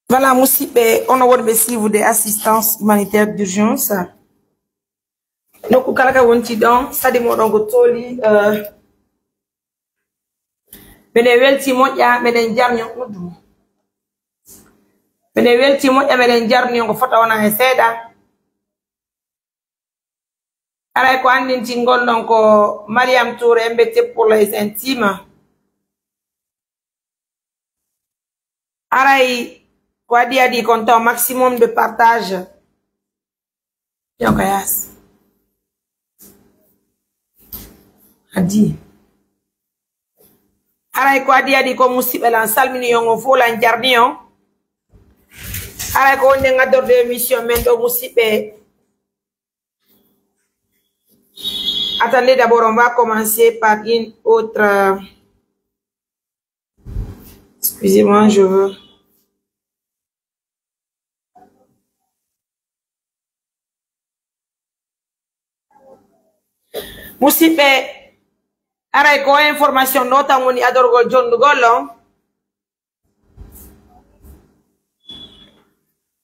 Voilà, Moussipe, on a word suivre des assistances humanitaires d'urgence. Donc, au Kalaka Wontidon, ça demande un gotoli, Benewel Timon ya meden jarnyon udum. Benewel Timon ya meden jarnyon ko fota wana e seda. Aray ko andin tingol non ko Mariam Touré mbete pour les intimes. Aray ko adi compte un maximum de partage. Yokayas. Adi. Aray ko adi ko musibe lan salmini yongo fo lan jarnion. Aray ko onde ngador de émission mendo musibe. Attendez, d'abord, on va commencer par une autre... Excusez-moi, je veux... Musipe, aray ko information nota moni adorgol John Dugolo.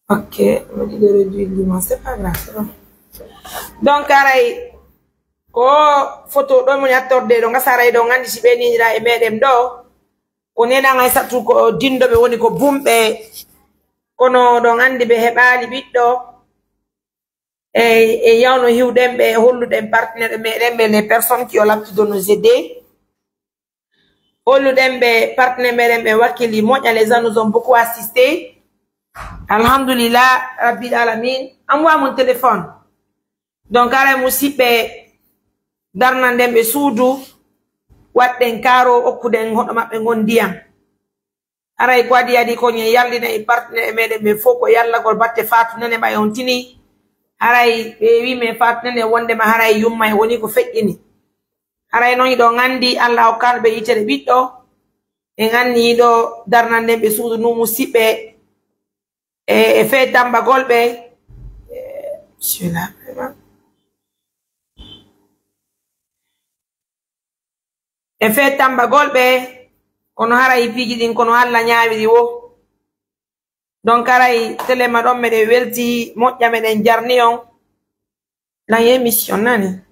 Ok, on dit de réduire l'immense, c'est pas grave. Donc, aray... ko photo do mo yattorde do ngasara do ngandi ci be ni ra e medem do ko nena ngay satu ko dindo be woni ko bumbe kono do ngandi be hebali biddo e yawno hiwdem be holludem partenaire medem be les personnes qui ont l'habitude de nous aider holludem be partenaire medem be wakili moña les gens nous ont beaucoup assisté alhamdulillah rabbil alamin amwa mon téléphone donc ara musibe darnandem be suudu wadden karo okkuden hodo mabbe gondiyam aray ko adi ko nye yallina e partenaire meden be foko yalla gol batte fatu nene ba yontini aray be wi me fatu nene wonde ma haray yumma woni ko feƴƴini aray non do ngandi Allah o kalbe yitere biddo e ngani do darnandem be suudu no musibe e fe tamba golbe bismillah e fe tamba golbe kono haray piji din kono alla nyaawiri wo donc haray telema don mede welti moƴƴa meden jarni on la émission nani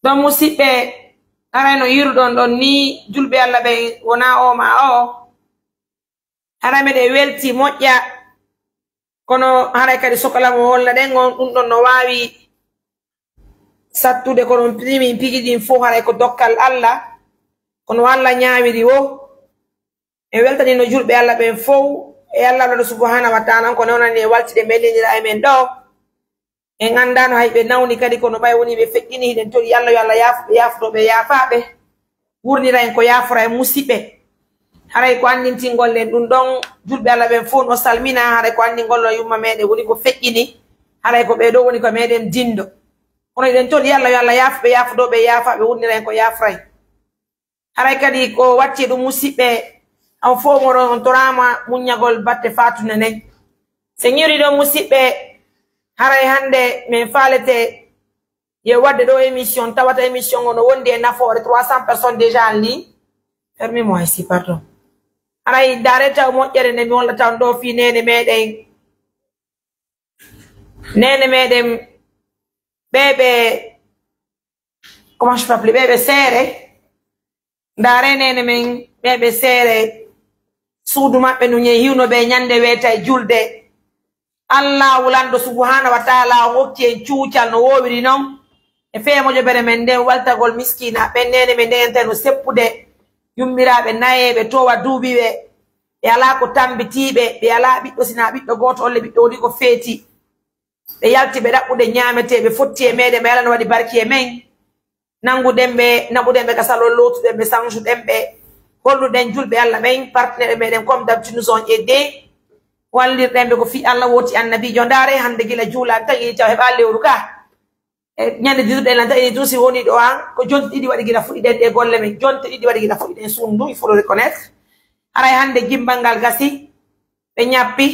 donc musibe haray no yirudon don ni julbe alla be wona o ma o haray mede welti moƴƴa kono haray kadi sokalamo walla den on dum don no wawi sattude kono primi pigi din fo haray ko dokkal Allah kono Allah nyaawiri wo e weltani no julbe Allah ben fo e Allah subhanahu wa ta'ala ko nonani e waltide melenira e men do e ngandano haybe nawni kadi kono bay woni be fekkini den to yalla yo Allah yafudo be yafaabe wurnira en ko yafura e musibe haray ko andinti gollen dum don julbe Allah ben fo no salmina haray ko andi gollo yumma mede woni ko feƴƴini haray ko be do woni ko meden dindo kono den to yalla yo Allah yafube yafudo be yafaabe wurnira en ko yafray haray kadi ko watti dum musibe am fo mo on torama munyagol batte fatu nene señori do musibe haray hande men falete ye wadde do émission tawata émission ono wondi e nafoore 300 personnes déjà en ligne fermez-moi ici pardon aray dareta moƴƴere ne mi wala tan do fi nene meden bebe comment je peux appeler bebe sere dare nene men bebe sere suudu mabbe no nyey hiwno be nyande weta e julde Allah wulando subhanahu wa ta'ala hokki en cuucal no wowiri non e feemojo bere men den waltagol miskina be nene men den tan no seppude yummirabe nayebe towa duubibe be ala ko tambitibe be ala biddo sina biddo goto olle biddo woni ko feeti be yalti be dabbude nyaamete be fotti e mede be ala no wadi barki e men nangudembe kasalo lotu dembe sanju dembe hollu den julbe Allah men partenaire meden comme d'habitude nous ont aidé wallir dembe ko fi Allah woti annabi jondare hande gila juula tagi taw he balle uruka nyande didude lan tawi tusi woni do an ko jonti didi wadi gila fudi den de golle men jonti didi wadi gila fudi den sundu il faut le reconnaître aray hande gimbangal gasi be nyappi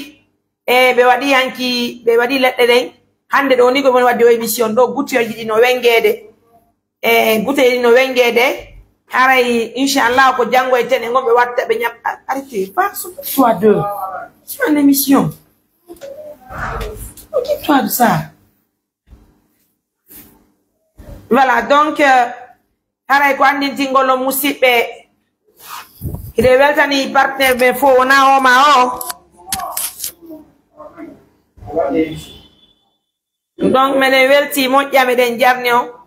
e be wadi hanki be wadi ledde den hande do ni ko mon wadde o émission do gutti yaji no wengede e gutte no wengede haray inchallah ko jango e tene ngombe watta be nyab arrêtez pas soit deux c'est une émission occupe-toi de ça voilà donc haray ko andinti ngolo musibbe ide weltani partenaire be fo wona o ma o donc menen welti moƴƴame den jarni o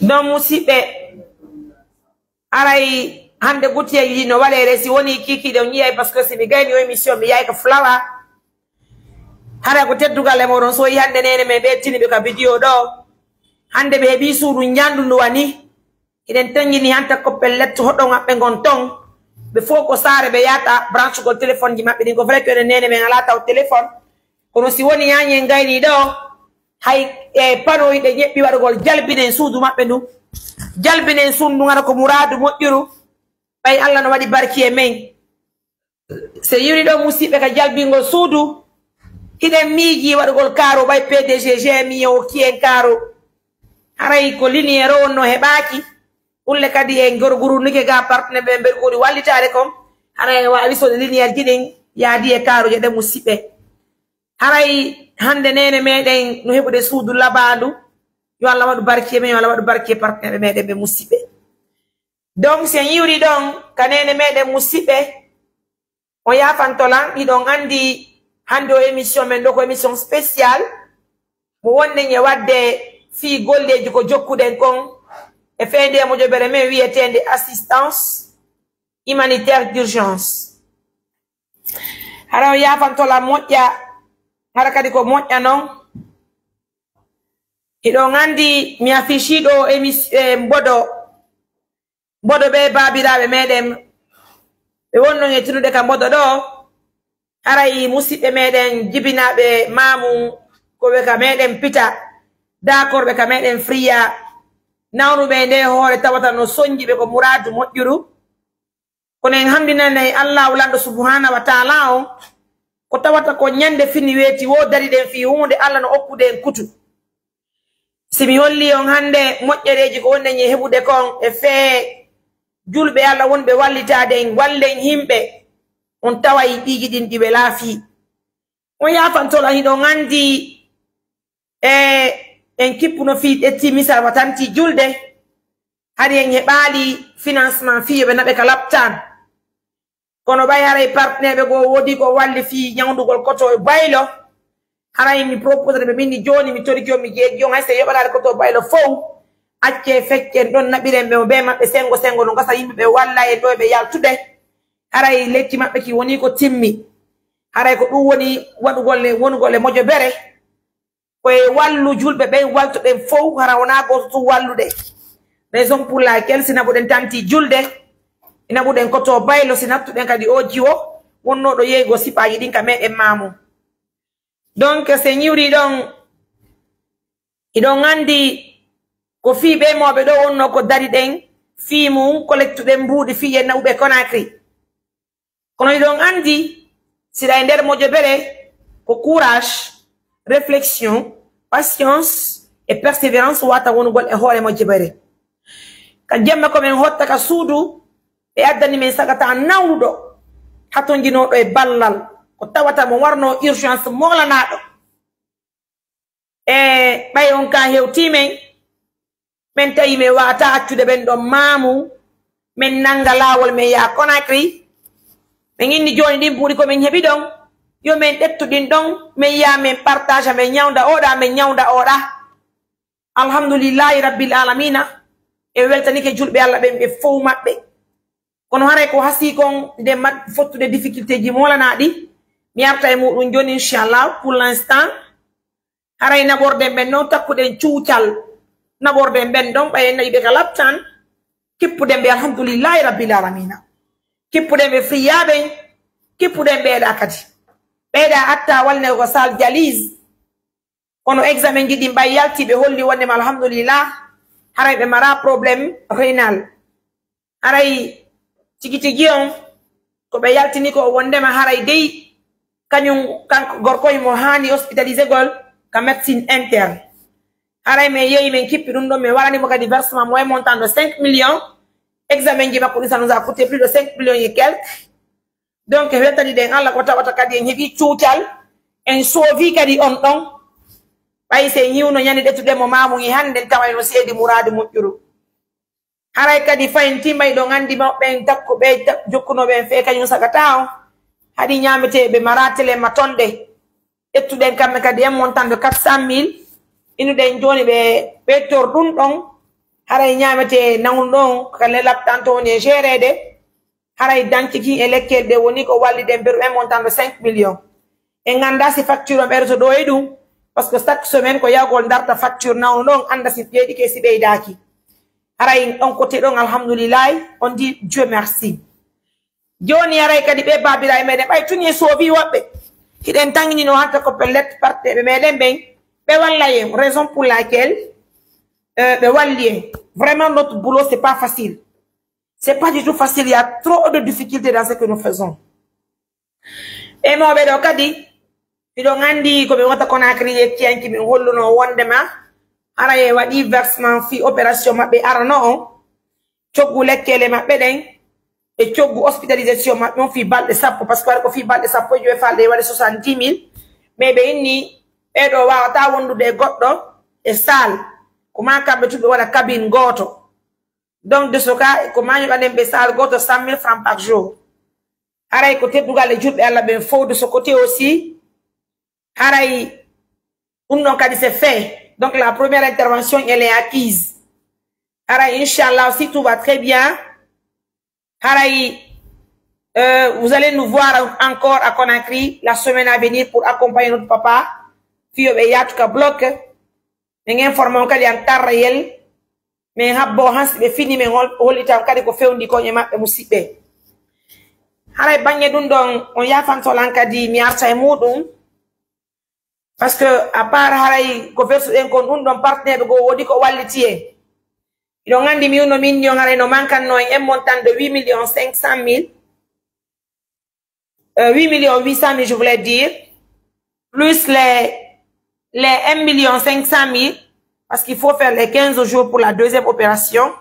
donc musidɓe aray hande gutiyeji no waɗere si woni kikiɗe on yiyay par ce que si mi gayni o émission mi yay ko flawa haray ko teddugal e moɗon so yi hande nene men ɓe tiniɓe ka vidéo ɗo hande ɓe heeɓi suudu ñandu ndu wani eɗen tañini hanta koppel letto hoɗɗo maɓɓe gon ton ɓe fof ko saare ɓe yata branche gol téléphone ji maɓɓe ɗin ko vrai que ene nene men ala taw téléphone kono si woni yañi gayni ɗo hay e panoyiɗe ñeɓɓi waɗugol jalbinen suudu maɓɓe ndu jalbinen suudu ndu gana ko mouradu moƴƴuru ɓay Allah no waɗi barki e men so yiri ɗo musidɓe ka jalbingol suudu hiɗen miiji waɗugol karo ɓay PDG GMI o hokki en karo haray ko liniére o wonno heɓaki ulle kadi e gorgurunike ga partenaire ɓe mbeɗa koɗi wallitade kom haray wawi sode liniére ji ɗin yaadi e karoje ɗe musidɓe haray hande nene meɗen no heɓude suudu labandu yo Allah waɗu barke men yo Allah waɗu barke partenaire meɗen ɓe musidɓe donc sen yiwri ɗon ka nene meɗen musidɓe o yafantolan ɗiɗon andi hande o émission men ɗo ko émission spécial mo wonnen e wadde fi golleji ko jokkuɗen kon e fende moƴoɓere men wiyetende assistance humanitaire d'urgence hara o yafantolan moƴƴa hara kadi ko moƴƴa noon iɗon andi mi affichiɗo mboɗo ɓe babiraɓe meɗen ɓe wonnon e tinude ka mboɗo ɗo haray musidɓe meɗen jibinaɓe mamu koɓe ka meɗen pita dakorɓe ka meɗen friya nawnuɓe nde hoore tawata no soñjiɓe ko mouradu moƴƴuru kono en hamdinane allahu lanɗo subhanahu wa taala o ko tawata ko ñande fini weeti wo dari ɗen fi hunde Allah no okkude en kutu simi holli on hande moƴƴereji ko wonnen e heɓude kon e fee julɓe Allah wonɓe wallitade en wallen himɓe on tawa yiɗiji ɗin ɗiɓe laafi on yafantola hiɗon andi en kippuno fi ɗetti misal watanti julde hari en heɓali financement fi ɓe naɓe ka laptan kono ɓay haray partenaire ɓe goo woodi ko walli fi ñawdugol koto baylo haray mi proposé ɓe bindi joni mi toriki on mi jeeji on hay so yoɓaɗade koto baylo fof acce feccen ɗon naɓiren ɓe o ɓe maɓɓe sengo sengo no gasa yimɓeɓe walla en ɗo ɓe yaltude haray lekki maɓɓe ki woni ko timmi haray ko ɗum woni waɗugolle wonugol mojo bere koye wallu julɓe ɓen waltuɗen fof hara wona goto tum wallude raison pour laquelle si naɓuɗen tanti julde inaɓuɗen koto baylo si nattuɗen kadi o jiwo wonnoɗo yeygo sipaji ɗin ka meɗen mamu donc se ñiwri ɗon iɗon andi ko fi ɓe moɓe ɗo wonno ko dari ɗen fi mum collectuɗen mbuuɗi fi en nawɓe Conakry kono iɗon andi siɗa e nder mojo bere ko courage réflexion patience et persévérance wata wonugol e hoore mojo bere ka jemma komin hotta ka suudu ɓe addani min sagata nawnuɗo hatojinoɗo e ballal ko tawata mo warno urgence molanaɗo e ɓay on ka hewtimen min tawi min wata accude ɓen ɗon mamu min nanga lawol min ya Conakry min inni joni ɗin buuɗi komin heeɓi ɗon yo min ɗettu ɗin ɗon min ya min partage min ñawda oɗa min ñawda oɗa alhamdoulillahi rabbil alamina e weltanike julɓe Allah ɓen ɓe fof maɓɓe kono haray ko hasi kon nde fottude difficulté ji molanaɗi mi arta e muɗum joni inchallah pour l'instant haray naɓorden ɓen noon takkuɗen cuucal naɓorden ɓen ɗon ɓayen nayi ɓe ka laptan kippuɗen ɓe alhamdoulillahi rabbil alamina kippuɗen ɓe friyaɓen kippuɗen ɓeeɗa kadi ɓeeɗa atta walne ko sal dialyse kono examen ji ɗin ɓay yalti ɓe holli wondema alhamdoulillah haray ɓe mara probléme rénal haray tigi tigi on ko ɓe yaltini ko wondema haray kañum kanko gorkoye mo hani hospitalisé gol ka médecine interne haray me yeyi men kippi dum do me warani mo kadi versement moyen montant de 5 millions. Examen ji makko ça nous a coûté plus de 5 millions et quelques. Donc weltani den Allah ko tawata kadi en hebi ciutal en sovi kadi on don. Bay se nyiwno nyani detude mo mamu ngi hande tawayno seedi muradu mujjuru. Haray kadi faynti may do ngandi mabbe takko be jokkuno be fe kanyum sakatao hadi nyamete be maratele matonde ettuden kambe kadi en montant de 400.000 inu den joni be tor dun don haray nyamete nangun don kale laptanto ne gérede haray danciki elekel de woni ko walli den beru en montant de 5 millions e nganda si facture berto do edum parce que chaque semaine ko yagol darta facture nangun don anda si piedi ke si beydaki. Haray on côté donc alhamdulillah on dit Dieu merci. Joni haray kadi be babira e meden bay tuni sovi wobbe hiden tangini no hatta ko pellet parte be meden ben be wallaye raison pour laquelle be wallié vraiment notre boulot c'est pas facile. C'est pas du tout facile, il y a trop de difficultés dans ce que nous faisons. Et moi be do kadi bido ngandi ko be wata kona kriye tianki min holluno wondema araye wadi versement fi opération mabbe arano on ciogu lekkele mabbe den e ciogu hospitalisation mabbe on fi balde sappo parce que ko fi balde sappo jo falde wadi 70.000 mais be inni e do wawata wondude goddo e sal ko ma kambe tube wada cabine goto donc de ce cas ko ma nyoba dem be sal goto 100.000 francs par jour araye ko teddugal e julbe Allah ben fo de ce côté aussi araye non kadi c'est fait. Donc la première intervention, elle est acquise. Haraï, Inch'Allah, si tout va très bien, Haraï, vous allez nous voir encore à Conakry la semaine à venir pour accompagner notre papa. Fio be yatuka bloc. N'en informons qu'elle est en temps réel. Mais habbo hans be fini men holita kadi ko fewndi ko nyema be musibe. Haraï bagné dun don on ya fan solanka di mi arta e mudum. Parce que à part haray ko verso en kon undon partenaire go wodi ko walliti en ido ngandi mi uno million haray no mankanno en montant de 8 millions 500 000 8 millions 800 000 je voulais dire plus les 1 million 500 000 parce qu'il faut faire les 15 jours pour la deuxième opération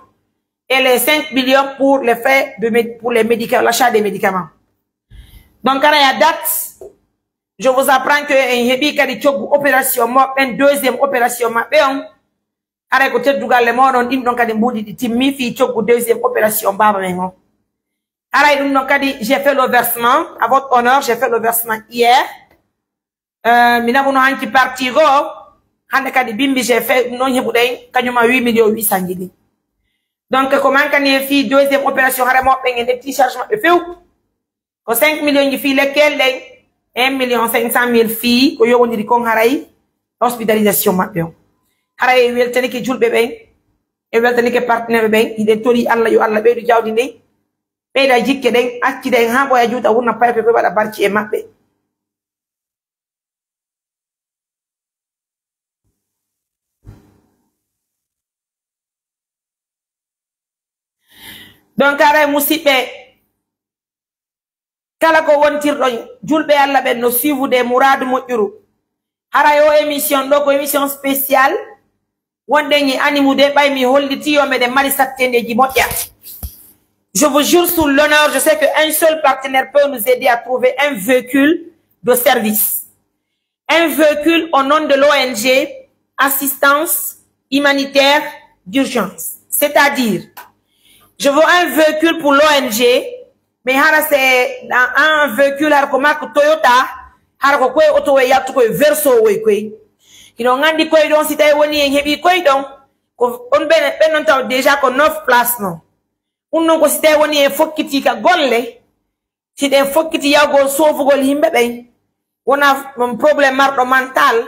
et les 5 millions pour les frais pour les médicaments, l'achat des médicaments. Donc haray à date je vous apprends que un hebi kadi chogu opération mo ben deuxième opération ma beon are ko teddugal le mo don dim don kadi mbudi di timmi fi chogu deuxième opération baba men on ara dum non kadi j'ai fait le versement à votre honneur j'ai fait le versement hier mina bono hanki parti go hande kadi bimbi j'ai fait non hebudai kanyuma 8 millions 800 gidi donc comment kan fi deuxième opération hare mo ben des petits chargements de few ko 5 millions yi fi lekel lay 1 million 500 000 filles ko yowondiri kon haray hospitalisation mabbe on haray weltani ke julbe ben e weltani ke partenaire ben ide tori Allah yo Allah beedu jawdi ne beeda jikke den acci den ha boya juuta wurna paype ko wada barci e mabbe donc haray musibe kala ko wontirdo julbe Allah ben no suivre mourad mojjuru hara yo émission do ko émission spéciale wonde ni animude bay mi holliti yo mede mari sattendeji modja. Je vous jure sous l'honneur, je sais qu'un seul partenaire peut nous aider à trouver un véhicule de service, un véhicule au nom de l'ONG assistance humanitaire d'urgence, c'est-à-dire je veux un véhicule pour l'ONG. Mais c'est un véhicule comme Toyota, harako koy auto we yattu koy verso we koy. Ino ngandi koy don sitay woni en hebi koy don ko on ben non taw déjà ko 9 places non. Unno ko sitay woni en fokkiti ka golle. Si den fokkiti yago sofugol himbe ben. Wona mon problème mardo mental,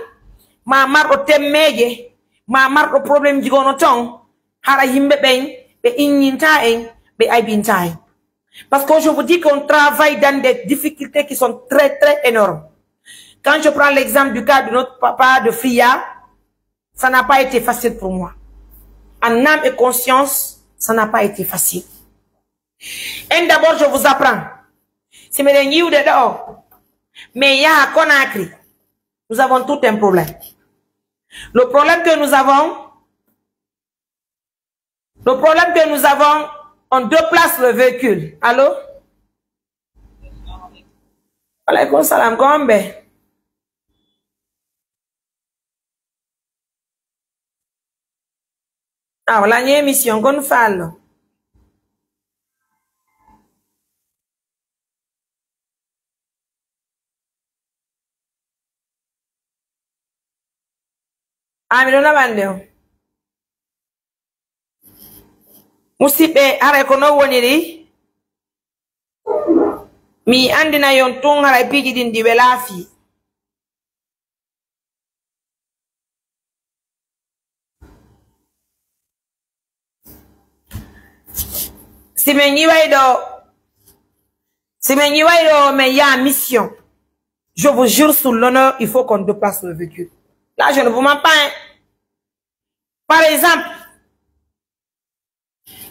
ma mardo temmeje, ma mardo problème jigono ton, hara himbe ben be inyinta en be aybinta en. Parce que je vous dis qu'on travaille dans des difficultés qui sont très très énormes. Quand je prends l'exemple du cas de notre papa de Fria, ça n'a pas été facile pour moi. En âme et conscience, ça n'a pas été facile. Et d'abord, je vous apprends. C'est mes de dehors. Mais il y a à Conakry. Nous avons tout un problème. Le problème que nous avons, on déplace le véhicule. Allô? Alaykoum salam, gombe. Ah, voilà une émission qu'on fait. Ah, mais non, bande. Musibe hara kono woniri mi andina yon tun hara piji din di belafi si me nyiwaido mais il y a mission. Je vous jure sous l'honneur, il faut qu'on déplace le véhicule. Là, je ne vous mens pas. Hein. Par exemple,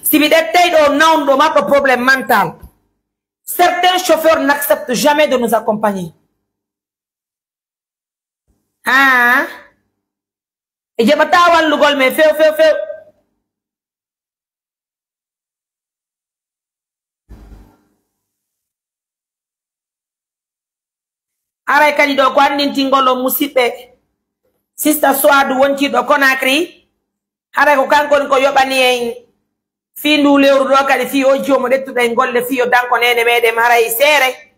si vous êtes au nom de notre problème mental, certains chauffeurs n'acceptent jamais de nous accompagner. Ah, et je m'attends le gol, mais fais. Aray kadi do ko andinti ngolo musibe sister Swadu wonti do Conakry aray ko kankon ko yobani en fi ndu lewru do kadi fi o jomo dettude golle fi o danko nene mede maray sere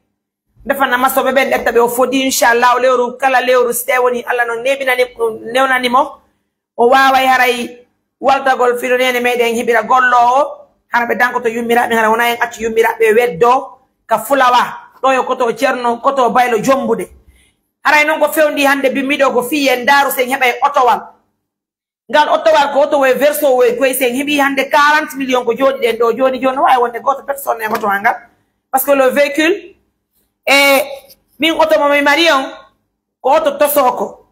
defa na masobe ben detta be o fodi inshallah lewru kala lewru stewoni alla non nebinani newnani mo o waaway haray walta gol fi nene mede en hibira gollo o harabe danko to yummira be hara wona en acci yummira be weddo ka fulawa ɗo koto cerno koto baylo jombude haray non ko fewndi hande bimmiɗo ko fi en daru sen heɓay otowal ngal otowal ko oto we verso we koy sen heɓi hande 40 millions ko jooɗi ɗen ɗo joni wawi wonde goto personne e otowal ngal parce que le véhicule e min oto momi mari on ko oto tosoko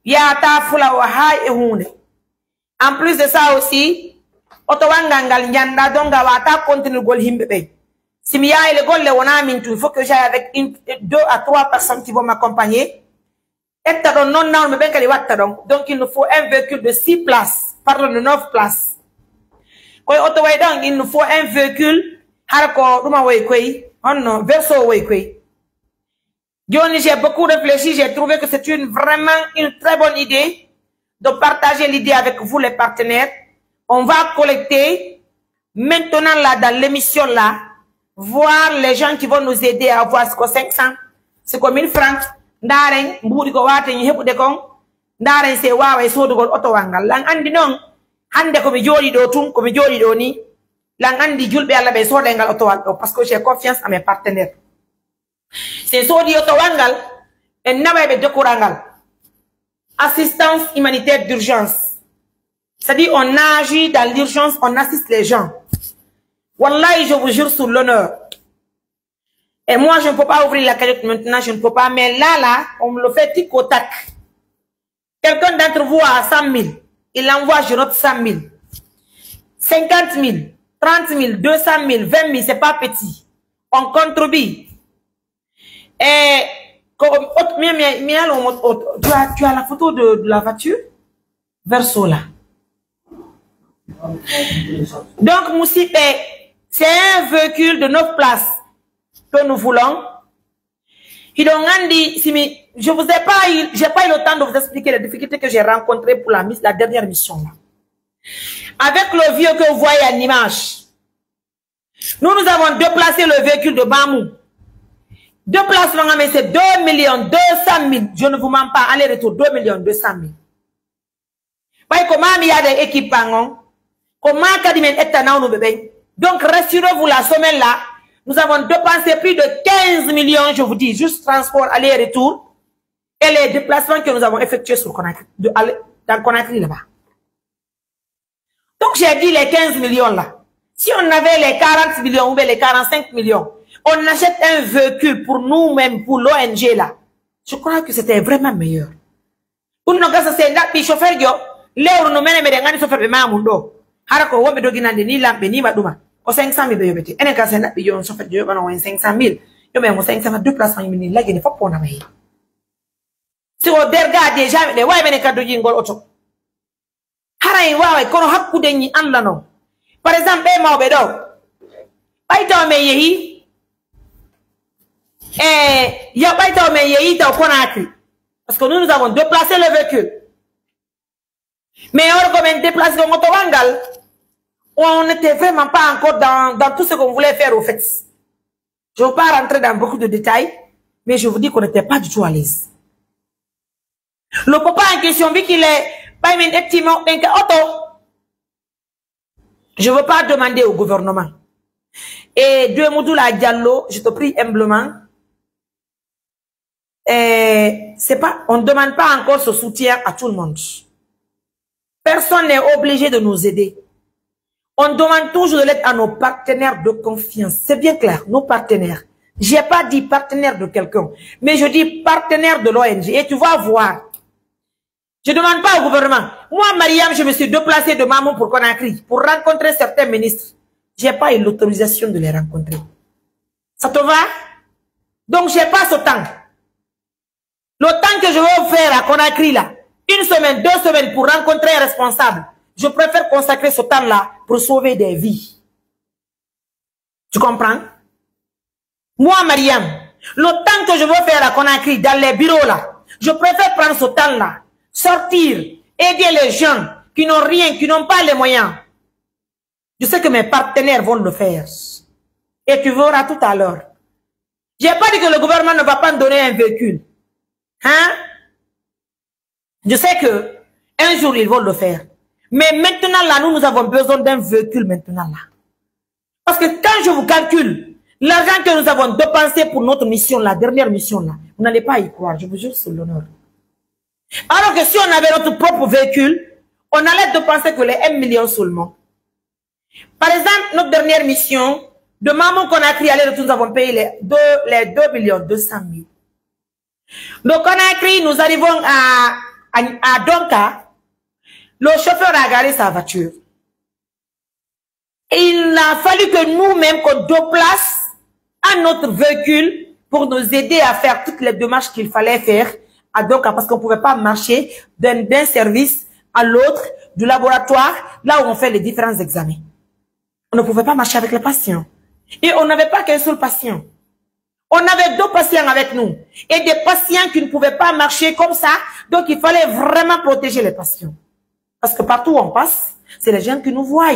yata fulawo ha e hunde en plus de ça aussi otowal ngal janda donc wata continuer gol himɓe ɓey. Si il y a le golle il faut que j'aille avec 2 à 3 personnes qui vont m'accompagner. Donc il nous faut un véhicule de 6 places, pardon, de 9 places. Il nous faut un véhicule verso. J'ai beaucoup réfléchi, j'ai trouvé que c'est vraiment une très bonne idée de partager l'idée avec vous les partenaires. On va collecter maintenant là dans l'émission là. Voir les gens qui vont nous aider à avoir ce que 500, ce que 1000 francs, ndaren mbudi ko wate ni hebude kon ndaren se wawa e sodugol auto wangal lan andi non hande ko mi jodi do tun ko mi jodi do ni lan andi julbe alla be soda ngal auto wangal parce que j'ai confiance à mes partenaires c'est sodi auto wangal en nawa be dekorangal assistance humanitaire d'urgence, c'est-à-dire on agit dans l'urgence, on assiste les gens. Wallahi, je vous jure sur l'honneur. Et moi, je ne peux pas ouvrir la cagnotte maintenant, je ne peux pas. Mais là, on me le fait tic au tac. Quelqu'un d'entre vous a 100 000. Il envoie, je note 100 000. 50 000, 30 000, 200 000, 20 000, c'est pas petit. On contribue. Et, tu as la photo de la voiture? Verso là. Donc, Moussi, c'est un véhicule de 9 places que nous voulons. Et donc, je vous ai pas eu, j'ai pas eu le temps de vous expliquer les difficultés que j'ai rencontrées pour la dernière mission là. Avec le vieux que vous voyez en image, nous avons déplacé le véhicule de Bamou. Deux places, mais c'est 2 200 000. Je ne vous mens pas, aller-retour 2 200 000. Voyez comment il y a des équipements. Comment donc, rassurez-vous, la semaine là, nous avons dépensé plus de 15 millions, je vous dis, juste transport, aller-retour, et les déplacements que nous avons effectués sur Conakry, dans Conakry là-bas. Donc, j'ai dit les 15 millions là. Si on avait les 40 millions ou les 45 millions, on achète un véhicule pour nous-mêmes, pour l'ONG là. Je crois que c'était vraiment meilleur. Pour nous, c'est chauffeur, l'euro nous mène, mais chauffeur de Mamundo. Harako wobe doginande ni lambe ni maduma o 500 000 yobete enen ka sen bi yon so fait yo bana 500 000 yo me mo 500 2 places ni lagi ni foppo na may Si o derga déjà de way mene kaddo jingol auto. Haray waaway kono hakkude ñi anda non. Par exemple, be mawbe do. Baytaw me yehi ya baytaw me yehi taw Conakry. Parce que nous avons déplacé le véhicule. Mais on comme déplacé au motowangal, on n'était vraiment pas encore dans tout ce qu'on voulait faire au fait. Je ne veux pas rentrer dans beaucoup de détails, mais je vous dis qu'on n'était pas du tout à l'aise. Le papa en question, vu qu'il est pas un petit mot, je ne veux pas demander au gouvernement. Et de Moudoula Diallo, je te prie humblement, c'est pas, on ne demande pas encore ce soutien à tout le monde. Personne n'est obligé de nous aider. On demande toujours de l'aide à nos partenaires de confiance. C'est bien clair, nos partenaires. J'ai pas dit partenaire de quelqu'un, mais je dis partenaire de l'ONG. Et tu vas voir. Je demande pas au gouvernement. Moi, Mariam, je me suis déplacée de Maman pour Conakry, pour rencontrer certains ministres. J'ai pas eu l'autorisation de les rencontrer. Ça te va? Donc, j'ai pas ce temps. Le temps que je vais faire à Conakry, là, 1 semaine, 2 semaines pour rencontrer un responsable, je préfère consacrer ce temps-là pour sauver des vies. Tu comprends? Moi, Mariam, le temps que je veux faire à Conakry, dans les bureaux, là, je préfère prendre ce temps-là, sortir, aider les gens qui n'ont rien, qui n'ont pas les moyens. Je sais que mes partenaires vont le faire. Et tu verras tout à l'heure. J'ai pas dit que le gouvernement ne va pas me donner un véhicule. Hein? Je sais que un jour ils vont le faire. Mais maintenant là, nous avons besoin d'un véhicule maintenant là. Parce que quand je vous calcule l'argent que nous avons dépensé pour notre mission, la dernière mission là, vous n'allez pas y croire, je vous jure sur l'honneur. Alors que si on avait notre propre véhicule, on allait dépenser que les 1 million seulement. Par exemple, notre dernière mission, de Maman Conakry, nous avons payé les 2 millions 200 000. De Conakry, nous arrivons à Donka. Le chauffeur a garé sa voiture. Et il a fallu que nous-mêmes qu'on déplace à notre véhicule pour nous aider à faire toutes les démarches qu'il fallait faire à Donka, parce qu'on ne pouvait pas marcher d'un service à l'autre, du laboratoire, là où on fait les différents examens. On ne pouvait pas marcher avec les patients. Et on n'avait pas qu'un seul patient. On avait 2 patients avec nous. Et des patients qui ne pouvaient pas marcher comme ça. Donc, il fallait vraiment protéger les patients. Parce que partout où on passe, c'est les gens qui nous voient.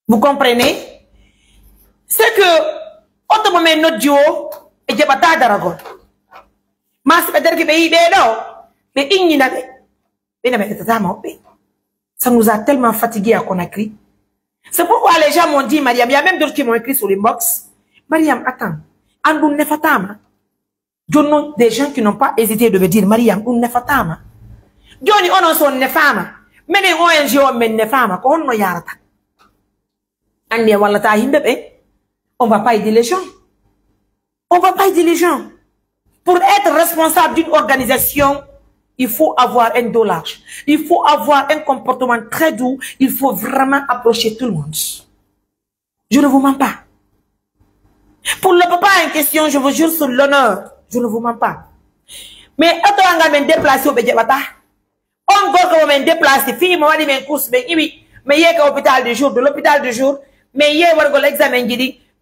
Vous comprenez? C'est que, autre moment, notre duo, et j'ai pas d'aragon. Mais c'est peut-être que pays mais ça nous a tellement fatigués à Conakry. C'est pourquoi les gens m'ont dit, Mariam, il y a même d'autres qui m'ont écrit sur l'inbox. Mariam, attends, Andoun Nefatama. Des gens qui n'ont pas hésité de me dire, Mariam, on Nefatama. Johnny, on a son Nefama. Mais les ONG, on met Nefama, on ne yarata. On va pas aider les gens. On va pas aider les gens. Pour être responsable d'une organisation, il faut avoir un dos large. Il faut avoir un comportement très doux. Il faut vraiment approcher tout le monde. Je ne vous mens pas. Pour le papa en question, je vous jure sur l'honneur, je ne vous mens pas. Mais quand on va me déplacer au Bédjabata, on va me déplacer, fille, moi, je vais course, mais il y a un hôpital de jour, de l'hôpital de jour, mais il y a un examen,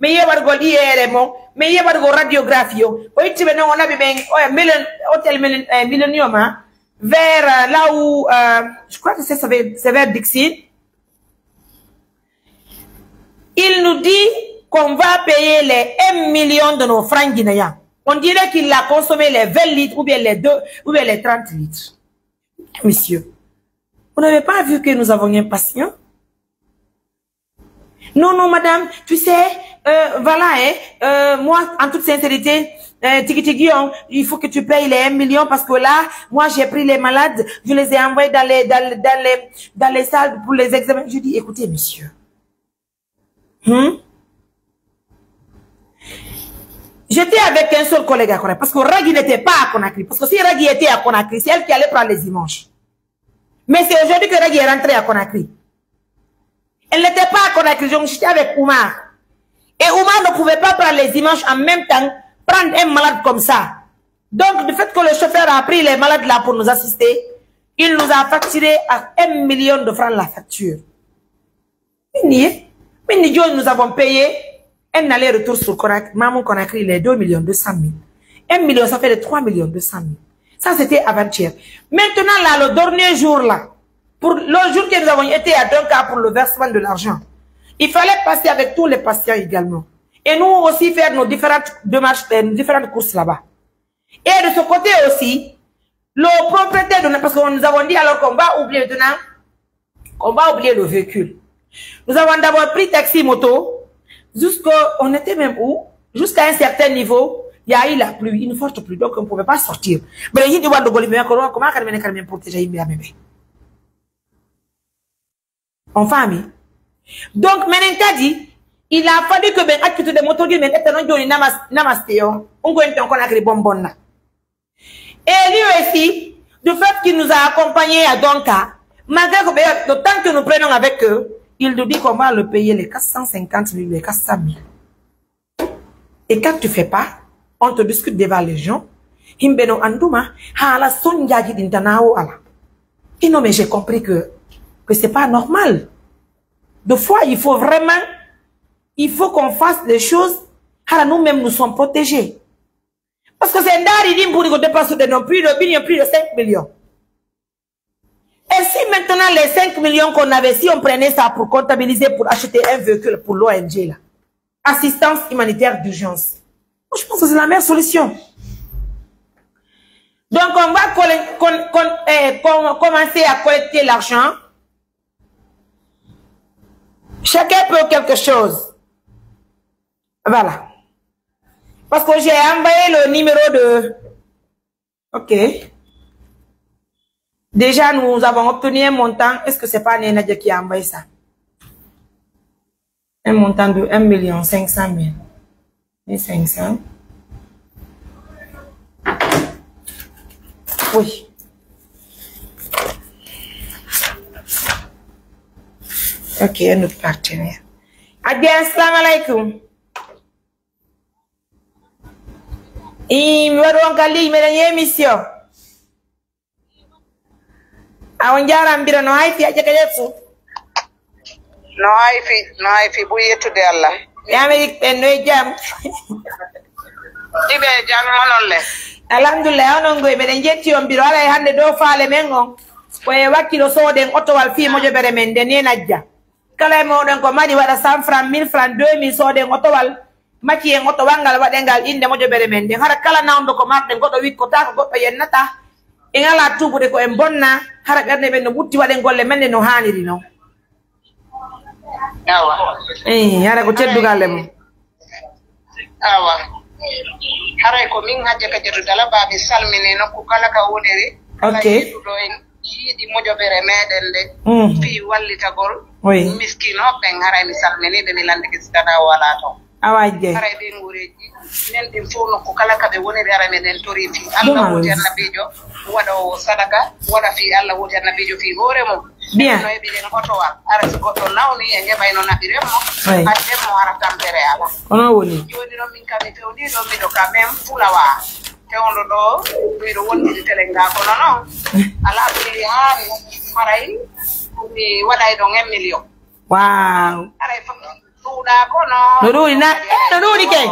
mais il y a un IRM, mais il y a une radiographie. Oui, tu veux, on a un hôtel Millennium, vers là où, je crois que c'est vers Dixie. Il nous dit qu'on va payer les 1 million de nos francs guinéens. On dirait qu'il a consommé les 20 litres ou bien les 2 ou bien les 30 litres. Monsieur, vous n'avez pas vu que nous avons un patient? Non, non, madame, tu sais, voilà, moi, en toute sincérité, il faut que tu payes les 1 million parce que là, moi, j'ai pris les malades, je les ai envoyés dans les salles pour les examens. Je dis, écoutez, monsieur. J'étais avec un seul collègue à Conakry, parce que Ragui n'était pas à Conakry. Parce que si Ragui était à Conakry, c'est elle qui allait prendre les images. Mais c'est aujourd'hui que Ragui est rentrée à Conakry. Elle n'était pas à Conakry, donc j'étais avec Oumar. Et Oumar ne pouvait pas prendre les images en même temps, prendre un malade comme ça. Donc, du fait que le chauffeur a pris les malades là pour nous assister, il nous a facturé à 1 million de francs la facture. Nous avons payé un aller-retour sur Maman Conakry, les 2 millions 200 000. 1 million, ça fait les 3 millions 200 000. Ça, c'était avant-hier. Maintenant, là, le dernier jour, là, pour le jour que nous avons été à Donka pour le versement de l'argent, il fallait passer avec tous les patients également. Et nous aussi faire nos différentes démarches, nos différentes courses là-bas. Et de ce côté aussi, le propriétaire de parce que nous avons dit alors qu'on va oublier maintenant, on va oublier le véhicule. Nous avons d'abord pris taxi moto, on était même où? Jusqu'à un certain niveau, il y a eu la pluie, une forte pluie, donc on ne pouvait pas sortir. Mais il y a des comment on protéger mes bébés. En famille. Donc, maintenant, dit, il a fallu que ben activité de moto mais maintenant joni namaste yo on go enton konakri bonbon na. Et lui aussi, du fait qu'il nous a accompagnés à Donka, malgré que le temps que nous prenons avec eux, il nous dit qu'on va le payer les 450 000, les 400 000. Et quand tu fais pas, on te discute devant les gens. Himbeno anduma, hala sonjaji d'intanao ala. Et non, mais j'ai compris que c'est pas normal. Deux fois, il faut vraiment, il faut qu'on fasse des choses. Hala nous-mêmes, nous sommes protégés. Parce que c'est un dari pour nous dépasser de non plus de 5 millions. Et si maintenant les 5 millions qu'on avait, si on prenait ça pour comptabiliser, pour acheter un véhicule pour l'ONG, là, assistance humanitaire d'urgence, je pense que c'est la meilleure solution. Donc, on va commencer à collecter l'argent. Chacun peut quelque chose. Voilà. Parce que j'ai envoyé le numéro de... Ok. Déjà, nous avons obtenu un montant. Est-ce que c'est pas Nénadia qui a envoyé ça? Un montant de 1 500 000. 1500. Oui. Ok, un autre partenaire. Adia, assalamu alaikum. Warongali, mesdames émission. Aonjara mbira no haifi aje kayesu. No haifi bu yetude Allah. Yami penno jam. Dibe jam monolle. Alhamdulillah onon goy meden jetti on biro ala hande do faale men on. Ko e wakkilo soden auto wal fi mojo bere men de ne najja. Kala mo don ko madi wada 100 francs 1000 francs 2000 soden auto wal maki en auto wangal wadengal inde mojo bere men de hara kala nawdo ko marde godo wikko ta ko goddo yennata. En ala tubude ko en bonna hara garde men no butti waden golle men no haniri no. Awa. Hara ko teddugalle mo. Awa. Hara ko min hajja ka jetu dala babi salmine no ko kala ka wonere. Okay. Do en yidi mojo bere meden de. Fi wallita gol. Oui. Miskino ben hara mi salmine de mi lande ke stada wala to. Awaje. Hara be ngureji nen dem fono ko kala ka be wonere hara meden tori fi Allah woti annabijo wada o sadaka wada fi Allah woti annabijo fi hore mo. Bien. No e bi den goto wa ara si goto nawni e ngeba ino nabire mo. Oui. Ade mo hara tampere ala. Ono woni. Joni no min kam te oni do mi do ka mem fulawa. Te ondo do mi do woni telenga ko no. Ala bi han harai mi wada e do 1 million. Wow. Ara fa fuda ko no. Nuruni na nuruni ke.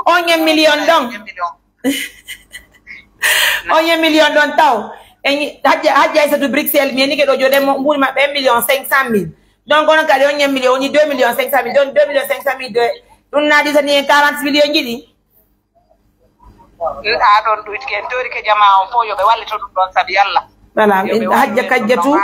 On 1 million don. On 1 million don taw. En hadja isa du Bruxelles mi ni ke do jode mo mbuli ma 1 million 500 000. Donc on ka 1 million ni 2 million 500 000 donc 2 million 500 000 de on na di ni 40 million jidi. A don duit ken tori ke jama on fo yo be walli to don sabi yalla. Voilà, hajja kajjatu.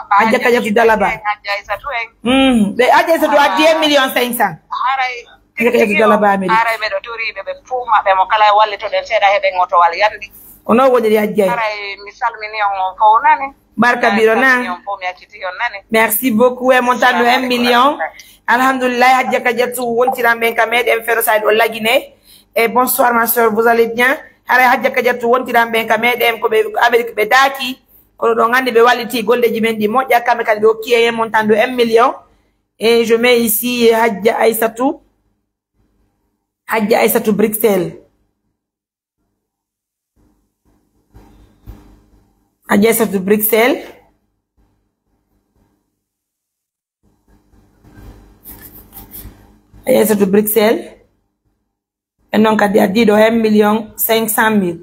Hajja kajjatu dalaba. Hajja isa to en. De hajja isa do 1 million 500. Haray Hajja kajjatu dalaba Amerika. haray be do tori be fuma be mo kala walli to den seda hebe ngoto wal yandi. Ono woni hajja. Haray misal mini on fo nani. Barka birona. Merci beaucoup et montant de 1 million. Alhamdulillah hajja kajjatu wontira men kamed en feroside o lagine. Et bonsoir ma soeur, vous allez bien? Hara hajja kajatu wontira ben kamede ko be Amerique be daki ko do ngande be waliti golde jimendi moja kame kan do kiye montant de 1 million et je mets ici Hajja Aïssatou Bruxelles. Adjacent to Bruxelles. Adjacent to Bruxelles. Et donc, a dit 1,500,000.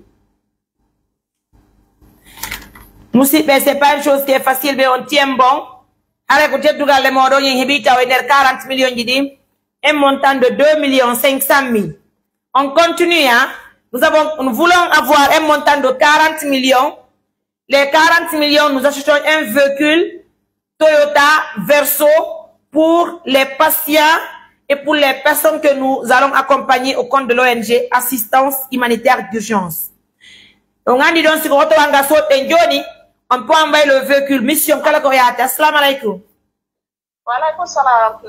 Nous, c'est pas une chose qui est facile, mais on tient bon. Avec le tout le monde, il y a 40 millions de un montant de 2,500,000. On continue, hein. Nous voulons avoir un montant de 40 millions. Les 40 millions, nous achetons un véhicule Toyota Verso pour les patients et pour les personnes que nous allons accompagner au compte de l'ONG Assistance Humanitaire d'Urgence. Donc, on dit donc, si on peut envoyer le véhicule Mission Kalakoyate. Assalamu alaikum. Wa alaikum salam.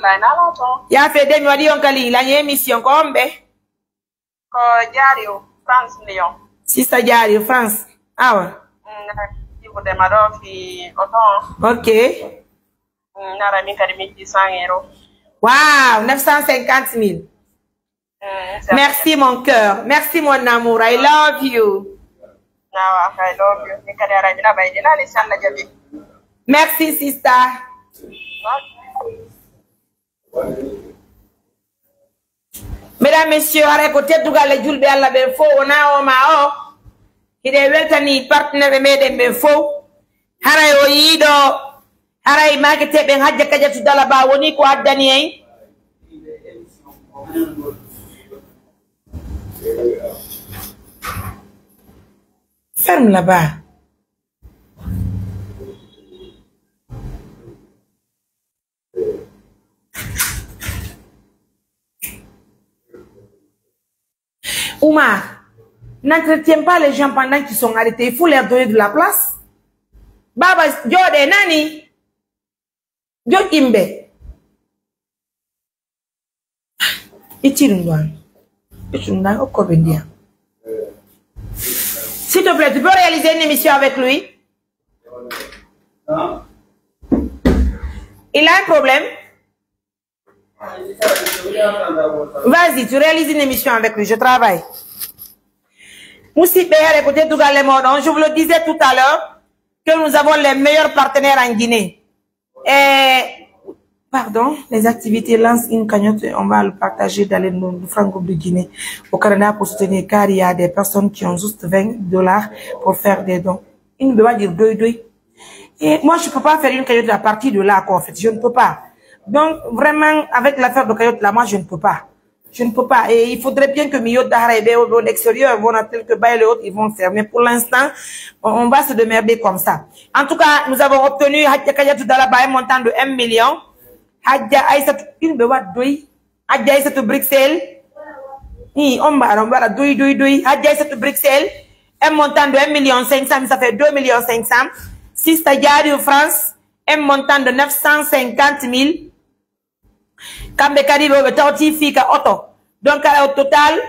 Ya fait des mois on kali la mission kombe. Ko Jario France Lyon. Si ça Jario France. Ah ouais. Ibu de Madofi Oton. OK. Nara mi kadimi 100 €. Wow, 950,000. Merci mon cœur. Merci mon amour. I love you. I love you. Merci sister. Mesdames, messieurs, arrêtez peut-être de julbe alla ben fo ona o ma o. Ide weltani partenaire meden ben fo. Haray o yido. Haray markete ben hajja kaja tu dala ba woni ko addani en. Ferme là-bas. Ouma, n'entretiens pas les gens pendant qu'ils sont arrêtés. Il faut leur donner de la place. Baba, Jode, Nani. Jode Imbe. S'il te plaît, tu peux réaliser une émission avec lui? Il a un problème? Vas-y, tu réalises une émission avec lui, je travaille. Je vous le disais tout à l'heure que nous avons les meilleurs partenaires en Guinée. Et, pardon, les activités lancent une cagnotte, on va le partager dans les francs groupes de Guinée au Canada pour soutenir, car il y a des personnes qui ont juste $20 pour faire des dons. Il ne peut pas dire deux. Et moi, je ne peux pas faire une cagnotte à partir de là, en fait, je ne peux pas. Donc, vraiment, avec l'affaire de cagnotte là, moi, je ne peux pas. Je ne peux pas. Et il faudrait bien que Miyot Dahara et au l'extérieur vont attendre que Baye et autres, ils vont le faire. Mais pour l'instant, on va se démerder comme ça. En tout cas, nous avons obtenu Hadja Kayatou Dalaba un montant de 1 million. Hadja Aïssatou, une bewa doui. Hadja Aïssatou Bruxelles. On doui. Hadja Aïssatou Bruxelles. Un montant de 1,500,000, ça fait 2,500,000. Sista Diario France. Un montant de 950,000. Kambe Karibo Fika Auto. Donc, au total,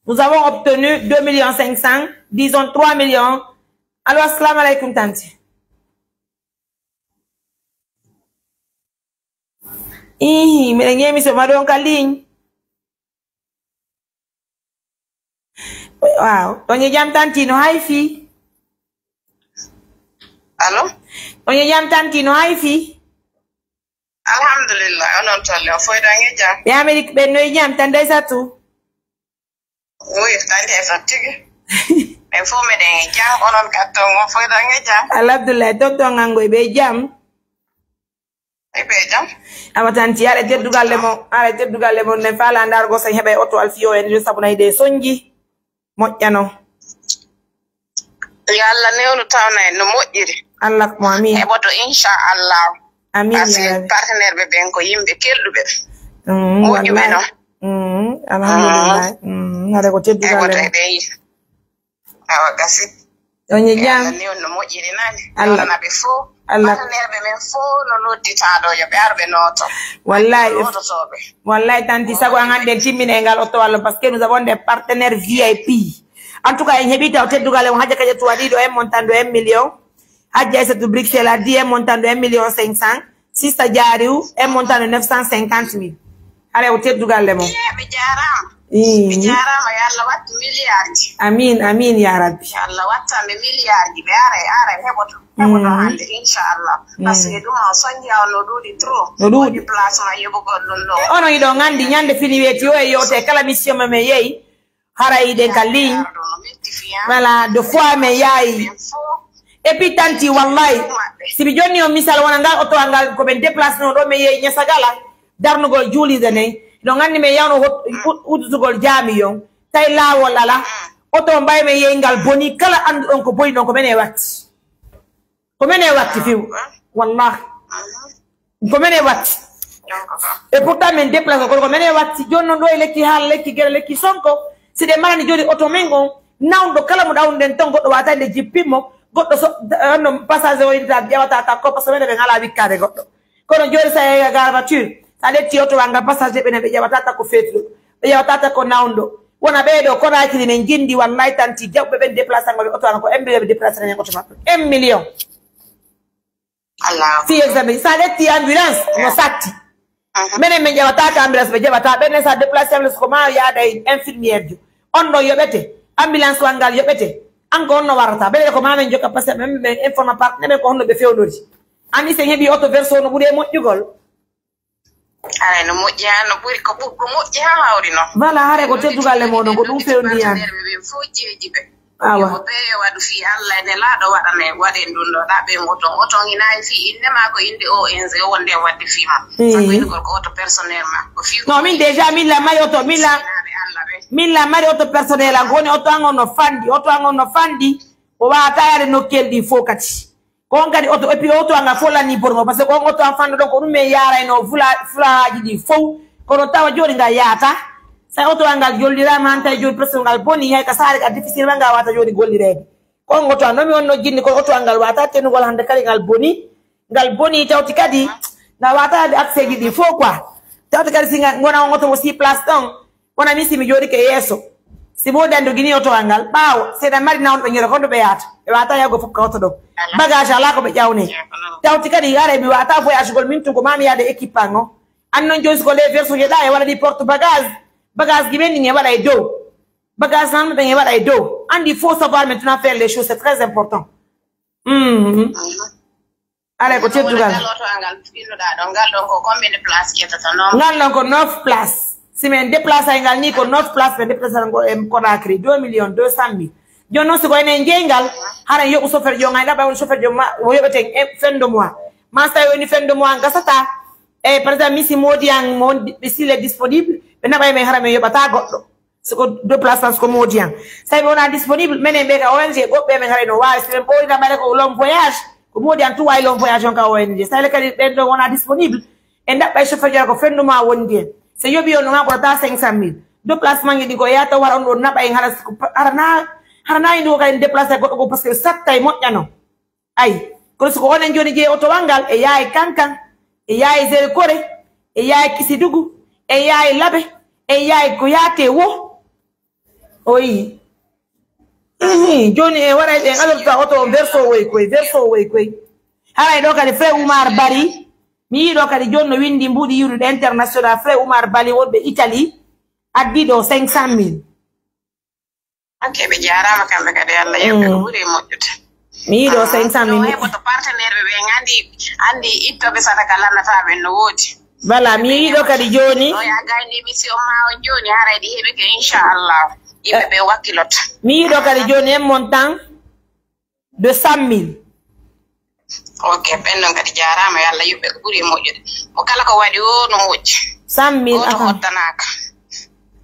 nous avons obtenu 2,500,000, disons 3 millions. Alors, assalamu alaikum, tanti. Mais monsieur Madon Kaling. Wow. On y jam tanti no haifi. Allô? On y jam tanti no haifi. Alhamdulillah, on entend foi dangi jam. Ya Amerik ben no jam tande satu. Oui, tande fatigué. Mais faut me dengi jam on katongo foi dangi jam. Alhamdulillah, docteur ngango be jam. Be jam. Amatanti arrêtez dugal le mon ne fala ndar go sa hebe auto alfio en je sabuna ide sonji. Moƴƴano. Yalla newnu tawna en no moƴƴiri. Allah mo amin. E boto inchallah. Amin ya Rabbi. Partenaire be ben ko yimbe kelduɓe. Moƴƴuɓe no. Alhamdulillah. Ngare ko teddugal le. Awa gasi. Onye jam. Newnu no moƴƴiri nani. Allah naɓe fo. Allah. Partenaire be men fo no nodditaɗo yo ɓe arɓe noto. Wallahi tanti sago an hande timmine ngal auto wallo parce que nous avons des partenaires VIP. En tout cas, en hebita o teddugal on Hadja Kadia Touadido un montant de 1 million. Hadja Aïssatou Bruxelles a dit un montant de 1,500,000. Sista Diariou un montant de 950,000. Allez o teddugal le mo. Ɓe jarama. Ɓe jarama yo Allah wattu milliard. milliards. Amin ya rabbi. Allah watta me milliards be are heboto hande inshallah. Parce que dum o sonja no dudi trop. No dudi place ma yebo gollon no. Ono ido ngandi nyande fini weti o yote kala mission me yeyi hara ide kalin. Voilà, deux fois me yayi. Et puis tanti wallahi si bi joni o misal wona ngal auto ngal ko ben déplacer no do me yeyi nyasagala darno gol juli dene do ngandi me yawno udugol jami yon tay lawol ala auto mbay me yeyi ngal boni kala andu on ko boni non ko mene watti fiw wallahi ko mene watti et pourtant men déplacer ko mene watti jonno do lekki hal lekki gere lekki sonko si de marani jodi auto mengo nawdo kala mo dawden ton goddo watande jippimo goddo so no passager o ita jawata ta ko parce que be ngala wikkade goddo kono jori sa e gar voiture sa letti auto wanga passager be ne be jawata ta ko fetlo be jawata ta ko nawdo wona be do ko raakiri ne jindi wallahi tanti jawbe be déplacer ngol auto ko embe be déplacer ne ko to mabbe 1 million Allah fi examen sa letti ambulance no satti mene men jawata ta ambulance be jawata be ne sa déplacer ambulance ko ma ya day infirmière ju on do yobete ambulance wangal yobete anko onno warata be ko mamen joka passe même informa part ne ko honno be fewdori andi se hebi auto verso no bude mojjugol ay no mojja no buri ko buggo mojja hawri no voilà hare ko teddugal le modo ko dum fewndi yan be fojeji be awa be wadu fi Allah ne laado wadane wade dundo da be ngoto ina fi inde ma ko inde o enze wonde wadde fi ma ko ko auto personnel ma ko fi no min déjà min la mayoto min la mari auto personnel ngoni auto angono fandi o wa tayare no keldi fokati ko ngadi auto et puis auto anga folani bormo parce que ko auto an fando donc ko me yara no fulaji di fo ko no tawa jodi nga yata sa auto anga jollira man tay jodi personnel boni hay ka sare ka difficile nga wata jodi gollirede ko ngoto no mi wonno jinni ko auto anga wata tenu gol hande kali ngal boni tawti kadi na wata accès di fo quoi tawti kadi singa ngona ngoto mo si place donc wona misi mi jodi ke yeso si bo dando gini auto angal bawo se da mari na on be nyoro ko do be yata e wata yago fukka auto do bagage ala ko be jawne tawti kadi yare mi wata voyage gol min tungo mami yade equipango annon jons ko le verso yeda e wala di porte bagage gi ben ni wala e do bagage nan be wala e do andi faut savoir maintenant faire les choses c'est très important allez ko teddugal ngal do ko combien de place yetata non ngal ko 9 place si men déplacer ngal ni ko 9 place be déplacer ngo em Conakry 2.200.000 jonno si ko enen jengal hara yobu chauffeur jo ngai da ba won chauffeur jo ma wo yobete fin de mois ma sta woni fin de mois gasata e par exemple misi modian mon s'il est disponible be na bay me hara me yobata goddo si ko deux places ko modian say wona disponible menen be ka ONG gobbe me hara no wa si men boy da bare ko long voyage ko modian tu way long voyage on ka ONG say le kadi be do wona disponible e da bay chauffeur jo ko fin de mois wondi se yobi on nga ko ta 500.000 deux placement ngi ko yata war on do na bay harana ndo ka déplacer ko parce que sattay mojjano ay ko so ko onen joni je auto wangal e yaay kankan e yaay zel kore e yaay kisidugu e yaay labe e yaay ko yate wo oyi joni e wara e ngalol ta auto verso way koy haray do kadi frère Oumar Bari mi do kadi jonno windi mbudi yurude international frère Oumar Bari wonbe Italie addi do 500.000 anke be jarama kambe kadi Allah yobbe ko buri mojjude mi do 500.000 no hebo to partenaire be andi itto be sadaka lannata be no wodi voilà mi do kadi joni no ya gandi mission ma on joni haray di hebe ke inshallah ibe be wakilot mi do kadi joni en montant de 100.000 ok benno kadi jarama yalla yobbe ko buri mojjude mo kala ko wadi o no mojji 100.000 aka hotanaka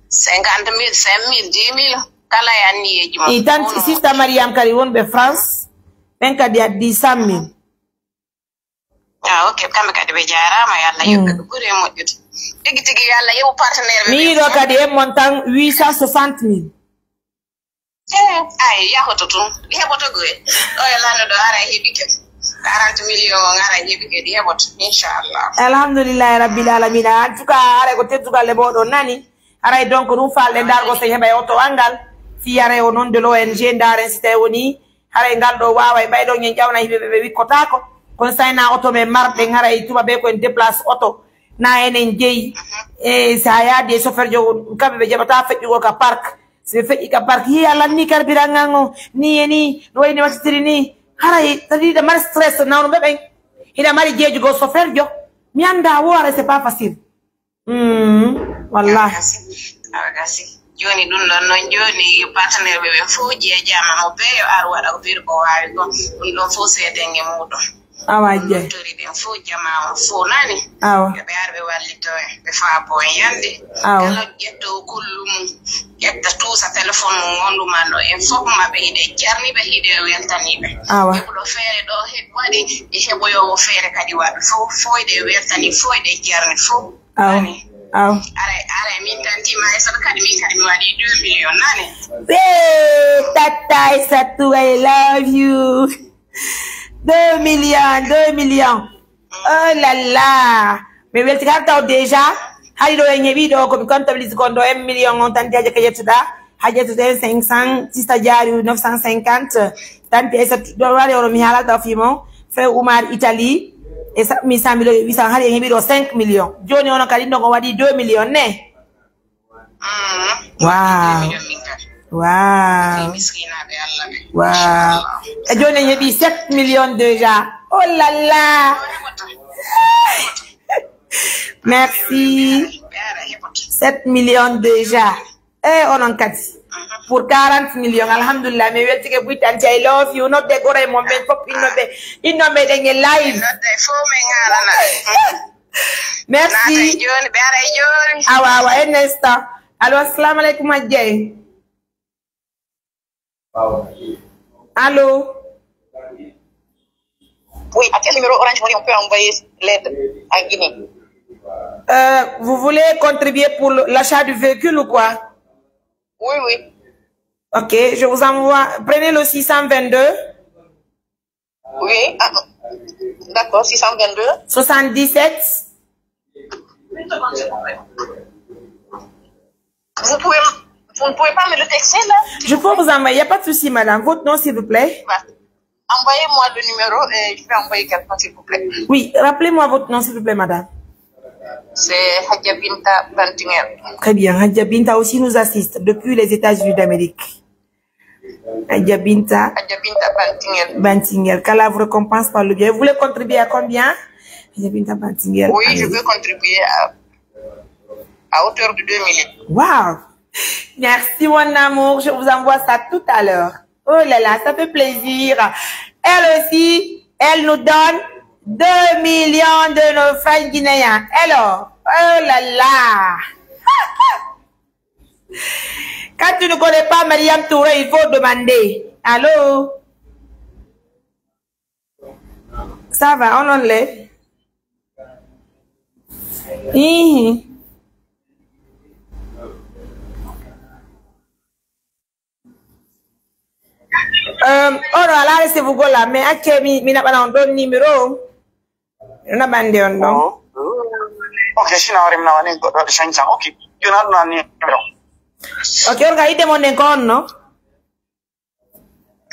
50.000 5.000 10.000 kala yanni eji mo e tant sister Mariam kadi wonbe France ben kadi addi 100.000 ok kambe kadi be jarama yalla yobbe ko buri mojjude tigi yalla yew partenaire be mi do kadi en montant 860.000 ay yahoto tun heboto goy o yalla no do ara hebike 40 millions ngara hebike di hebot inshallah alhamdulillah rabbil alamin en tout cas ara ko teddugal le bodo nani ara donc dum falde dargo se heba auto angal fi yare o non de l'ONG ndaren site woni hara ngal do wawa baydo nyen jawna hibe be wikotako kon sayna auto me marde ngara e tuba be ko en déplace auto na enen jeyi e sa ya de chauffeur jo kambe be jabata fejjugo ka park c'est fait ika parki ala ni karbirangango ni no wasitiri ni haray tadi de mar stress na no bebe ida mari jeju go sofer jo mi anda wore c'est pas facile wallahi agasi joni dun non joni partenaire be fo je jama mo be ar wada ko bir ko wawi ko dum don fo sede nge mudo awaje tori den fo jama fo nani be arbe wallito be fa bo yande kala jetto kullum jetta to sa telephone ngondu mano en fo ma be ide jarni be ide weltani be ko do fere do he wadi e hebo yo fere kadi wadi fo ide weltani fo ide jarni fo nani are min tanti ma esa kadi min kadi wadi 2 million nani tata Aissatou, I love you 2 millions oh là là mais welti karta déjà halido nyebi do ko comptabilise kondo 1 million on tanti aje kayetuda hajetu 500 tista jari 950 tanti Aissatou do wari oro mi hala ta fimo fe Oumar Italie et ça mi 100 millions 800 hali nyebi do 5 millions joni on kali ndo ko wadi 2 millions ne wow et joni nyebi 7 millions déjà oh là là merci 7 millions déjà et on en kati pour 40 millions alhamdulillah mais wetti ke buitan I love you not de gore mo ben pop innombe de nge live merci awa un instant allo assalamu alaikum adjay allô oui à quel numéro Orange Money on peut envoyer l'aide à Guinée vous voulez contribuer pour l'achat du véhicule ou quoi? Oui. Ok, je vous envoie. Prenez le 622. Oui, d'accord, 622. 77. Vous ne pouvez pas me le texter là? Je peux vous envoyer, il n'y a pas de souci, madame. Votre nom, s'il vous plaît. Envoyez-moi le numéro et je vais envoyer quelqu'un, s'il vous plaît. Oui, rappelez-moi votre nom, s'il vous plaît, madame. C'est Hadja Binta Bantingel. Très bien. Hadja Binta aussi nous assiste depuis les États-Unis d'Amérique. Hadja Binta Bantingel. Qu'Allah vous récompense par le bien. Vous voulez contribuer à combien? Hadja Binta Bantingel. Oui, je veux contribuer à hauteur de 2 millions. Wow! Merci, mon amour. Je vous envoie ça tout à l'heure. Oh là là, ça fait plaisir. Elle aussi, elle nous donne 2 millions de nos frères guinéens. Alors, oh là là. Quand tu ne connais pas Mariam Touré, il faut demander. Allô? Ça va, on en l'est. Oh là, laissez-vous go là, mais à mi n'a pas donné numéro. On a bandé on non. Ok, si na warim na wani go do shancha. Ok, you not na ni. Ok, on ga ide mon encore non.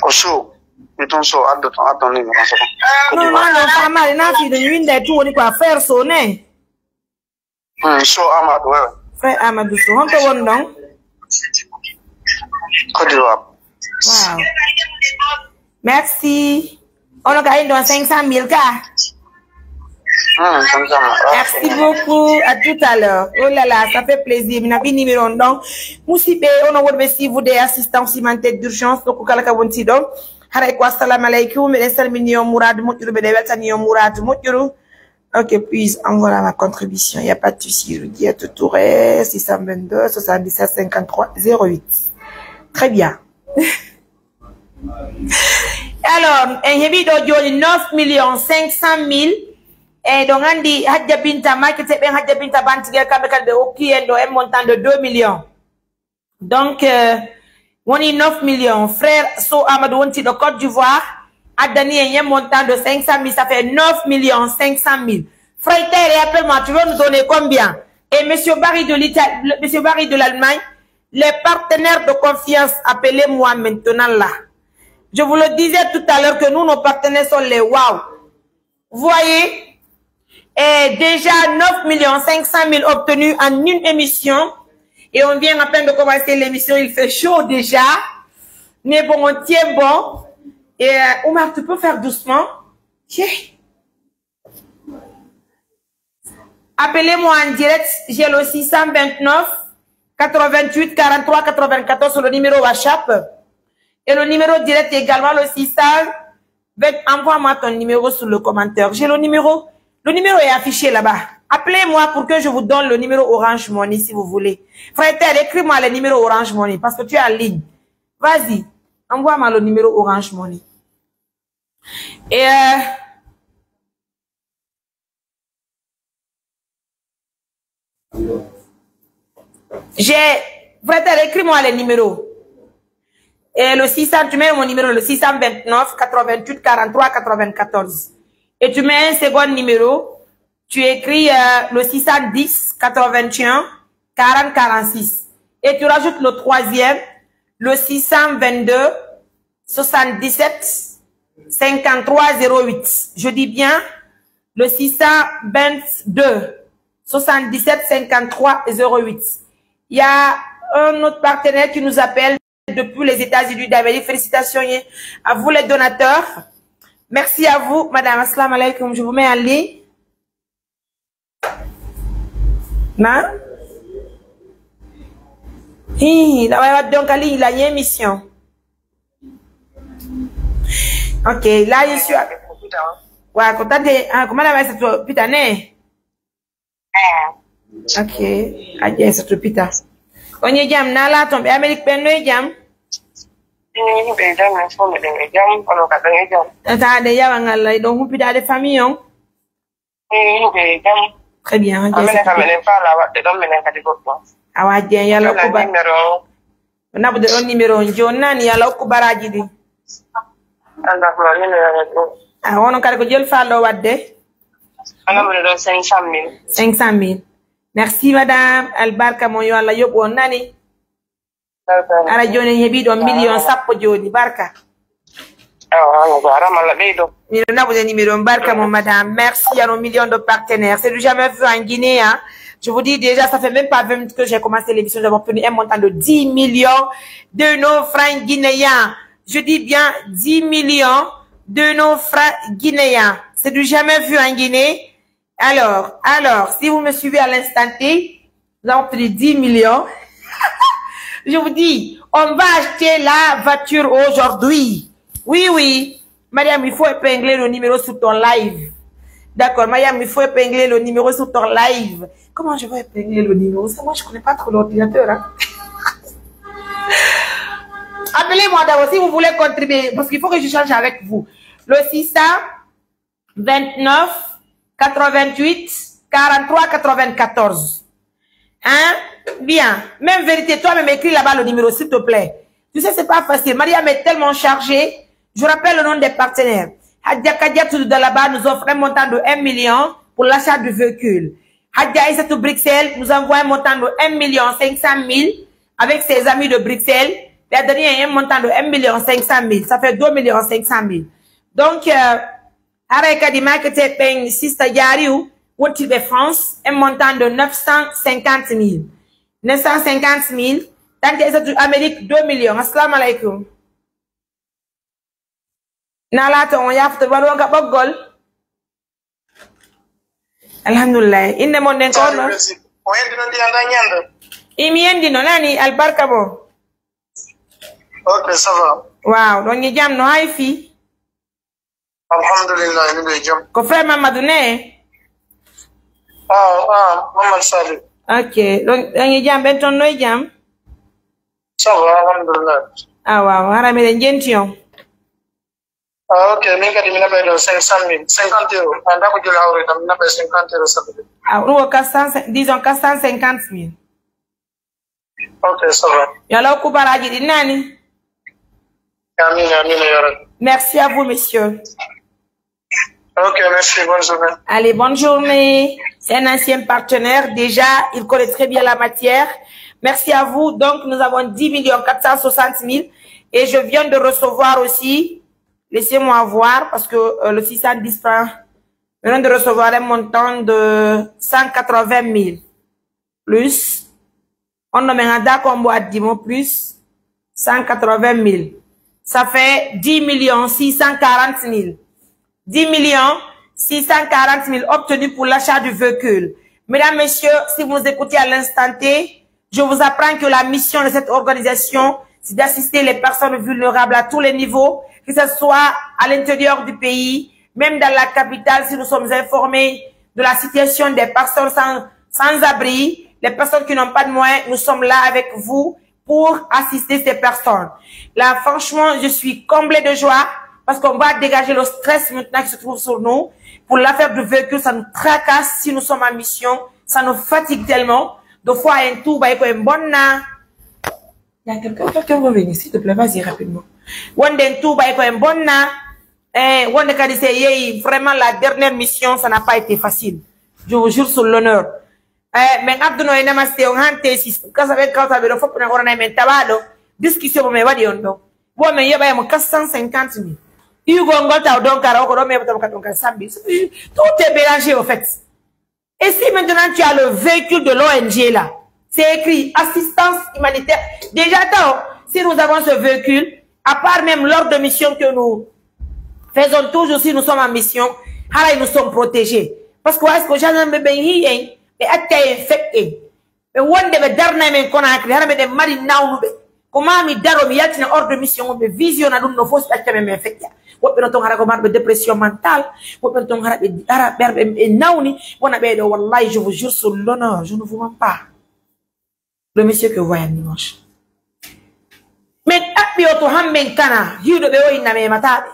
Oso, meton so addo ni mo so. Non, pas mal na fi de winde tout on quoi faire sonner. So Amadou ouais. Frère Amadou so on to won non. Côte d'Ivoire. Wow. Merci. On a gagné dans 500 000 cas. Merci beaucoup. À tout à l'heure. Oh là là, ça fait plaisir. Mina bi numéro donc. Musibe, on a wonbe si vous des assistants supplémentaires d'urgence. Donc, kala ka wonti donc. Haray ko assalamu alaikum. Me salmini yo Mourad Moutiru be de weltani yo Mourad Moutiru. Ok, puis envoie ma contribution. Il n'y a pas de souci. Rudy Touré, 622 77 53 08. Très bien. Alors, un hebi do joli 9 500 000 et donc on dit Hadja Binta market c'est Hadja Binta Bantingel kambe kalbe oki endo un montant de 2 millions. Donc on dit 9 millions. Frère So Amadou Wonti de Côte d'Ivoire a donné un montant de 500 000, ça fait 9 500 000. Frère Terre, appelle-moi, tu veux nous donner combien? Et monsieur Barry de l'Italie, monsieur Barry de l'Allemagne, les partenaires de confiance, appelez-moi maintenant là. Je vous le disais tout à l'heure que nous, nos partenaires sont les wow. Vous voyez? Et déjà 9 500 000 obtenus en une émission. Et on vient à peine de commencer l'émission, il fait chaud déjà. Mais bon, on tient bon. Et Omar, tu peux faire doucement? Tiens. Appelez-moi en direct, j'ai le 629 88 43 94 sur le numéro WhatsApp. Et le numéro direct également, le 600. Envoie-moi ton numéro sur le commentaire. J'ai le numéro. Le numéro est affiché là-bas. Appelez-moi pour que je vous donne le numéro Orange Money si vous voulez. Frère, écris-moi le numéro Orange Money parce que tu es en ligne. Vas-y, envoie-moi le numéro Orange Money. Et frère, écris-moi les numéros. Et le 600, tu mets mon numéro, le 629 88 43 94. Et tu mets un second numéro, tu écris le 610 81 40 46. Et tu rajoutes le troisième, le 622 77 53 08. Je dis bien le 622 77 53 08. Il y a un autre partenaire qui nous appelle depuis les États-Unis d'Amérique. Félicitations à vous les donateurs. Merci à vous, madame. Assalamu alaikum. Je vous mets en ligne. Non? Donc, Ali, il a une émission. Ok, là, je suis. Ouais, content de. Comment la va cette putain? Ok, adieu, cette putain. On y jam na la tombe Amérique benno jam. Tata de yawa ngalla do hupida de famille on. Très bien. Awa jen yalla ko ba. Na bu de on numéro jonna ni yalla ko baraji di. Ah wono kala ko jël fallo wadde. Ana mo do 500,000. 500,000. Merci madame albarka mo yo Allah yobo nani. Ara joni hebi do million sappo joni barka. Ni na vous numéro barka mon madame. Merci à nos millions de partenaires. C'est du jamais vu en Guinée hein. Je vous dis déjà ça fait même pas 20 minutes que j'ai commencé l'émission, j'ai obtenu un montant de 10 millions de nos francs guinéens. Je dis bien 10 millions de nos francs guinéens. C'est du jamais vu en Guinée. Alors, si vous me suivez à l'instant T, nous avons obtenu 10 millions. Je vous dis, on va acheter la voiture aujourd'hui. Oui. Mariam, il faut épingler le numéro sur ton live. D'accord, Mariam, il faut épingler le numéro sur ton live. Comment je vais épingler le numéro? Ça, moi, je connais pas trop l'ordinateur. Hein? Appelez-moi d'abord si vous voulez contribuer, parce qu'il faut que je change avec vous. Le 629 88 43 94. Hein? Bien. Même vérité, toi-même écris là-bas le numéro, s'il te plaît. Tu sais, c'est pas facile. Mariam est tellement chargée. Je rappelle le nom des partenaires. Hadja Kadiatou de là-bas nous offre un montant de 1 million pour l'achat du véhicule. Hadja Issatou Bruxelles nous envoie un montant de 1 million 500 000 avec ses amis de Bruxelles. Il a donné un montant de 1 million 500 000. Ça fait 2 millions 500 000. Donc, Hareka di Marketing Paying Sister Yariou, Woutil de France, un montant de 950 000. 950 000. Tant que Amérique, 2 millions. Assalamu alaikum. Nalata on yafta baro ga boggol. Alhamdulillah. Inde mon den ko no. O yendi non dianda nyando. Imi yendi no nani albarka bo. Ok, ça va. Wow, don ni jam no hay fi. Alhamdulillah, ni be jam. Ko frère Mamadou ne? Maman Salih. Ok, don ni jam ben ton no jam. Ça va, alhamdulillah. Wow, harame den gention. Ok, minga di mina bedo 500 000, 50 €. Anda ko jël awre tam mina be 50 € ça veut dire. Disons 450 000. Ok, ça va. Yalla ko baraji di nani? Amin, ya Rabbi. Merci à vous, messieurs. Ok, merci, bonne journée. Allez, bonne journée. C'est un ancien partenaire. Déjà, il connaît très bien la matière. Merci à vous. Donc, nous avons 10 460 000. Et je viens de recevoir aussi, laissez-moi voir, parce que le 610 francs, je viens de recevoir un montant de 180 000. Plus, On a d'accord, on a 10 mots plus 180 000. Ça fait 10 640 000. 10 640 000 obtenus pour l'achat du véhicule. Mesdames, messieurs, si vous écoutez à l'instant T, je vous apprends que la mission de cette organisation, c'est d'assister les personnes vulnérables à tous les niveaux, que ce soit à l'intérieur du pays, même dans la capitale, si nous sommes informés de la situation des personnes sans abri, les personnes qui n'ont pas de moyens, nous sommes là avec vous pour assister ces personnes. Là, franchement, je suis comblée de joie parce qu'on va dégager le stress maintenant qui se trouve sur nous. Pour l'affaire du véhicule, ça nous tracasse si nous sommes en mission, ça nous fatigue tellement. Deux fois, un tour, bah, il y a une bonne. Il y a quelqu'un va venir, s'il te plaît, vas-y rapidement. One day, tout, bah, il y a une bonne. One day, vraiment, la dernière mission, ça n'a pas été facile. Je vous jure sur l'honneur. Mais Abdouno et Namaste, on a un si quand ça veut quand ça veut le faut pour un tabado, discussion, mais va dire non. Bon, mais il y a 450 000. Il y a un donc, tout est mélangé, au fait. Et si maintenant tu as le véhicule de l'ONG là, c'est écrit assistance humanitaire. Déjà, si nous avons ce véhicule, à part même l'ordre de mission que nous faisons toujours si nous sommes en mission, nous sommes protégés. Parce que est-ce que j'en ai bien et été infecté. Mais one de dernier men qu'on a créé, mais de mari naoube. Comment mi daro mi yati na ordre de mission, me vision na dum no fos ta me infecté. Wobe no ton hara ko marbe dépression mentale, wobe no ton hara be ara berbe e nawni, wona be do wallahi je vous jure sur l'honneur, je ne vous mens pas. Le monsieur que vous voyez dimanche. Mais appi to hamben kana, hiudo be o inna me matabe.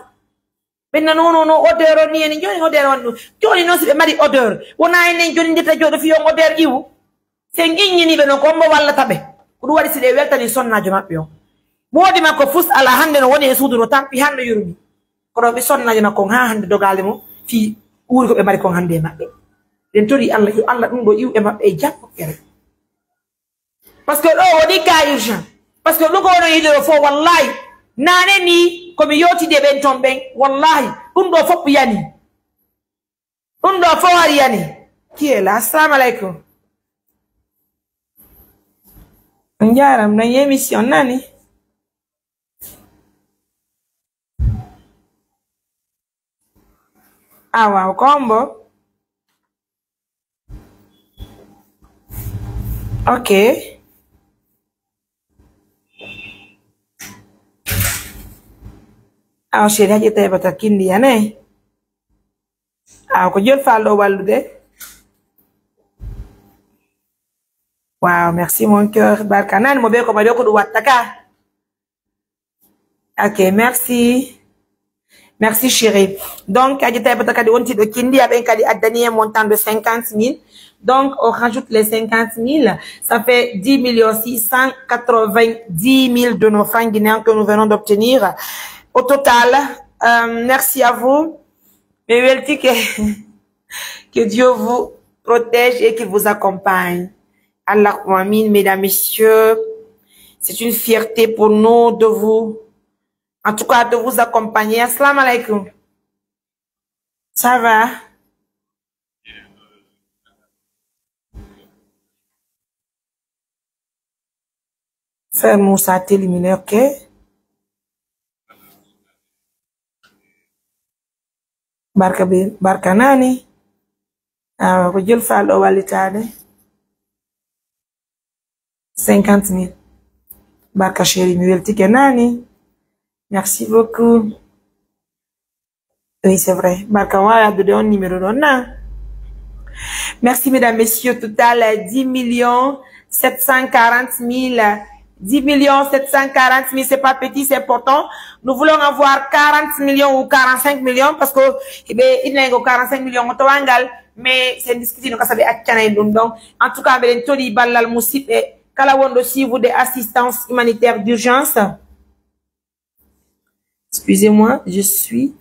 Benna no odeur ni en joni odeur on joni no se mari odeur wona en joni ndeta jodo fi on odeur iwu se nginni ni be no kombo walla tabe ko wari side welta ni sonnajo mabbe on modi makko fus ala hande no woni e suudu no tampi hande yurmi ko do be sonnajo makko ha hande dogale mo fi uri ko be mari ko hande mabbe den tori Allah yu Allah dum do iw e mabbe e jappo kere parce que do woni ka urgent parce que lugo wono yidoro fo wallahi nane ni comme yoti de ben tomben wallahi do fop yani do fo war yani qui est là assalamu alaikum njaram na émission nani awa combo ok aw chéri haji tay bata kindi yane aw ko jël fallo walude wow merci mon cœur barkanan mo be ko ma ko du wataka ok merci merci chéri donc haji tay bata kadi wonti do kindi aben kadi adani montant de 50 000 donc on rajoute les 50 000 ça fait 10 690 000 de nos francs guinéens que nous venons d'obtenir. Au total, merci à vous. Que Dieu vous protège et qu'il vous accompagne. Allah amin, mesdames, messieurs. C'est une fierté pour nous de vous, en tout cas, de vous accompagner. Assalamu alaikum. Ça va? Faire Moussa t'éliminer, ok? Barka nani ko jël fal o walitade 50 000 barka chéri mi welti ke nani merci beaucoup oui c'est vrai barka waya de on numéro donna merci mesdames messieurs total 10 740 000 10 740 000, c'est pas petit, c'est important. Nous voulons avoir 40 millions ou 45 millions parce que il y a 45 millions au Toangal, mais c'est discuté donc ça donc en tout cas avec Tony Balal Moussip et Kalawondo si vous des assistances humanitaires d'urgence. Excusez-moi, je suis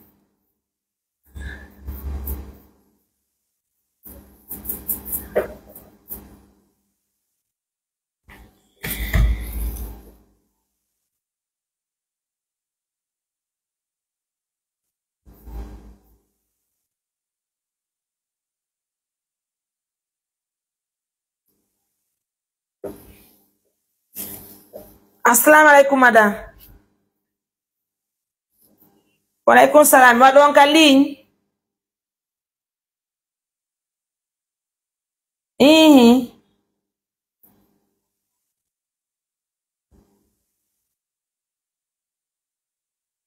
Assalamu alaikum, madame. Wa alaikum salam. Wa donc en ligne.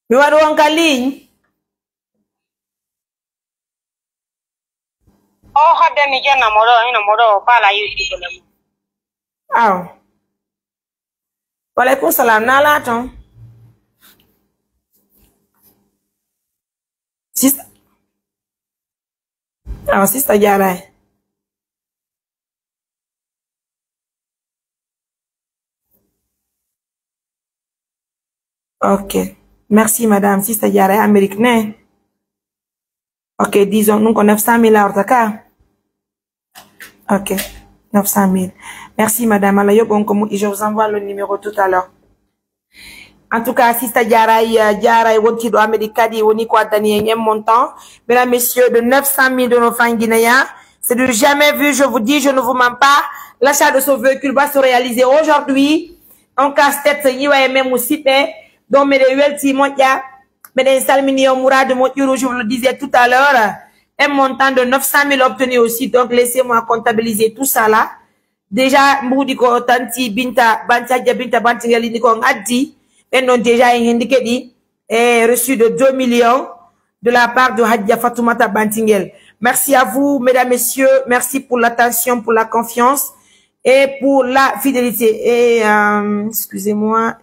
Mi wa donc en ligne. Oh, hadde mi jenna modo pala yuti ko lemu. Aw. Wa alaikum salam na la ton. Sister. Ah, sister Jara. Ok. Merci, madame. Sister Jara, américaine. Ok, disons, nous, 900 000 à Ortaka. Ok, 900 000. Merci, madame. Alors, je vous envoie le numéro tout à l'heure. En tout cas, Sister Jara, Wonti do Amerikadi, Woni kwa Dani, un montant. Mesdames, messieurs, de 900 000 de nos fans guinéens. C'est du jamais vu, je vous dis, je ne vous mens pas. L'achat de ce véhicule va se réaliser aujourd'hui. En casse-tête, Yiwa même aussi, donc, Medewel Timotia, Meden Salmini Mourad de Motiuro, je vous le disais tout à l'heure, un montant de 900 000 obtenu aussi. Donc, laissez-moi comptabiliser tout ça là. Déjà, Moudiko, Tanti, Binta, Bantingali, Nikon, Addi, et non déjà indiqué dit, reçu de 2 millions de la part de Hadja Fatoumata Bantingel. Merci à vous, mesdames, messieurs. Merci pour l'attention, pour la confiance et pour la fidélité. Et, excusez-moi,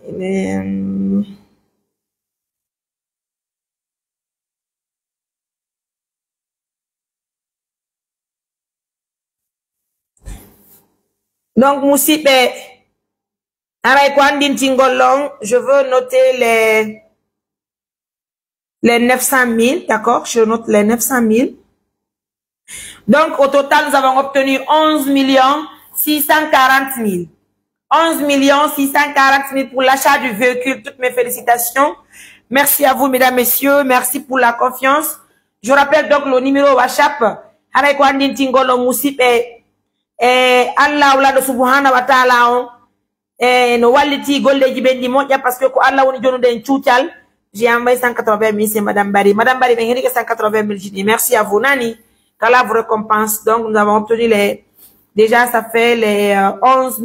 donc, Moussipe, je veux noter les 900 000, d'accord? Je note les 900 000. Donc, au total, nous avons obtenu 11 640 000. 11 640 000 pour l'achat du véhicule. Toutes mes félicitations. Merci à vous, mesdames, messieurs. Merci pour la confiance. Je rappelle donc le numéro WhatsApp. Allah wala do subhanahu wa ta'ala no walliti golleji bendi moƴƴa parce que ko Allah woni jonude en cuucal. J'ai envoyé 180 000, c'est Madame Barry. Madame Barry, 180 000, je dis merci à vous, Nani. Qu'Allah vous récompense. Donc, nous avons obtenu déjà, ça fait les 11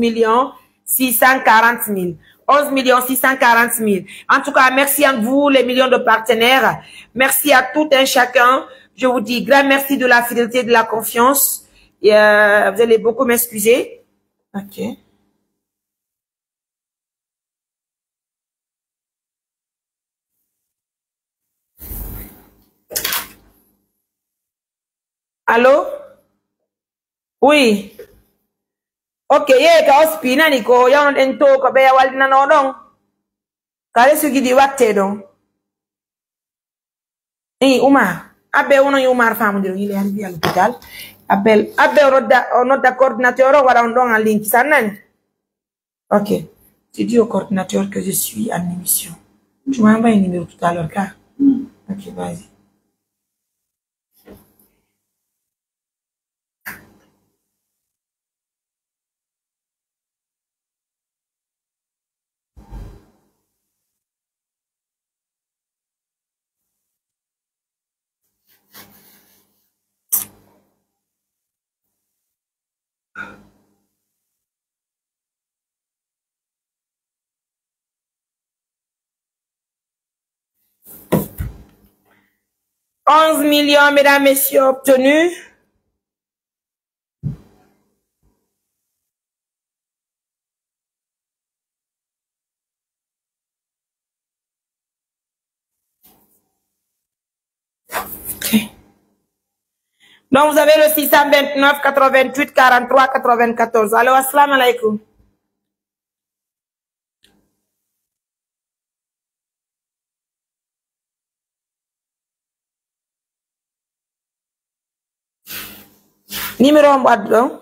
640 000. 11 640 000. En tout cas, merci à vous, les millions de partenaires. Merci à tout un chacun. Je vous dis grand merci de la fidélité, de la confiance. Et, vous allez beaucoup m'excuser. Ok. Allô? Oui. Ok, ka ospina ni ko yawn den to ko be waldina no don. Kare sugi di watte don. Umar, abbe uno Umar famu de il est arrivé à l'hôpital. Abbe notre coordinateur wala on don en ligne sanan. Ok. Tu dis au coordinateur que je suis en émission. Tu m'envoies un numéro tout à l'heure, car. Ok, vas-y. « 11 millions, mesdames, messieurs, obtenus. » Okay. Donc, vous avez le 629 88 43 94. Allô, assalamu alaikum. Numéro en boîte blanc.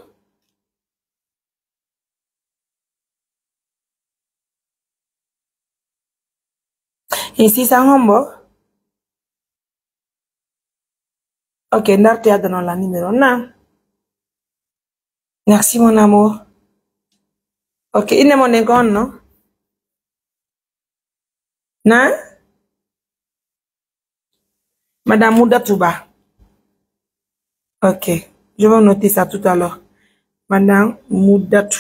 Ici, c'est un hombo. Ok, n'arte à donner la numéro. Non. Merci, mon amour. Ok, il est mon égon, non? Na? Madame Moudatouba. Ok. Je vais noter ça tout à l'heure. Madame Moudatou.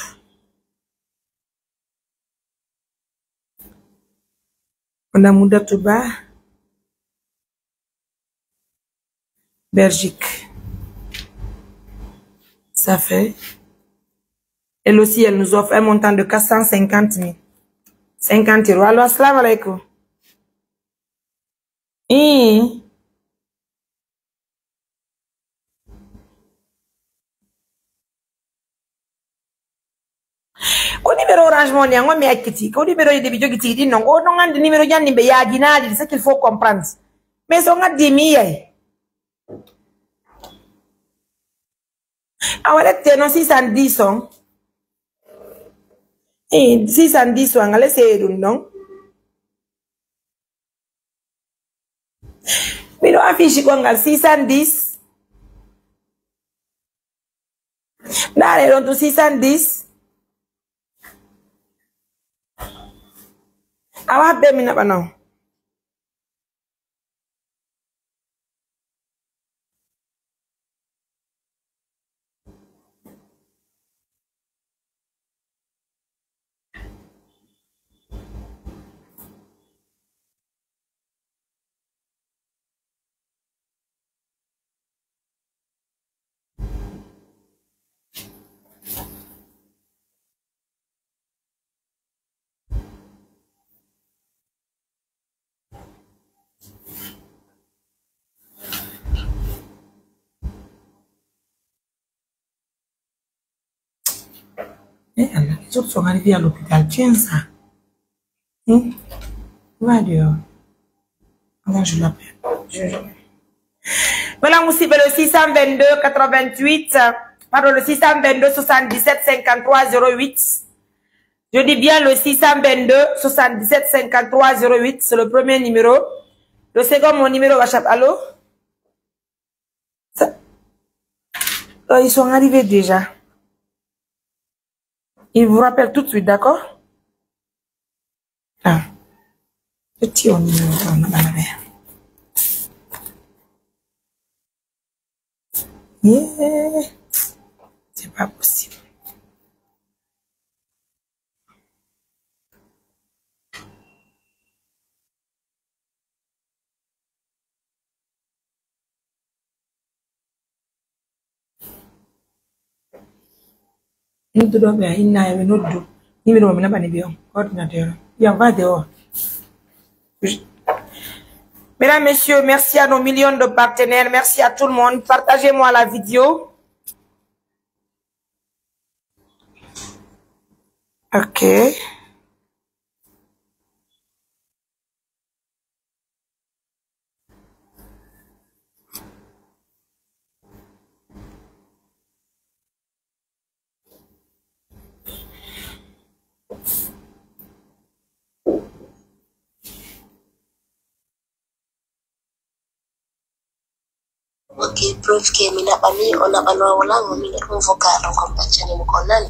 Madame Moudatouba. Belgique. Ça fait. Elle aussi, elle nous offre un montant de 450 000. 50 euros. Alors, assalamu alaikum. Ko numéro Orange Money ngo me akiti ko numéro de bijo giti di non go non andi numéro janni be ya dinadi c'est qu'il faut comprendre mais so ngadi mi yai awale te non 610 on 610 on ngale se dun non mino affiche ko ngal 610 dare don 610 awa be mina banaw Allah, les autres sont arrivés à l'hôpital. Tiens ça. Va dehors. Là, je l'appelle. Voilà, Moussi, le 622 88. Pardon, le 622 77 53 08. Je dis bien le 622 77 53 08. C'est le premier numéro. Le second, mon numéro WhatsApp. Allô? Ils sont arrivés déjà. Il vous rappelle tout de suite, d'accord? Ah. Petit au numéro, on a la mer. Yeah. C'est pas possible. Nous devons bien, il n'a pas de numéro, mais n'a pas de bien. Ordinateur. Il en va dehors. Mesdames, messieurs, merci à nos millions de partenaires. Merci à tout le monde. Partagez-moi la vidéo. Ok. Ok, preuve que mina bami ona banwa wala mina convocar donc on peut tenir mon connale.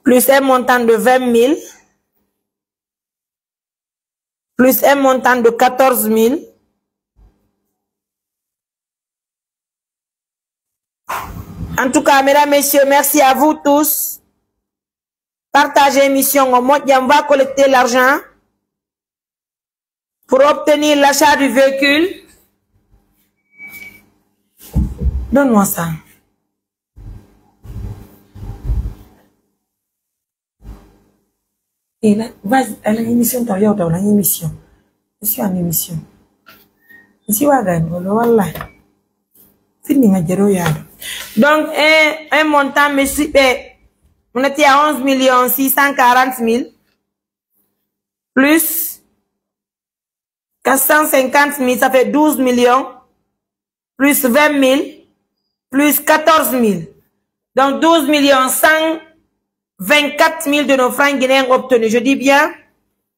Plus un montant de 20 000. Plus un montant de 14 000. En tout cas, mesdames, messieurs, merci à vous tous. Partagez l'émission au mode, on va collecter l'argent pour obtenir l'achat du véhicule. Donne-moi ça. Et là, vas-y, elle a une émission, tu as une émission. Je suis en émission. Ici, voilà. Donc, un montant, monsieur, on était à 11 640 000, plus 450 000, ça fait 12 millions, plus 20 000, plus 14 000. Donc, 12 millions 124 000 de nos francs guinéens obtenus. Je dis bien,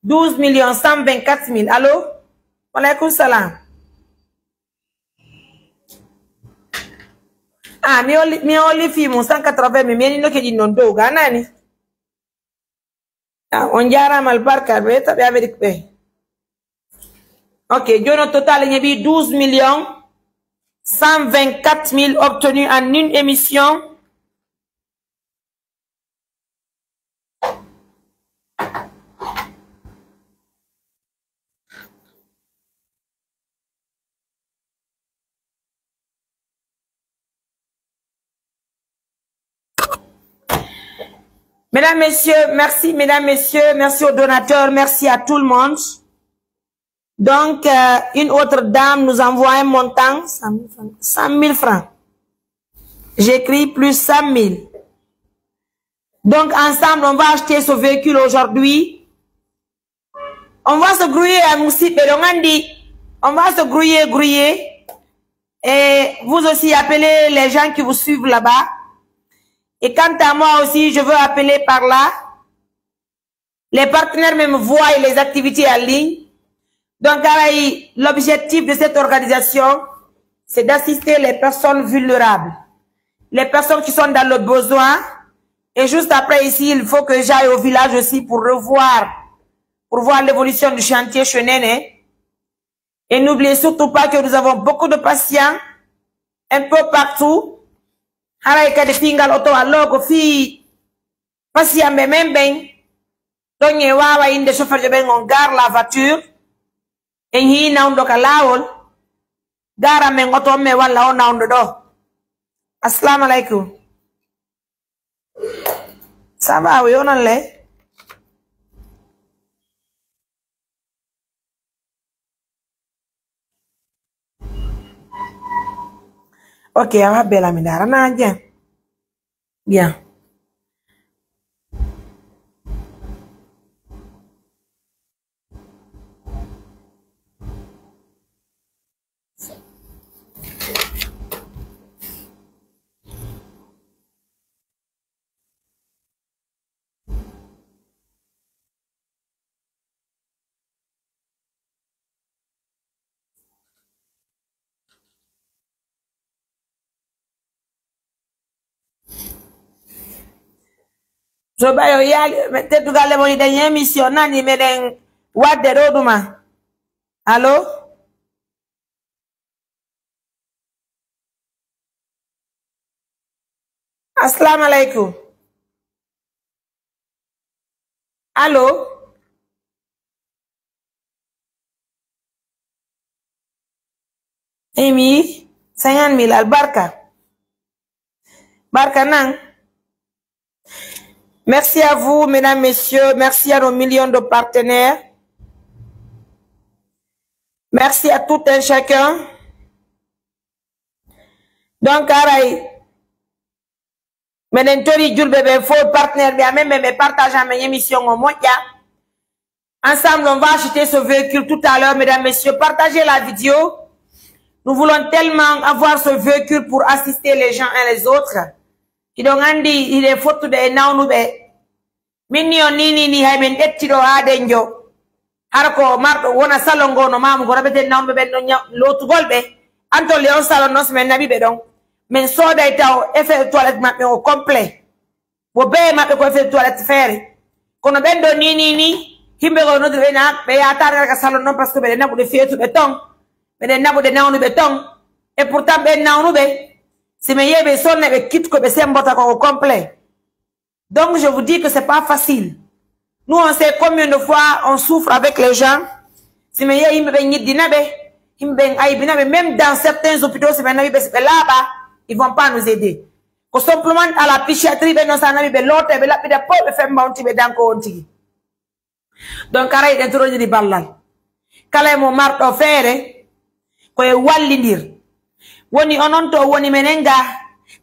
12 millions 124 000. Allô? Walaikum salam. Ah, mi oli fi mon 180 mais mi no ke di non do ganani. On diara mal barka be tabi Amérique be. Ok, Jono total il y a 12 millions 124 000 obtenus en une émission. Mesdames, messieurs, merci, mesdames, messieurs, merci aux donateurs, merci à tout le monde. Donc, une autre dame nous envoie un montant, 100 000 francs. J'écris plus 100 000. Donc, ensemble, on va acheter ce véhicule aujourd'hui. On va se grouiller à Moussi, on va se grouiller. Et vous aussi, appelez les gens qui vous suivent là-bas. Et quant à moi aussi, je veux appeler par là. Les partenaires même voient les activités en ligne. Donc, l'objectif de cette organisation, c'est d'assister les personnes vulnérables. Les personnes qui sont dans le besoin. Et juste après ici, il faut que j'aille au village aussi pour voir l'évolution du chantier Chenene. Et n'oubliez surtout pas que nous avons beaucoup de patients un peu partout. Haray kadi fingal auto allogo fi patient be même ben donc wawa inde chauffeur de ben on gare la voiture en hi nawdo ka lawol gara men auto me walla on nawdo do. Assalamu alaikum. Ça va oui on le. Ok, on va bella midara na bien. Bien. So bayo yali te dugale mo den émission nani meden wadde do duma. Allo? Assalamu alaikum. Allo? Emi 50 000 albarka. Barka nang. Merci à vous, mesdames, messieurs. Merci à nos millions de partenaires. Merci à tout un chacun. Donc, Aray, Menentori Djulbebe, faux partenaire, bien même, mais partageant mes émissions au moins. Ensemble, on va acheter ce véhicule tout à l'heure, mesdames, messieurs. Partagez la vidéo. Nous voulons tellement avoir ce véhicule pour assister les gens et les autres. Il est faute de naunube. Minio ni haymen dettido adenjo. Harko mardo wona salon go no mamu go rabete naunube ben no lotugol be. Anto leon salon no men nabi be don. Men soda taw effet toilette mabbe au complet. Bo be mabbe ko effet toilette faire. Kono ben do ni himbe go no de na be atara ka salon no parce que be nabu de fietu be ton. Be nabu de naunube ton. Et pourtant ben naunube si me yebe sonne be kit ko be sembota ko complet. Donc je vous dis que c'est pas facile. Nous on sait combien de fois on souffre avec les gens. Si me yebe be nyidi na be himbe ay bina même dans certains hôpitaux si me na be là-bas, ils vont pas nous aider. Ko simplement à la psychiatrie be no sana be l'autre be la be de po be femba onti be danko onti. Donc aray de troji di ballal. Kala mo marto fere ko e wallindir. Woni ononto woni menenga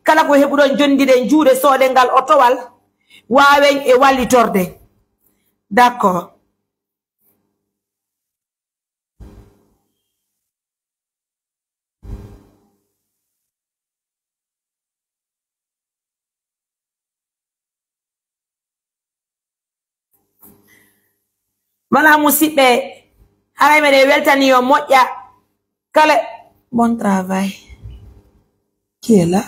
kala ko hebudo jondide juude soode ngal otowal waawen e wallitorde. D'accord. Voilà musibe haray me de weltani yo moƴƴa kala bon travail. Qui est là?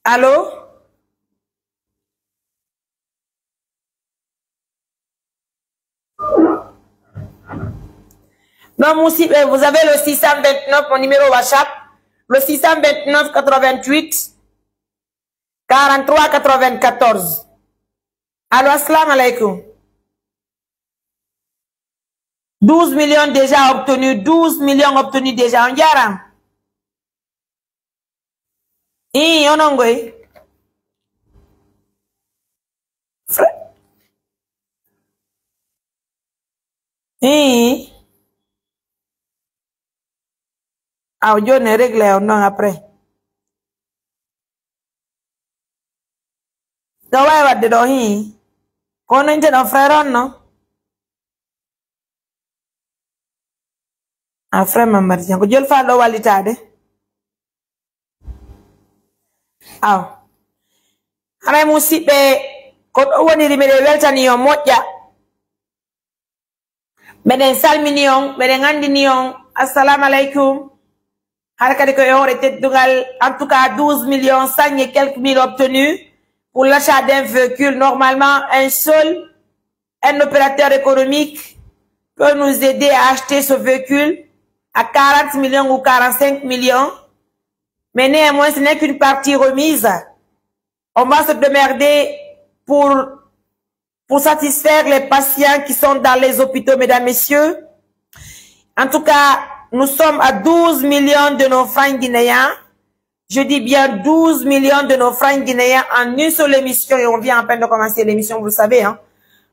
Allô? Non, vous avez le 629, mon numéro WhatsApp. Le 629 88 43 94. Allô, assalamu alaikum. 12 millions déjà obtenus. 12 millions obtenus déjà. On diara. On a je ne règle non après. Donc, ouais, va de dohi. Qu'on a un frère, non? Un frère, ma mère, je le fais à l'oualitade. Ah. Ara musibe, quand on est rimé weltani on moja. Beden salminion, beden andinion. Assalamu alaikum. Harakade ko yore tête dungal. En tout cas, 12 millions, 5 et quelques mille obtenus. Pour l'achat d'un véhicule, normalement, un opérateur économique peut nous aider à acheter ce véhicule à 40 millions ou 45 millions. Mais néanmoins, ce n'est qu'une partie remise. On va se démerder pour satisfaire les patients qui sont dans les hôpitaux, mesdames, messieurs. En tout cas, nous sommes à 12 millions de nos francs guinéens. Je dis bien 12 millions de nos francs guinéens en une seule émission et on vient à peine de commencer l'émission, vous le savez. Hein.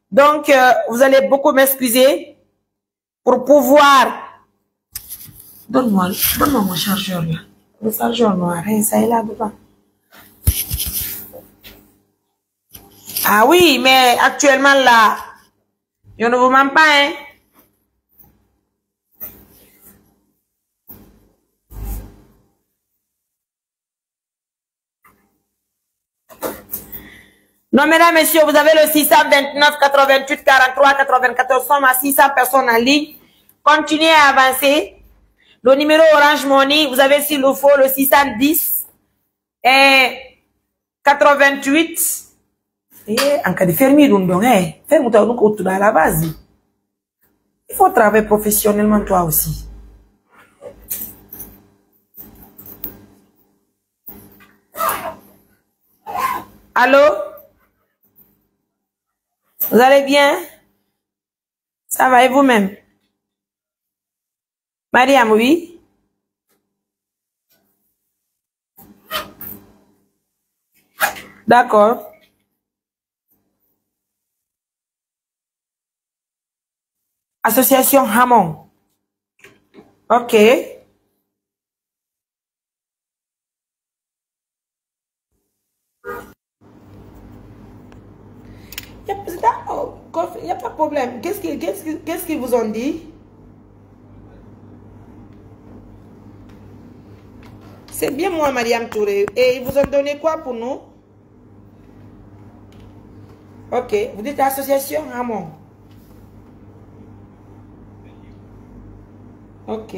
Donc, vous allez beaucoup m'excuser pour pouvoir... Donne-moi mon chargeur là. Le chargeur noir, hein, ça est là dedans. Ah oui, mais actuellement là, je ne vous mens pas, hein. Non, mesdames, messieurs, vous avez le 629 88 43 94. Nous sommes à 600 personnes en ligne. Continuez à avancer. Le numéro Orange Money, vous avez s'il le faut le 610 et 88. En cas de fermier, ferme à la base. Il faut travailler professionnellement toi aussi. Allô? Vous allez bien? Ça va et vous-même? Mariam, oui? D'accord. Association Hamon. Ok. Il n'y a pas de problème. Qu'est-ce qu'ils vous ont dit? C'est bien moi, Mariam Touré. Et ils vous ont donné quoi pour nous? Ok. Vous dites association Hamon. Ok.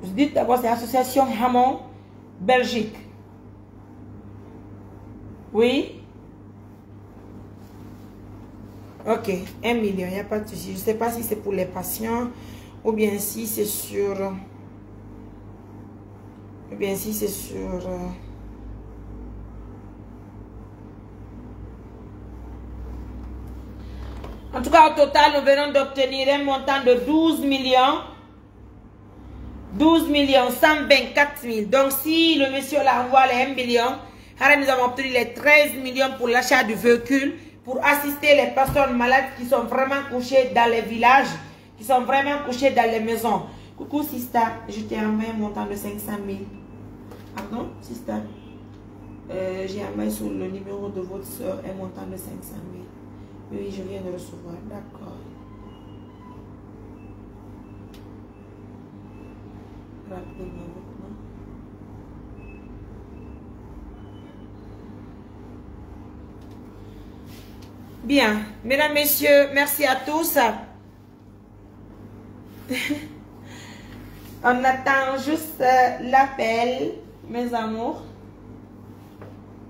Vous dites d'abord c'est l'association Hamon Belgique. Oui. Ok. 1 million, il n'y a pas de souci. Je ne sais pas si c'est pour les patients ou bien si c'est sur... Ou bien si c'est sur... En tout cas, au total, nous venons d'obtenir un montant de 12 millions 124 000. Donc, si le monsieur là envoie les 1 million, nous avons obtenu les 13 millions pour l'achat du véhicule, pour assister les personnes malades qui sont vraiment couchées dans les villages, qui sont vraiment couchées dans les maisons. Coucou, Sista, je t'ai envoyé un montant de 500 000. Ah non, Sista, j'ai envoyé sur le numéro de votre soeur un montant de 500 000. Oui, je viens de recevoir. D'accord. Rapidement maintenant. Bien. Mesdames, messieurs, merci à tous. On attend juste l'appel, mes amours.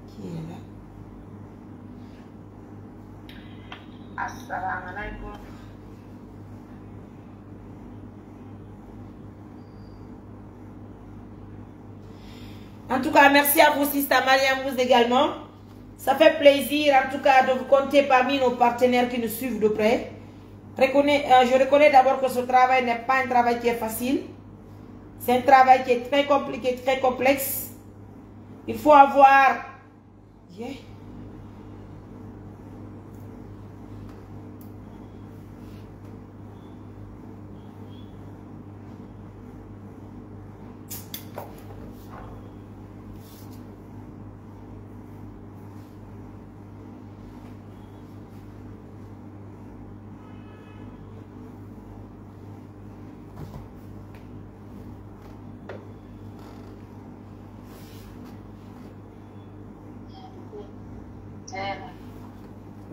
Qui est là? Assalamu alaikum. En tout cas, merci à vous, Sister Mariam Mousse également. Ça fait plaisir, en tout cas, de vous compter parmi nos partenaires qui nous suivent de près. Je reconnais d'abord que ce travail n'est pas un travail qui est facile. C'est un travail qui est très compliqué, très complexe. Il faut avoir... Yeah.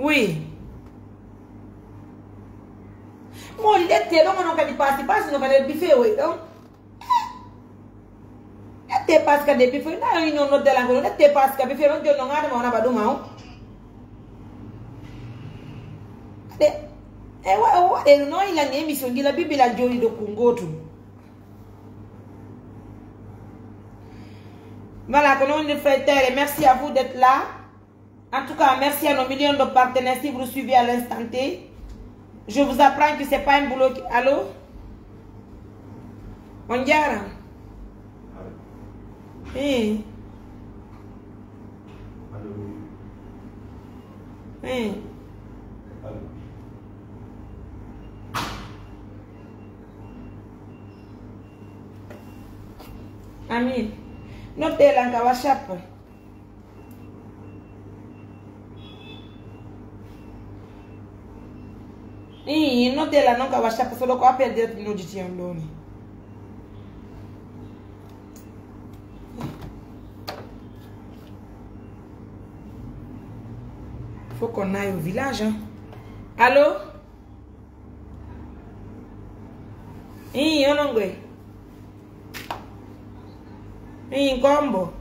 Oui. Moi, il était là, on a dit participation, on a dit buffet, oui. Donc, il était pas ce qu'il y a des buffets, on a une autre de la gueule, il était pas ce qu'il y a des buffets, on a pas de mal. Et non, il a une émission, il a Bible la Jolie de Congo. Voilà, merci à vous d'être là. En tout cas, merci à nos millions de partenaires si vous suivez à l'instant T. Je vous apprends que ce n'est pas un boulot qui... Allô? On diara? Oui. Oui. Amin. Notez la WhatsApp. Notez la non WhatsApp solo ko appel direct no diti am doni. Faut qu'on aille au village. Hein? Allô? Onongwe. Ngombo.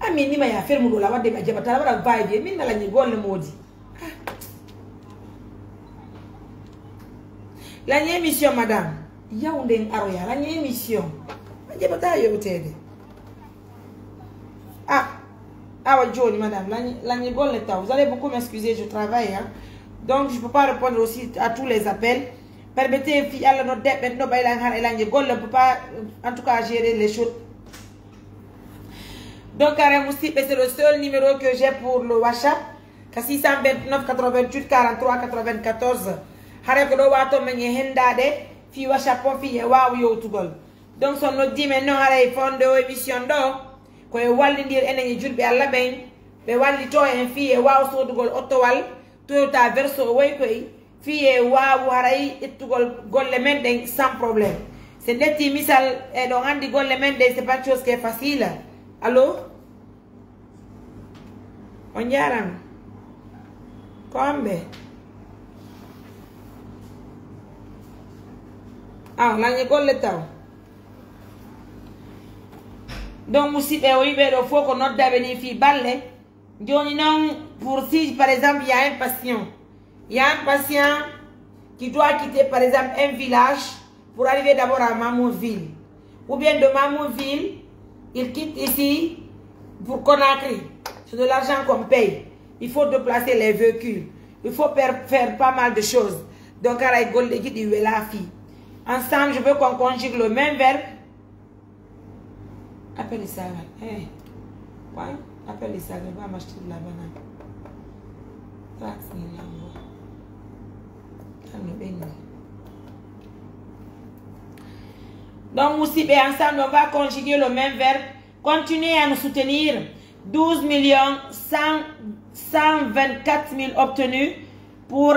Ami ni ma ya fermu do la wade ma jaba tala wala vibe min na la ni golle modi. La émission madame. Yaoundé aroya la émission. Ma jaba ta yo tede. Ah Johnny madame, la ni golle ta. Vous allez beaucoup m'excuser, je travaille hein. Donc je peux pas répondre aussi à tous les appels. Permettez fi alla no debbe no bayla har elange golle peut pas en tout cas gérer les choses. Donc c'est le seul numéro que j'ai pour le WhatsApp. 629 88 43 94. Hare ko do wato menye hendade fi WhatsApp on fi waaw yo tugol. Donc son no di men no hare fonde o émission do ko e wallindir enen julbe alla ben be wallito en fi waaw so dugol ottowal Toyota Verso way koy fi waaw haray ettugol golle men den sans problème. C'est netti misal e do andi golle men den c'est pas chose qui est facile. Allô? On yaram. Kombe. Ah, la golle taw. Donc musidɓe o yiɓe ɗo fof ko noddaɓe ni fi balle. Joni non pour si par exemple il y a un patient. Il y a un patient qui doit quitter par exemple un village pour arriver d'abord à Mamouville. Ou bien de Mamouville, il quitte ici pour Conakry. C'est de l'argent qu'on paye. Il faut déplacer les véhicules. Il faut faire pas mal de choses. Donc, ensemble, je veux qu'on conjugue le même verbe. Appelle ça. Hey. Ouais. Appelle ça. Je vais m'acheter de la banane. Donc, aussi, ensemble, on va conjuguer le même verbe. Continuez à nous soutenir. 12 124 000 obtenus pour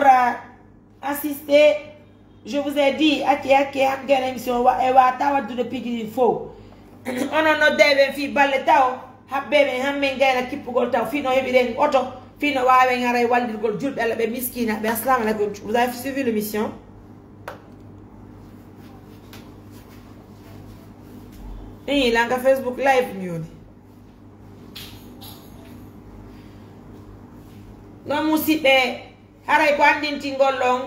assister. Je vous ai dit, on a des filles balletao, habbe hamengela kipugol taw fino hebiden auto fino wawe ngare waldirgol julbe alla be miskina be assalamu alaykum. Vous avez suivi l'émission? Eh, langa Facebook live nyoni. Non musibe haray ko andintingol ɗon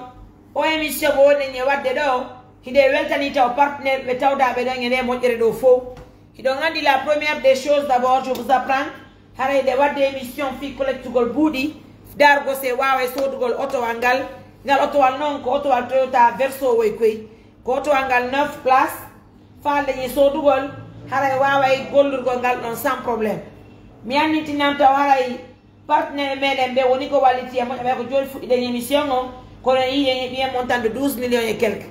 o émission mo woni e wadde ɗo hiɗe weltani taw partenaire ɓe tawdaɓe ɗon ene moƴƴere ɗo fof hiɗon andi la première des choses d'abord je vous apprends haray ɗe wadde émission fi collectugol buuɗi dargo se wawa sodugol otowal ngal ngal otowal noon ko otowal Toyota Verso woy koy ko otowal ngal 9 place faale ñi sodugol haray waway gollurgol ngal ɗon sans probléme mi annitinam taw haray partenaire meɗen ɓe woni ko walliti e moƴƴaɓe ko joni fuɗɗiɗen émission o kono yi ɓiyen montant de 12 millions et quelque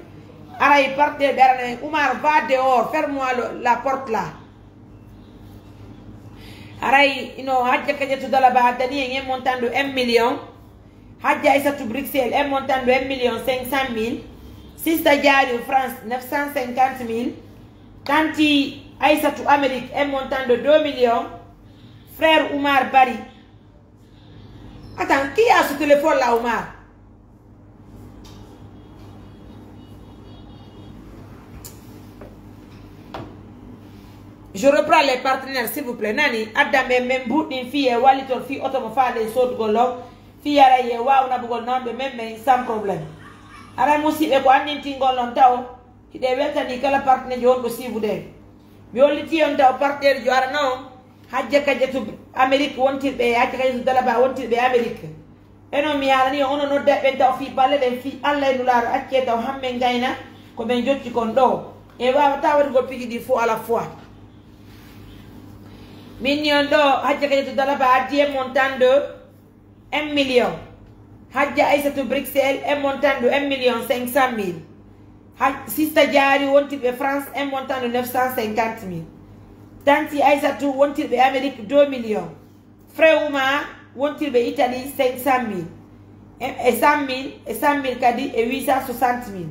aray partenaire ɓe arana Oumar va dehors ferme-moi la porte là aray ino hajja kaƴetu dalaba haddani en montant de 1 million hajja Aissatou Bruxelles un montant de 1 million 500 000 Sista Diario France 950 000 Tanti Aissatou Amérique un montant de 2 millions frère Oumar Bari. Attends, qui a ce téléphone là, Oumar? Je reprends les partenaires, s'il vous plaît. Nani, Adam et Membout, une fille, Waliton, fille, automofa, des sauts de golok, fille, araye, wa, on a beaucoup de nom de même, sans problème. Araye, moussi, et quoi, n'intingol, l'entao, qui devait être que la partenaire, y'on aussi vous dire. Mais on l'iti, on t'a partenaire, y'on non. Hajja kajetu Amerique wontirɓe hajja kajetu dalaba wontirɓe Amerique eno mi yarani ono nodda ɓen taw fi balle ɗen fi Allah e nulaaɗo acce taw hamɓe gayna ko ɓen jotti kon ɗo e wawata waɗugol piiji ɗi fo à la fois min ni on ɗo hajja kajetu dalaba addi un montant de 1 million hajja Aissatou Bruxelles un montant de 1 million 500 000 Sista Diari wontirɓe France un montant de 950 000 Tanti Aissatou wontirɓe Amérique 2 millions. Frère Oumar wontirɓe Italie 500 000. Et 100 000, et 100 000 kadi et 860 000.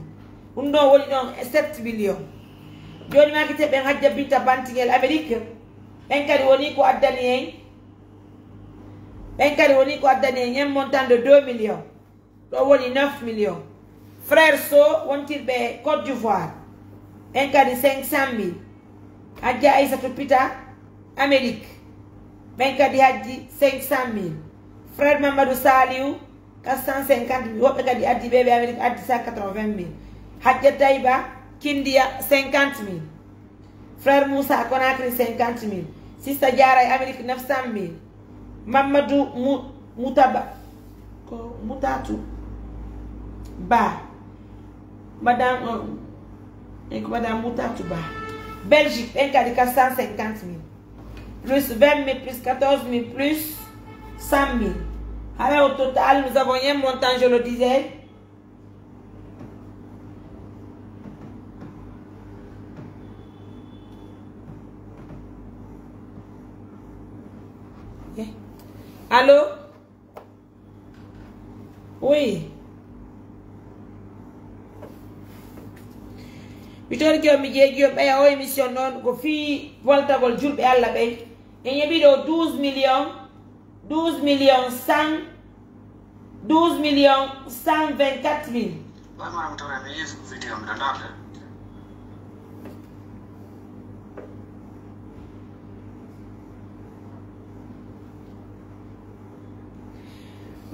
Ɗum ɗo woni ɗon 7 millions. Joni makite ɓen hajja Binta Bantingel Amérique. Ɓen kadi woni ko addani en. Ɓen kadi woni ko addani en un montant de 2 millions. Ɗo woni 9 millions. Frère So wontirɓe Côte d'Ivoire. Ɓen kadi 500 000. Hajja Aissatou Pita Amérique ɓen kadi hajji 500 000 frère Mamadou Saliou 450 000 woɓɓe kadi addi ɓeɓe Amérique addi 180 000 hajja Taïba Kindia 50 000 frère Moussa Konakri 50 000 Sista Diara e Amérique 900 000 Mamadou Moutaba ko Moutatou Ba madame Moutatou Ba Belgique, un cas de 450 000. Plus 20 000, plus 14 000, plus 100 000. Alors au total, nous avons un montant, je le disais. Okay. Allô? Oui. Bitori ko mi jeegi yo ɓeya o émission noon ko fi voltagol julɓe Allah ɓen en yeɓi ɗo 12 millions 124 000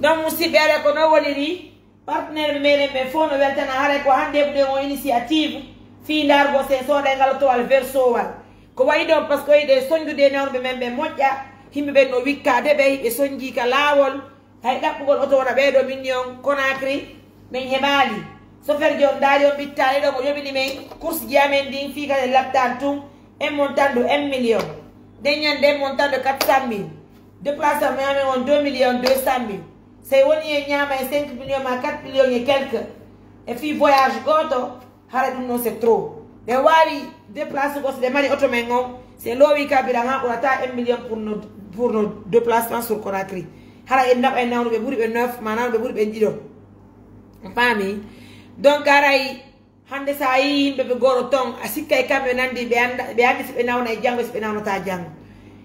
donc musidɓe aɗa ko no woniri partenaire meɗen ɓe fof no weltana haara ko hande ɓuɗen o initiative fi ndargo se soɗa ngal towal versowal ko wayi ɗon par ce que yiɗe soñdude nawɓe men ɓe moƴƴa himɓe ɓen no wikkade ɓe ɓe soñji ka laawol hay ɗaɓɓugol oto wona ɓeɗo min on Conakry min heɓali chauffeur ji on daari on ɓittani ɗon o yoɓini men course ji amen ndin fi kade laptan tum un montant de 1 million deñande un montant de 400 000 déplacement amen on 2 millions 200 000 sey woni e ñaama e 5 millions ma 4 millions et quelque e fi voyage goto hara ɗum noon c'est trop ɓe wawi déplace ko so ɓe mari auto men on c'est loowi kabiran ha ɓurata 1 million pour nos déplacement sur Conakry hara en naɓa e nawno ɓe ɓuuri ɓe 9 manam ɓe ɓuuri ɓe ɗiɗo faami donc aray hande sa yi yimɓe ɓe goro ton a sikka e kamɓe nandi ɓe andi si ɓe nawna e janggo si ɓe nawnata janggo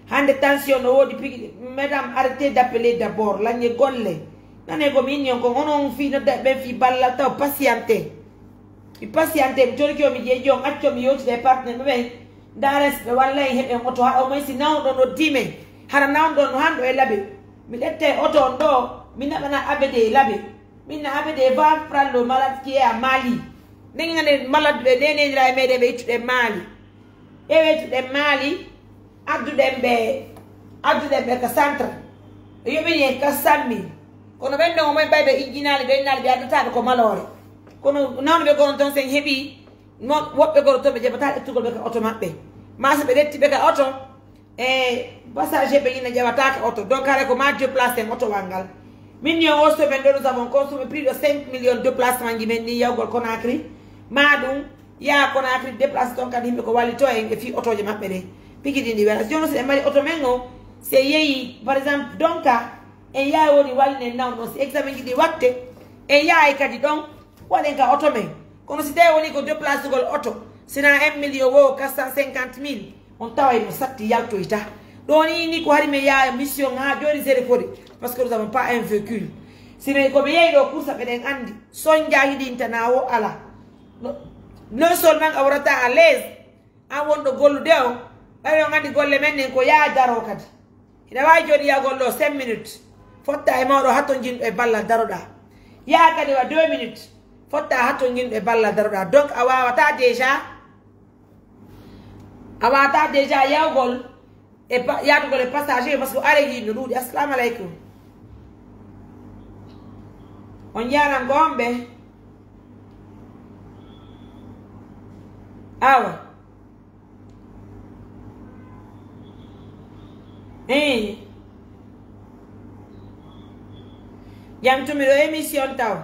hande tension no woodi pigi mesdames arrêtez d'appeler d'abord lañe golle nane komi inni on ko onon fi nodda ɓen fi ballal taw patienté mi patienté mi tori kiomi jeeji on accomi yewtide e partenaire ɓeɓen dares ɓe walla e heɓen auto ha au moins si nawɗon no dime hara nawɗon no hanɗo e laaɓe mi ɗette auto on ɗo mi naɓana abede e laaɓe Minna de va prendre le malade qui est à Mali. N'est malade de Mali. Et de Mali, Abdou Dembe Cassandra. Io mi viene Cassammi. Quando vengono come bebe originali, vengono da come malore. Quando non vi conto se heavy, non what go to be jabata to go back automatic. Ma se vedetti bega auto e passager be ina jabata auto. Donc avec comment deux places en auto wangal. Minyo osso vendeur nous avons consommé plus de 5 millions de places mangi menni yawgol Conakry. Madum ya Conakry déplace donc kan himbe ko walito en fi auto je mabbe de. Piki di wala jono se mari auto mengo se yeyi par exemple donc e ya woni walne naw no se examen di watte e ya e kadi donc walen ka auto men kono si tay woni ko deux places gol auto sina 1 million wo 450 000 on taway mo satti yalto ita doni ni ko hari me ya mission ha jori zere fodi parce que nous avons pas un véhicule si me ko be yedo kursa be den andi sonja hidi intanawo ala non seulement awrata à l'aise a wondo gollu dew ayo ngandi golle men ko ya daro kadi ina way jodi ya gollo 5 minutes fotta e mawdo hatto jin e balla daroda ya kadi wa 2 minutes fotta hatto jin e balla daroda donc awata déjà ya gol e ya gol le passager parce que are yi no dudi assalamu alaikum on yara gombe awa jam tumiro émission taw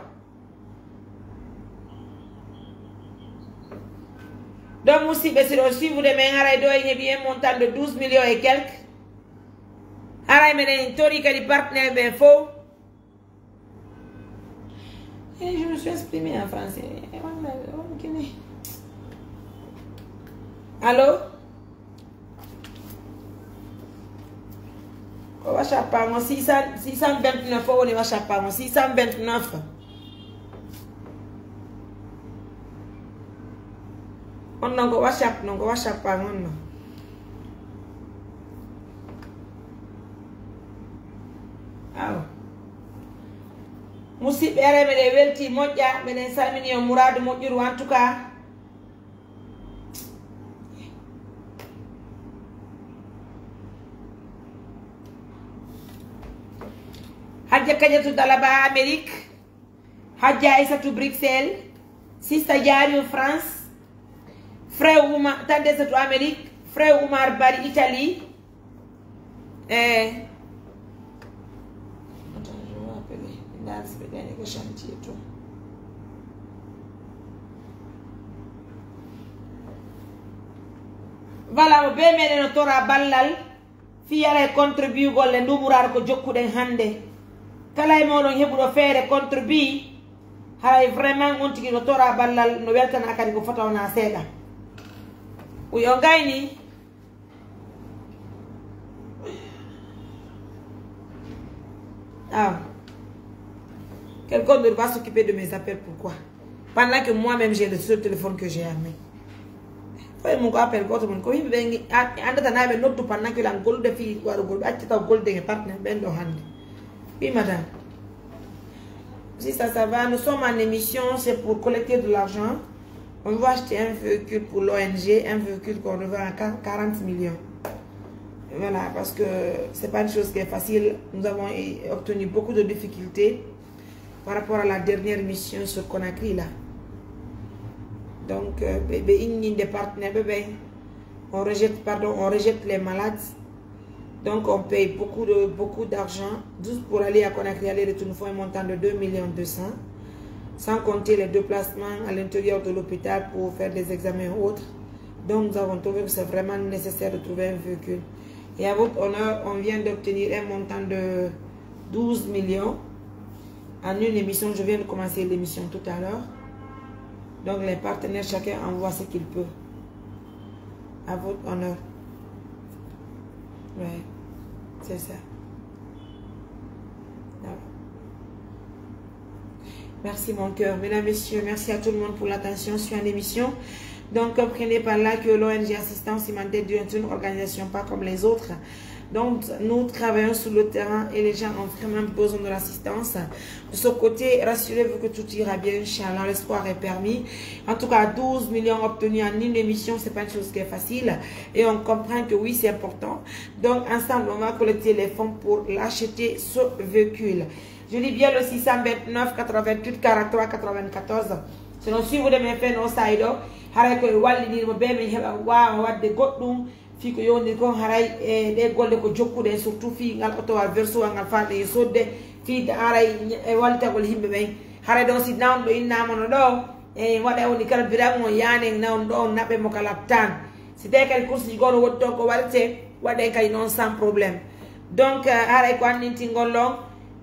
donc musibe si vous demee ngaray do e bien montant de 12 millions et quelques aray menen tori kadi partenaire ben faux et je me suis exprimé en français. Allô? Wachapango 629 on est Wachapango 629. On n'a go Wachapango non. Ah. Musi bere me de welti moƴƴa menen samini o Mourad moƴƴuru en tout cas. Hadja Kadiatou Dalaba Amérique, Hadja Aïssatou Bruxelles, Sista Diario France, Frère Oumar Tandesatou Amérique, Frère Oumar Bari Italie. Attends, je vais appeler. Là, c'est le dernier chantier et tout. Voilà, be menen tora ballal fi yala contribue golle ndumurar ko jokkuden hande. Kala e moɗon heɓuɗo feere contribue hay vraiment on tigi no tora ballal no weltana kadi ko fota wona seeɗa uyo gayni quelqu'un ne va s'occuper de mes appels. Pourquoi? Pendant que moi-même j'ai le seul téléphone que j'ai à main. Faut mon appel quand mon ko himbe bengi andata naɓe noddu pendant que lan golde fi waɗo golɓe accata golde e partenaire ɓen ɗo hande. Oui, madame. Si ça va, nous sommes en émission, c'est pour collecter de l'argent. On va acheter un véhicule pour l'ONG, un véhicule qu'on revend à 40 millions. Voilà, parce que c'est pas une chose qui est facile. Nous avons obtenu beaucoup de difficultés par rapport à la dernière mission sur Conakry là. Donc, des partenaires, on rejette les malades. Donc on paye beaucoup d'argent juste pour aller à Conakry, aller-retour, nous faut un montant de 2 200 000, sans compter les déplacements à l'intérieur de l'hôpital pour faire des examens ou autres. Donc nous avons trouvé que c'est vraiment nécessaire de trouver un véhicule. Et à votre honneur, on vient d'obtenir un montant de 12 millions en une émission. Je viens de commencer l'émission tout à l'heure. Donc les partenaires, chacun envoie ce qu'il peut. À votre honneur. Ouais, c'est ça. Voilà. Merci mon cœur. Mesdames, messieurs, merci à tout le monde pour l'attention sur une émission. Donc, comprenez par là que l'ONG Assistance Humanitaire est une organisation pas comme les autres. Donc, nous travaillons sur le terrain et les gens ont vraiment besoin de l'assistance. De ce côté, rassurez-vous que tout ira bien, Inch'Allah, l'espoir est permis. En tout cas, 12 millions obtenus en une émission, c'est pas une chose qui est facile. Et on comprend que oui, c'est important. Donc, ensemble, on va collecter les fonds pour l'acheter ce véhicule. Je dis bien le 629 88 43 94. Sinon, si vous devez faire nos sides, haray ko wallini mo be min heba waawa wadde goddum fi ko yoni ko haray e de golle ko jokkude surtout fi ngal auto verso ngal faade e sodde fi haray e waltagol himbe be haray don si nawdo innama no do e wada woni kala birango yaane nawn do nabe mo kala tan si de kal kursi goro wotto ko walte wade kay non sans problème donc haray ko anninti ngollon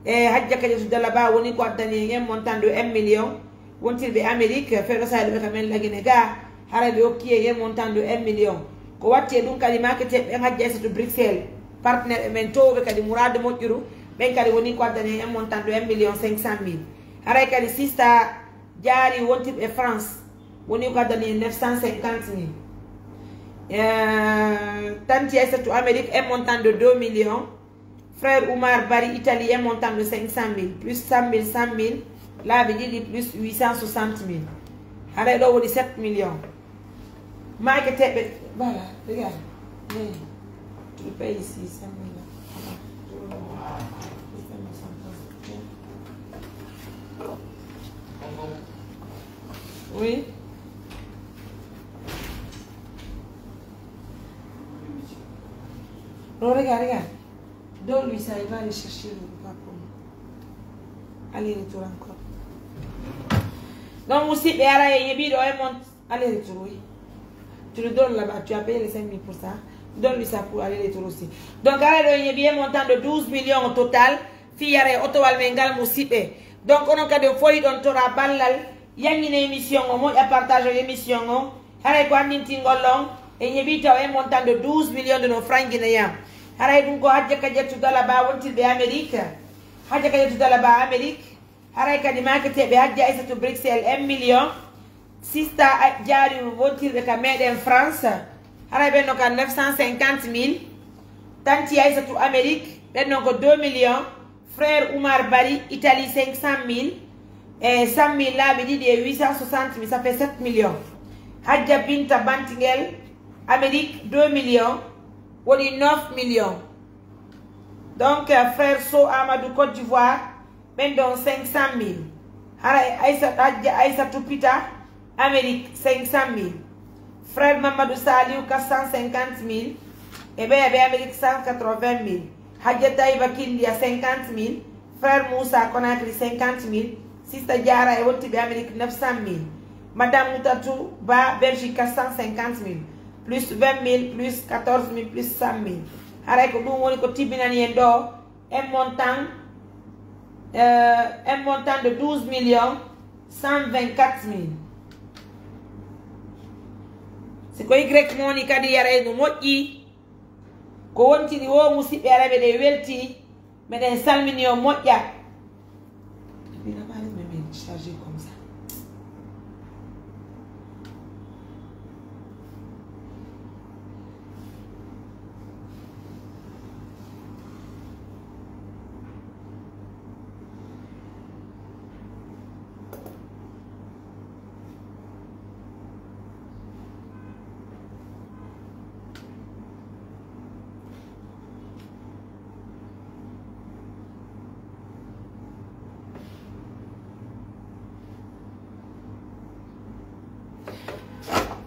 e hajja kadi dala ba woni ko addani ngem montando 1 million wontirbe Amérique fero sa be kamen lagine ga harabe okkiye montant de 1 million ko watti dum kadi marketing be hajja to Bruxelles partenaire men to be kadi mourade mojjuru ben kadi woni ko adane montant de 1 million 500 000 haray kadi sista jaari wontirbe France woni ko adane 950 000 tanti to Amérique un montant de 2 millions frère Oumar Bari Italie un montant de 500 000 plus 100 000 100 000 là veut dire plus 860 000 haray do woni 7 millions. Marketing, voilà, regarde. Mais, tu le payes ici, 5 millions. Oui. Non, regarde. Donne-lui ça, il va aller chercher le repas pour nous. Allez, retour encore. Donc, aussi, il y a allez, retour, oui. Tu le donnes là-bas, tu as payé les 5 000 pour ça. Donne-lui ça pour aller les tours aussi. Donc, il y a bien montant de 12 millions au total. Fiare, Otowal Mengal Moussipe. Donc, on a de foyer dans Tora Balal. Il y a une émission, on a partagé l'émission. Harry Kwantintingolong. Et il y a un montant de 12 millions de nos francs guinéens. Harry Dungo Hadjakaja tout là-bas, on tire d'Amérique. Hadjakaja tout là-bas, Amérique. Harry Kadimaka Tebe Hadja est à Bruxelles, 1 million. Sista Diari votir de Kamed en France, Arabe no 950 000. Tanti Aïssa to Amérique, ben no 2 millions. Frère Oumar Bari, Italie 500 000. Et 100 000 là, veut dire 860 000, ça fait 7 millions. Hadja Binta Bantingel, Amérique 2 millions. On dit 9 millions. Donc, frère So Amadou Côte d'Ivoire, ben donc 500 000. Aïssa Toupita, Amérique 500 000. Frère Mamadou Saliou 450 000. Et bien Amérique 180 000. Hadjata Ibakindia 50 000. Frère Moussa Konakri 50 000. Sista Diara et Wotibe Amérique 900 000. Madame Moutatou Ba Belgique 450 000. Plus 20 000, plus 14 000, plus 100 000. Avec nous, on est Tibinani Endo. Un montant de 12 millions 124 000. C'est quoi Y money kadi yare no moƴƴi ko wontiri wo musidɓe araɓe ɗe welti meɗen salmini o moƴƴa comme ça.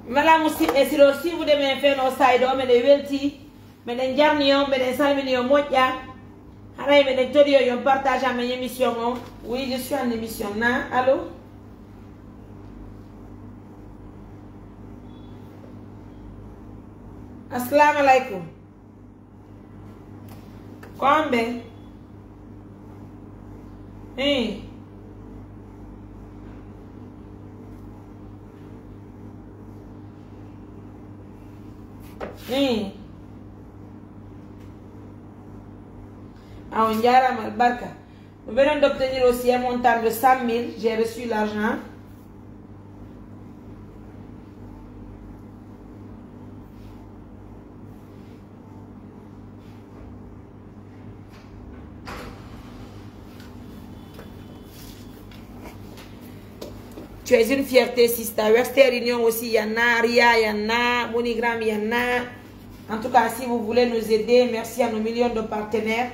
Voilà, si vous devez faire nos sides, mais les welti, mais les jarnions, mais les salminions, moya, mais les torio, on partage à mes émissions. Oui, je suis en émission. Allô? Assalamu alaikum. Kwambe? Hey. On dirait Malbarka. Nous venons d'obtenir aussi un montant de 100 000. J'ai reçu l'argent. Tu es une fierté, Sista. Western Union aussi, il y en a. Ria, il y en a. Monigram, il y en a. En tout cas, si vous voulez nous aider, merci à nos millions de partenaires.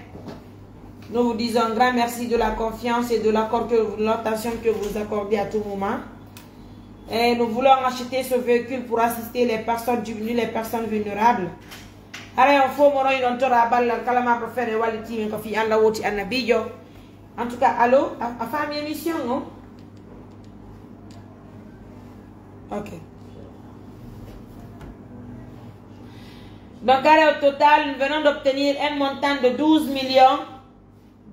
Nous vous disons un grand merci de la confiance et de l'attention que vous accordez à tout moment. Et nous voulons acheter ce véhicule pour assister les personnes diminuées, les personnes vulnérables. En tout cas, allô, à faire une émission, non? Ok. Donc, au total, nous venons d'obtenir un montant de 12 millions.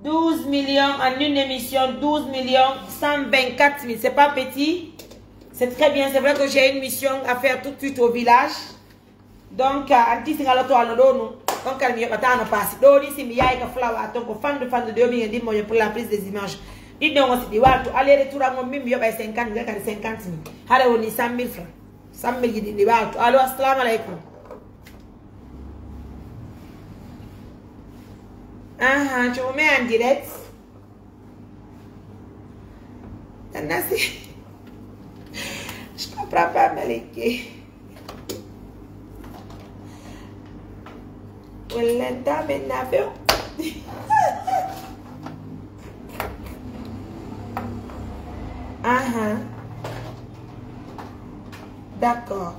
12 millions en une émission, 12 millions 124 000. C'est pas petit. C'est très bien. C'est vrai que j'ai une mission à faire tout de suite au village. Donc, anti singaloto alono. Donc, elle m'y a passé. Donc, ici, il y a un flower. Donc, fan de 2010 pour la prise des images. Dites-nous aussi, il y a aller-retour à mon mime, il y a 50 000. Allez, on y 100 000 francs. 100 000 il y a. Allô, assalamu alaikum. Je vous mets en direct. Je ne comprends pas, Maliki. D'accord.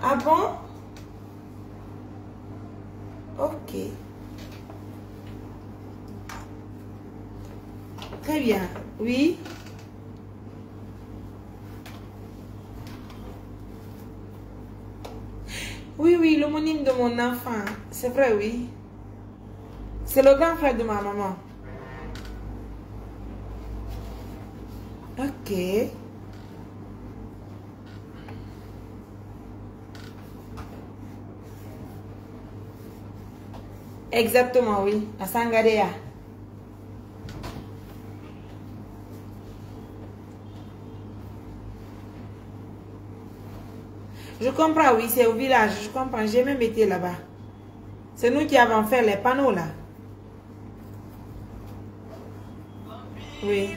Ah bon? Ok. Très bien. Oui. Oui, l'homonyme de mon enfant. C'est vrai, oui. C'est le grand frère de ma maman. Ok. Exactement, oui. À Sangadea. Je comprends, oui, c'est au village. Je comprends. J'ai même été là-bas. C'est nous qui avons fait les panneaux, là. Oui.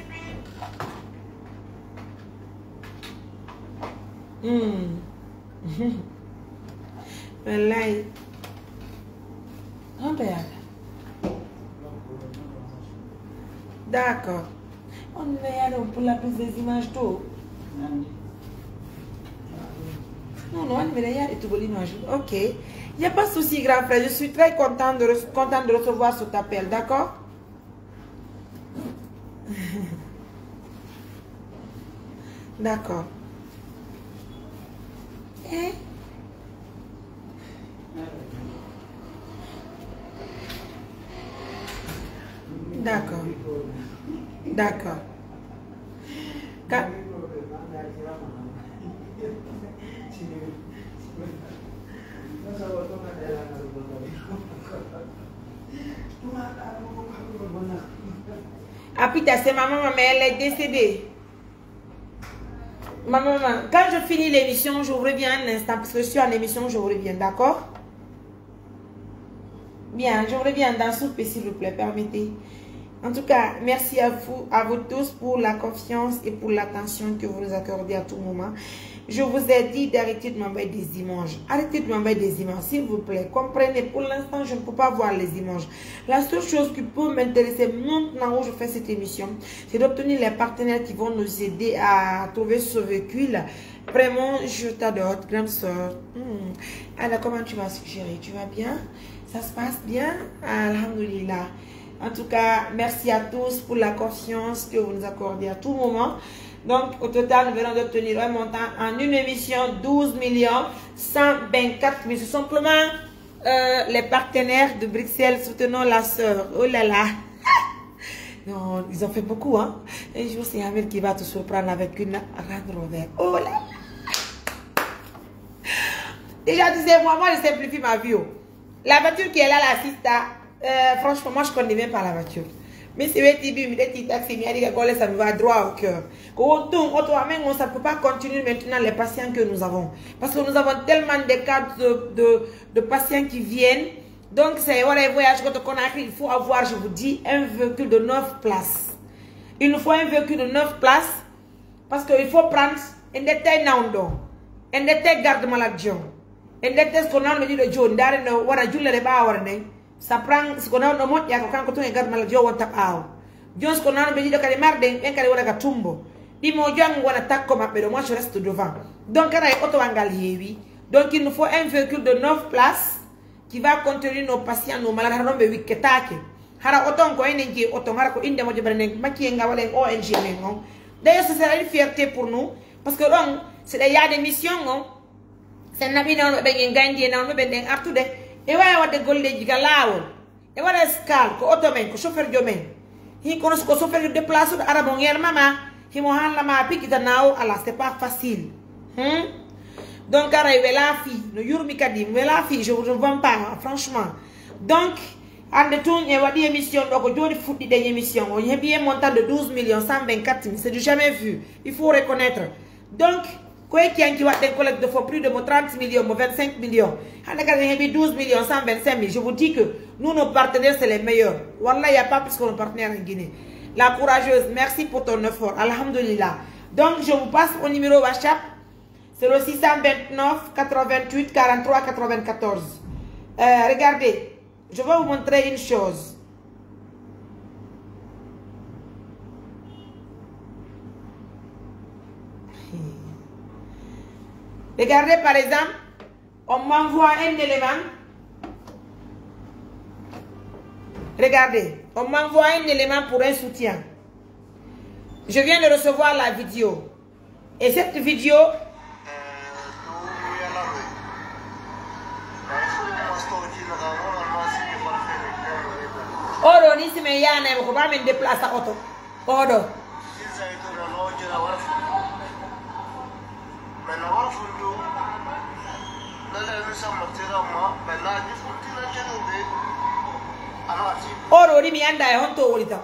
Wallahi. D'accord. On est allé pour la prise des images tôt. Non, mais il y a tout l'image. Ok. Il n'y a pas de souci, grand frère. Je suis très content de recevoir cet appel. D'accord? D'accord. D'accord. D'accord. Apita, c'est ma maman, mais elle est décédée. Ma maman, quand je finis l'émission, je reviens un instant, parce que je suis en émission, je reviens, d'accord? Bien, je reviens dans soupe, s'il vous plaît, permettez. En tout cas, merci à vous tous pour la confiance et pour l'attention que vous nous accordez à tout moment. Je vous ai dit d'arrêter de m'envoyer des images. Arrêtez de m'envoyer des images, s'il vous plaît. Comprenez, pour l'instant, je ne peux pas voir les images. La seule chose qui peut m'intéresser maintenant où je fais cette émission, c'est d'obtenir les partenaires qui vont nous aider à trouver ce véhicule. Vraiment, je t'adore, grande soeur. Alors, comment tu vas, chérie? Tu vas bien? Ça se passe bien? Alhamdulillah. En tout cas, merci à tous pour la confiance que vous nous accordez à tout moment. Donc, au total, nous venons d'obtenir un montant en une émission 12 124 000. C'est simplement les partenaires de Bruxelles. Soutenons la sœur. Oh là là. Non, ils ont fait beaucoup, hein. Un jour, c'est Amir qui va te surprendre avec une Range Rover. Oh là là. Déjà, tu sais, moi, je simplifie ma vie. La voiture qui est là, la Sista, franchement, moi, je ne connais même pas la voiture. Mais c'est vrai, Tibi, mais des taxis, mais ça me va droit au cœur. On ne peut pas continuer maintenant les patients que nous avons. Parce que nous avons tellement de cas de patients qui viennent. Donc, c'est un voyage qu'on a écrit. Il faut avoir, je vous dis, un véhicule de 9 places. Il nous faut un véhicule de 9 places. Parce qu'il faut prendre un détail nando, un détail garde maladie. Un détail ce qu'on a dit de John, d'ailleurs, on a joué les bas. Ça prend ce qu'on a au monde, il y a quand on garde maladie, on tape out. John, ce qu'on a dit de Kalimar, un carré ou la gatumbo. Dis-moi, on attaque comme appel, moi je reste devant. Donc, il y a auto oui. Donc, il nous faut un véhicule de 9 places qui va contenir nos patients, nos malades, nos malades, hara autant ko enen qui autant hara ko inde mo jobane maki nga walen ONG men. D'ailleurs, ce sera une fierté pour nous parce que donc c'est il y a des missions c'est nabi non be ngandi non be den artude e way wadde golleji ga lawol e wada skal ko auto men ko chauffeur jomen hi ko chauffeur de déplacer arabo ngel mama hi mo han la ma pikita naw ala c'est pas facile donc arrive la fille no yurmi kadi la fille je vous vends pas franchement. Donc en de tout, il y a des émissions, donc il y a des émissions. Il y a bien un montant de 12 millions, 124 000. C'est du jamais vu. Il faut reconnaître. Donc, quoi qu'il y ait des collègues de plus de 30 millions, 25 millions. Il y a 12 millions, 125 000. Je vous dis que nous, nos partenaires, c'est les meilleurs. Wallah, il n'y a pas plus que nos partenaires en Guinée. La courageuse, merci pour ton effort. Alhamdulillah. Donc, je vous passe au numéro WhatsApp. C'est le 629 88 43 94. Regardez. Je vais vous montrer une chose. Regardez par exemple, on m'envoie un élément. Regardez, on m'envoie un élément pour un soutien. Je viens de recevoir la vidéo. Et cette vidéo... Odo ni si me yana ko ba men déplacer auto. Odo. Odo ni mi anda e honto wolita.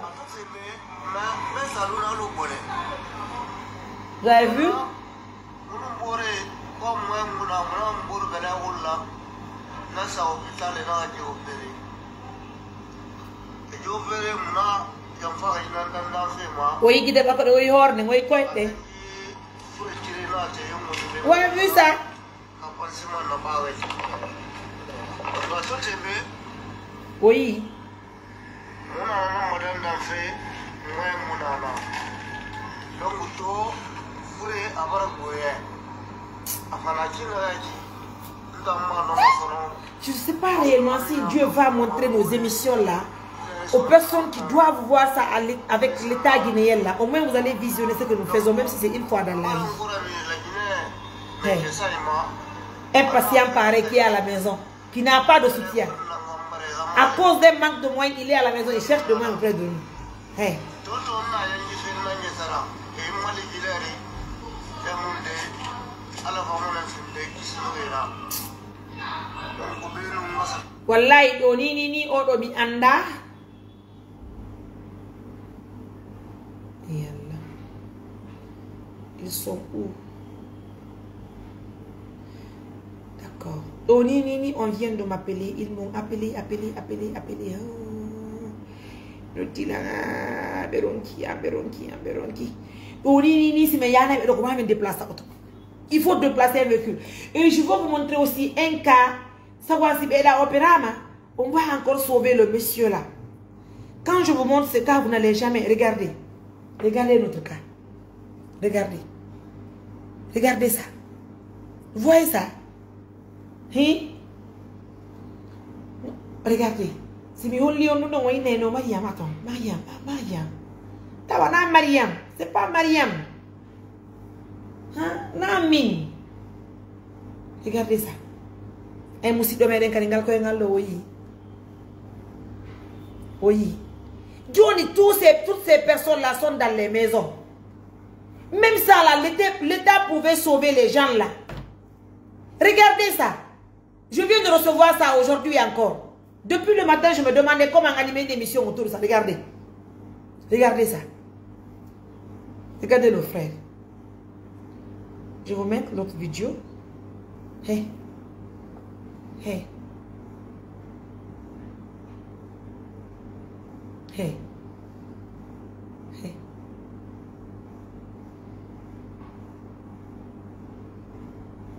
Vous avez vu? Oui, qui débat de oui horne, oui quoi était. Vous avez vu ça? Oui. Je ne sais pas réellement si Dieu va montrer nos émissions là aux personnes qui doivent voir ça avec l'État guinéen là. Au moins vous allez visionner ce que nous faisons, même si c'est une fois dans la vie. Hey. Un patient pareil qui est à la maison, qui n'a pas de soutien. À cause d'un manque de moyens, il est à la maison, il cherche de moyens auprès de nous. Hey. Wallahi do ni odo mi anda. Yalla. Ils sont où? D'accord. Do ni on vient de m'appeler, ils m'ont appelé. Le tila beronki. Do ni si me yana do ko me déplacer auto. Il faut déplacer un véhicule. Et je vais vous montrer aussi un cas. Savoir si Bella Opérama, on va encore sauver le monsieur là. Quand je vous montre ce cas, vous n'allez jamais. Regardez. Regardez notre cas. Regardez. Regardez ça. Vous voyez ça? Hein? Regardez. Si mi on lion nous on est non Mariam attends. Mariam. Tawana Mariam. C'est pas Mariam. Hein? Namin. Regardez ça. Un moussi de merde kaningal ko ngal oui. Johnny, toutes ces personnes là sont dans les maisons. Même ça là, l'État pouvait sauver les gens là. Regardez ça. Je viens de recevoir ça aujourd'hui encore. Depuis le matin, je me demandais comment animer une émission autour de ça. Regardez. Regardez ça. Regardez le frère. Je vais vous mettre l'autre vidéo. Hey. Hey. Hey. Hey.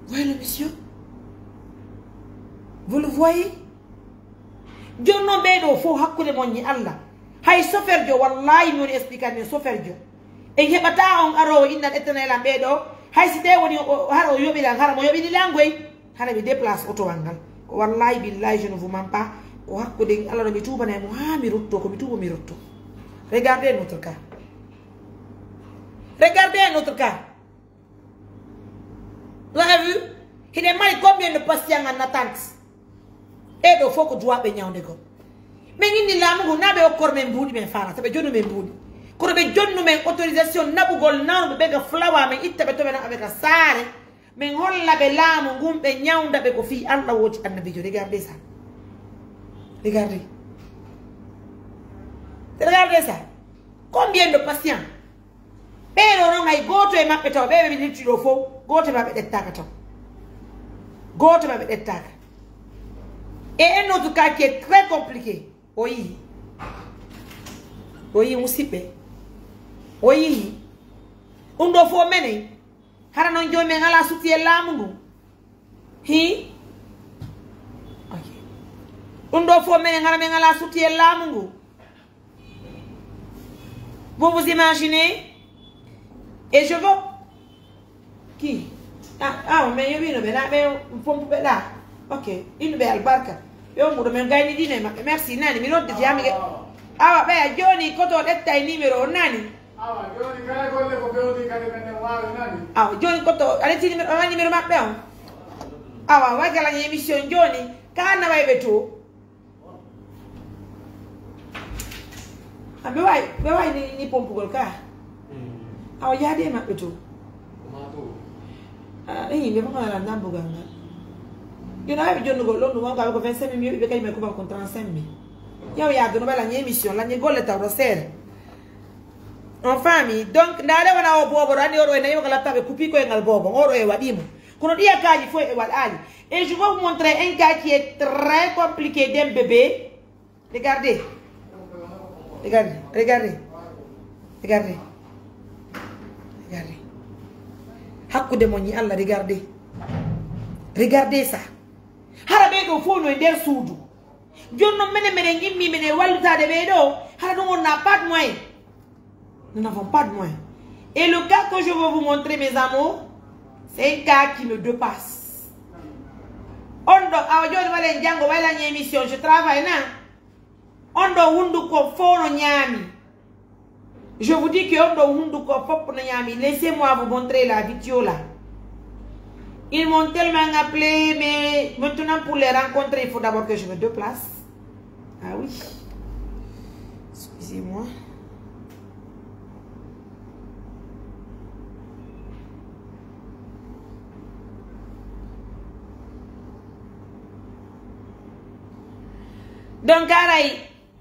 Voyez le monsieur? Vous le voyez? Dieu non bedo fo hakkude mon ni Allah. Hay soferjo wallahi mi expliquer soferjo. E hebata on aro inna etenela bedo. Hay si te woni haro yobila haro mo yobini langoy. Hara bi déplace auto wangal. Wallahi billahi je ne vous mens pas. O hakkude Allah mi tuba na mo ha mi rutto ko mi tuba mi rutto. Regardez notre cas. Regardez notre cas. Vous avez vu? Il est mal combien de patients en attente. Et il faut que tu aies un peu. Mais il n'y a pas de corps memboudi mais fara. Ça veut dire memboudi. Quand on veut donner une autorisation, n'a pas de nom, de flower, mais il te met avec un sare. Mais on l'a belâme, on gumpe nyanda avec une fille, on la watch and the video. Regardez ça. Regardez. Regardez ça. Combien de patients? Mais on a go to a map at all, baby, you need to go to map at the tag. Go to map at the tag. Et un autre cas qui est très compliqué. Oui. Oui, on s'y paie. Oui. On doit faire mener. Haranon jo men ala soutien lamungu. Hi. Ok. On doit faire mener haramen ala soutien lamungu. Vous vous imaginez? Et je veux. Qui? Mais il y a une pompe là. Ok, une belle barque. Yo mo men gayni dine merci nani mi rodde ti ami awa be joni koto detta numero nani awa joni kala golle ko bewdi kala men waawi nani awa joni koto aleti numero mabbe on awa wa gala ni émission joni kana way be to be way ni pompe gol ka awa yaade mabbe to ma to ni be ko la ndambu ganga. You know, I don't go long, 25 minutes, because I come contre 35 minutes. You have to la émission, la négole ta roser. En famille, donc, nada wana obobo, rani oro na yoka la table, kupiko en albobo, oro e wadimo. Kono dia kaji foi e wadali. Et je vais vous montrer un cas qui est très compliqué d'un bébé. Regardez. Regardez, regardez. Regardez. Regardez. Hakku de moni Allah, regardez. Regardez ça. Harabe do fo no der soudou. Jonno mene ngimmi mene waluta de bedo, hara on n'a pas de moyens. Nous n'avons pas de moyens. Et le cas que je veux vous montrer mes amours, c'est un cas qui me dépasse. Ondo awjoni wala njango wala ny émission, je travaille na. Ondo hundu ko fo no nyami. Je vous dis que ondo hundu ko fop no nyami. Laissez-moi vous montrer la vidéo là. Ils m'ont tellement appelé, mais maintenant pour les rencontrer, il faut d'abord que je me déplace. Ah oui. Excusez-moi. Donc, Araï,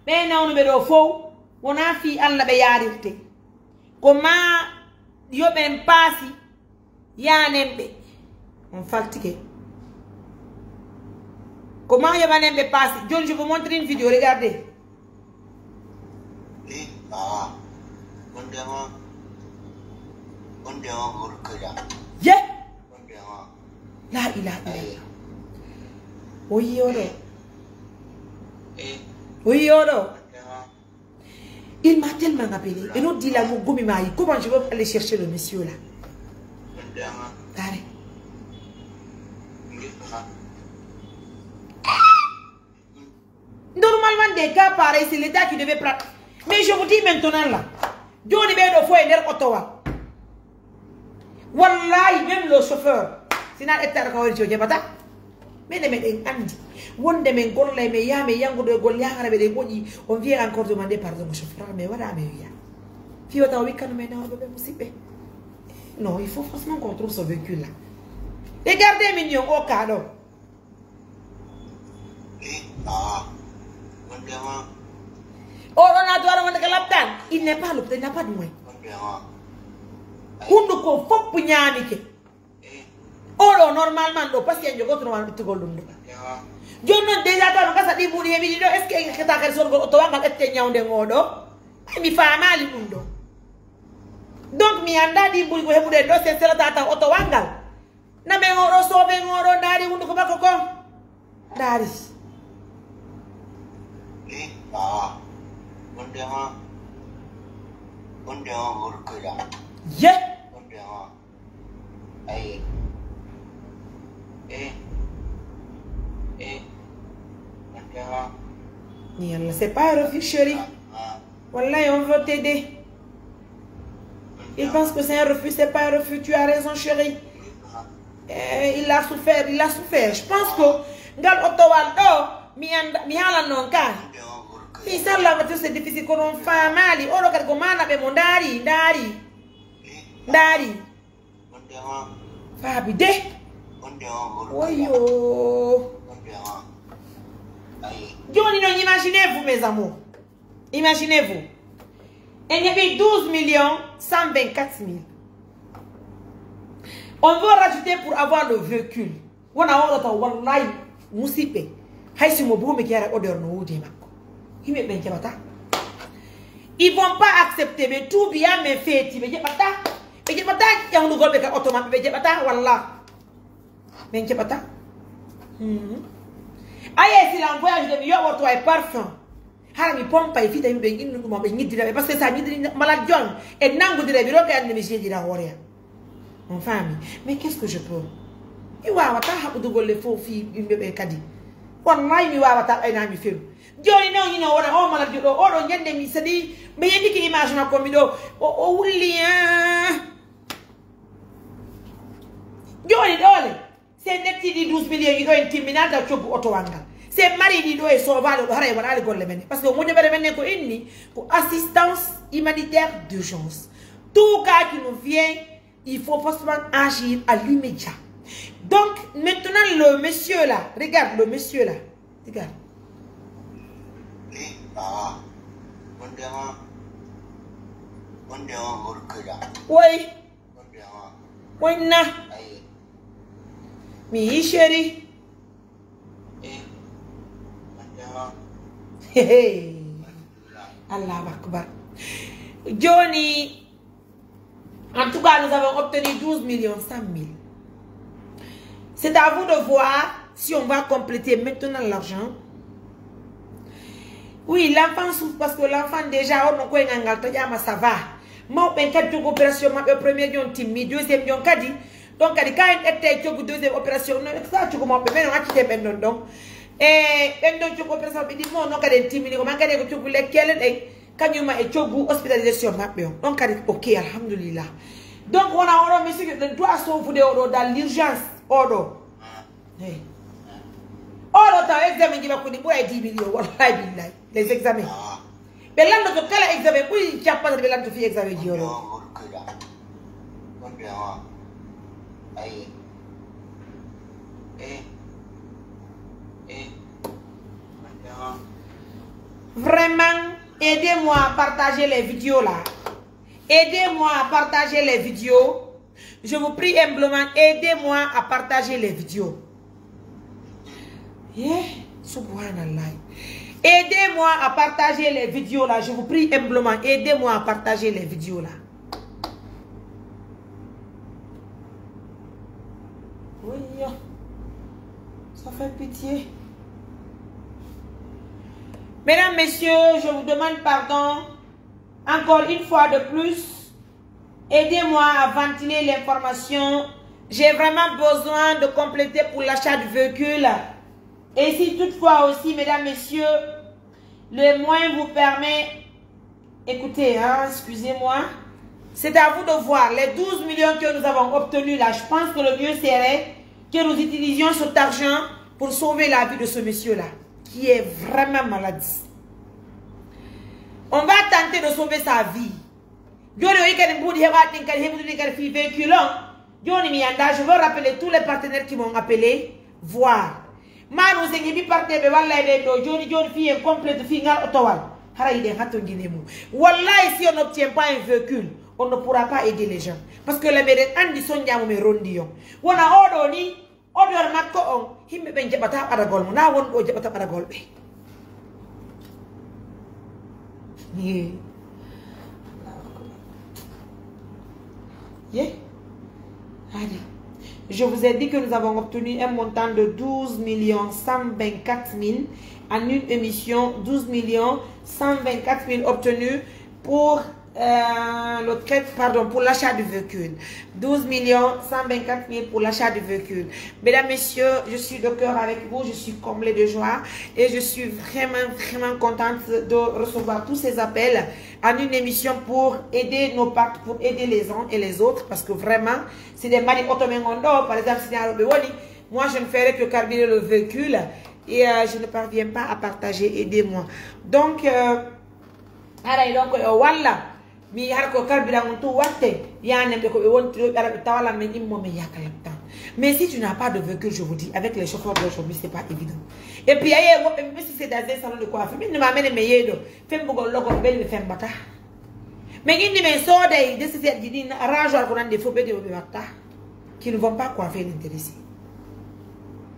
ben non, numéro faux, on a fait un labayarité. Comment, yo ben passi, yanembe. On fatigue. Comment il va me passer? John, je vous montre une vidéo, regardez. Yeah. Là, il a. Oui, oro. Oui, oro. Il m'a tellement appelé. Et nous dit là, comment je vais aller chercher le monsieur là? Allez. Normalement, des cas pareils, c'est l'État qui devait prendre. Mais je vous dis maintenant là, Johnny Bedo faut aider Ottawa. Wallahi, même le chauffeur, c'est n'a été recouvert sur Jabata. Mais les mecs, Andy, one de mes goles, mais ya, mais yango de Goliath avec des body, on vient encore demander pardon au chauffeur, mais voilà, mais ya. Fio ta week-end, mais non, non, il faut franchement qu'on trouve ce véhicule là. Regardez, mignon, au cadeau. Oh, on a droit de laptop. il n'est pas à l'hôpital, il n'a pas de moyens. Hundu ko fop nyami ke. Oro normalement do parce que njogo to no to golundu. Jonno déjà to ngasa di buri hebi do est ce que kata kal so go to wangal ette nyawnde ngodo. Mi famali dundo. Donc mi anda di buri go hebude do c'est cela tata auto wangal. Na me ngoro so be ngoro dari hundu ko bakko ko. Dari. Yeah. C'est pas un refus, chérie. Voilà, on veut t'aider. Il pense que c'est un refus, c'est pas un refus. Tu as raison, chérie. Il a souffert, il a souffert. Je pense que Gal Otowaldo, Miala non ka. Si ça la voiture c'est difficile qu'on en fait mal. Oh le cargomana be mondari, dari. Fabi de. Oyo. Johnny, non, imaginez-vous, mes amours. Imaginez-vous. Il y avait 12 124 000. On veut rajouter pour avoir le véhicule. On a ordre de wallahi musipe. Haïsi mobu me kiara odeur no udi mako. Ils vont pas accepter, mais tout bien me fait. Mais j'ai pas ta. Mais j'ai pas ta. Il y a un nouveau béca automate. Mais j'ai pas ta. Wallah. Mais j'ai pas ta. Aïe, si l'envoyage de New York est parfum. Harami pompe et fit un béguin, nous m'avons dit parce que ça dit malade John. Et n'ango de la bureau qu'elle ne me dit la warrior. Mon famille. Mais qu'est-ce que je peux? Il va avoir ta de les faux filles, une bébé cadi. One line, you have a ami film. Johnny, no, you know what all malade you all on yet, me said, mais il dit qu'il imagine un comido. Oh, William. Johnny, darling. C'est net di 12 millions di do intimidata chobu otowanga. C'est mari di do e sovalo do hare wala golle men parce que mo nyobere men ko inni pour assistance humanitaire d'urgence. Tout cas qui nous vient, il faut forcément agir à l'immédiat. Donc maintenant le monsieur là, regarde le monsieur là. Regarde. Oui. Oui na. Mi chérie. Allah Akbar. Johnny. En tout cas, nous avons obtenu 12 100 000. C'est à vous de voir si on va compléter maintenant l'argent. Oui, l'enfant souffre parce que l'enfant déjà, on a ça va. Moi, je suis en opération, ma première jour timide, deuxième jour kadi. Donc, quand il était en deuxième opération, ça, tu commences à faire un petit peu donc. Et donc, tu opération, il dit non, non, quand il est timide, comment tu voulais qu'elle est, quand il m'a été hospitalisé sur ma pion. Donc, ok, alhamdulillah. Donc, on a un monsieur qui doit sauver dans l'urgence. Oro. Oro, tu as examen qui va coûter 10 millions. Les examens. Mais là, nous avons quel examen? Oui, il n'y a pas de l'examen qui examen. Vraiment, aidez-moi à partager les vidéos là. Aidez-moi à partager les vidéos. Je vous prie humblement, aidez-moi à partager les vidéos. Subhanallah. Aidez-moi à partager les vidéos là. Je vous prie humblement, aidez-moi à partager les vidéos là. Oui, ça fait pitié. Mesdames, messieurs, je vous demande pardon. Encore une fois de plus, aidez-moi à ventiler l'information. J'ai vraiment besoin de compléter pour l'achat du véhicule. Et si toutefois aussi, mesdames, messieurs, le moyen vous permet... Écoutez, hein, excusez-moi. C'est à vous de voir. Les 12 millions que nous avons obtenus là, je pense que le mieux serait que nous utilisions cet argent pour sauver la vie de ce monsieur-là, qui est vraiment malade. On va tenter de sauver sa vie. Je veux rappeler tous les partenaires qui m'ont appelé, voir. Manu sengi bi partenaire be walla be do joni joni fi en complète fi ngal otowal Wallahi, si on n'obtient pas un véhicule, on ne pourra pas aider les gens. Parce que les médecins andi son jamu me rondiyo. Wana odo ni odo makko on himbe ben jabata paragol mo na won do jabata paragol be. Allez. Je vous ai dit que nous avons obtenu un montant de 12 124 000 en une émission. 12 124 000 obtenus pour pour l'achat du véhicule. 12 124 000 pour l'achat du véhicule. Mesdames, messieurs, je suis de cœur avec vous. Je suis comblée de joie et je suis vraiment contente de recevoir tous ces appels en une émission pour aider nos parts, pour aider les uns et les autres, parce que vraiment, c'est des mani automengondo. Par exemple, moi, je ne ferai que carburer le véhicule et je ne parviens pas à partager. Aidez-moi. Donc, voilà. Mi harko carburant on tout watte yane de ko be wonti tawala men immo me yakalapta. Mais si tu n'as pas de véhicule, je vous dis, avec les chauffeurs d'aujourd'hui, c'est pas évident. Et puis même si c'est dans un salon de coiffure, mais ne m'amène mes yedo, fais m'bogo logo belle me faire bata. Mais il dit mais sodai de ces dit rajoir qu'on a des faux de bata qui ne vont pas coiffer l'intéressé.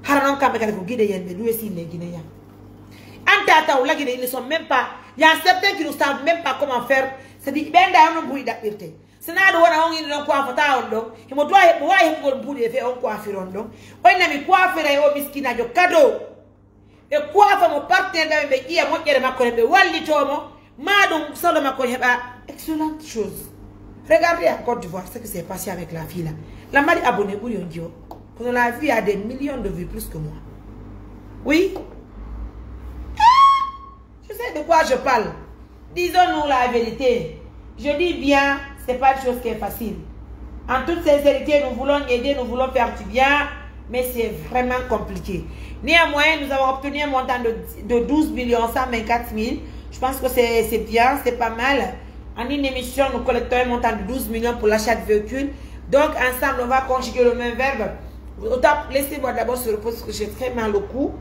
Haranon kameka ko guide yen de louer si les Guinéens. Antata ou la Guinée, ils ne sont même pas, il y a certains qui ne savent même pas comment faire. C'est-à-dire, ben d'ailleurs, on bouille d'activité. C'est n'a pas on ne coiffe pas on donc. Il me doit y bouille faire on coiffe on donc. On n'a mis coiffer au miskina de cadeau. Et coiffe mon partenaire de hier, moi qui ai ma collègue, Wally Tomo, Madame Saloma Collègue, excellente chose. Regardez en Côte d'Ivoire ce qui s'est passé avec la fille là. La mari abonnée pour Yondio. Quand on l'a vu, il y a des millions de vues plus que moi. Oui. Je sais de quoi je parle. Disons-nous la vérité. Je dis bien, c'est pas une chose qui est facile. En toute sincérité, nous voulons aider, nous voulons faire du bien, mais c'est vraiment compliqué. Néanmoins, nous avons obtenu un montant de 12 124 000. Je pense que c'est bien, c'est pas mal. En une émission, nous collectons un montant de 12 millions pour l'achat de véhicules. Donc, ensemble, on va conjuguer le même verbe. Laissez-moi d'abord se reposer parce que j'ai très mal au cou.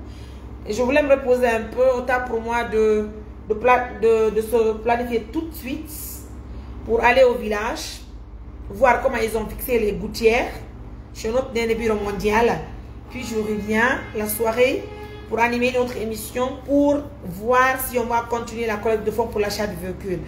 Et je voulais me reposer un peu, autant pour moi de se planifier tout de suite pour aller au village, voir comment ils ont fixé les gouttières chez notre bureau mondial. Puis je reviens la soirée pour animer une autre émission pour voir si on va continuer la collecte de fonds pour l'achat du véhicule.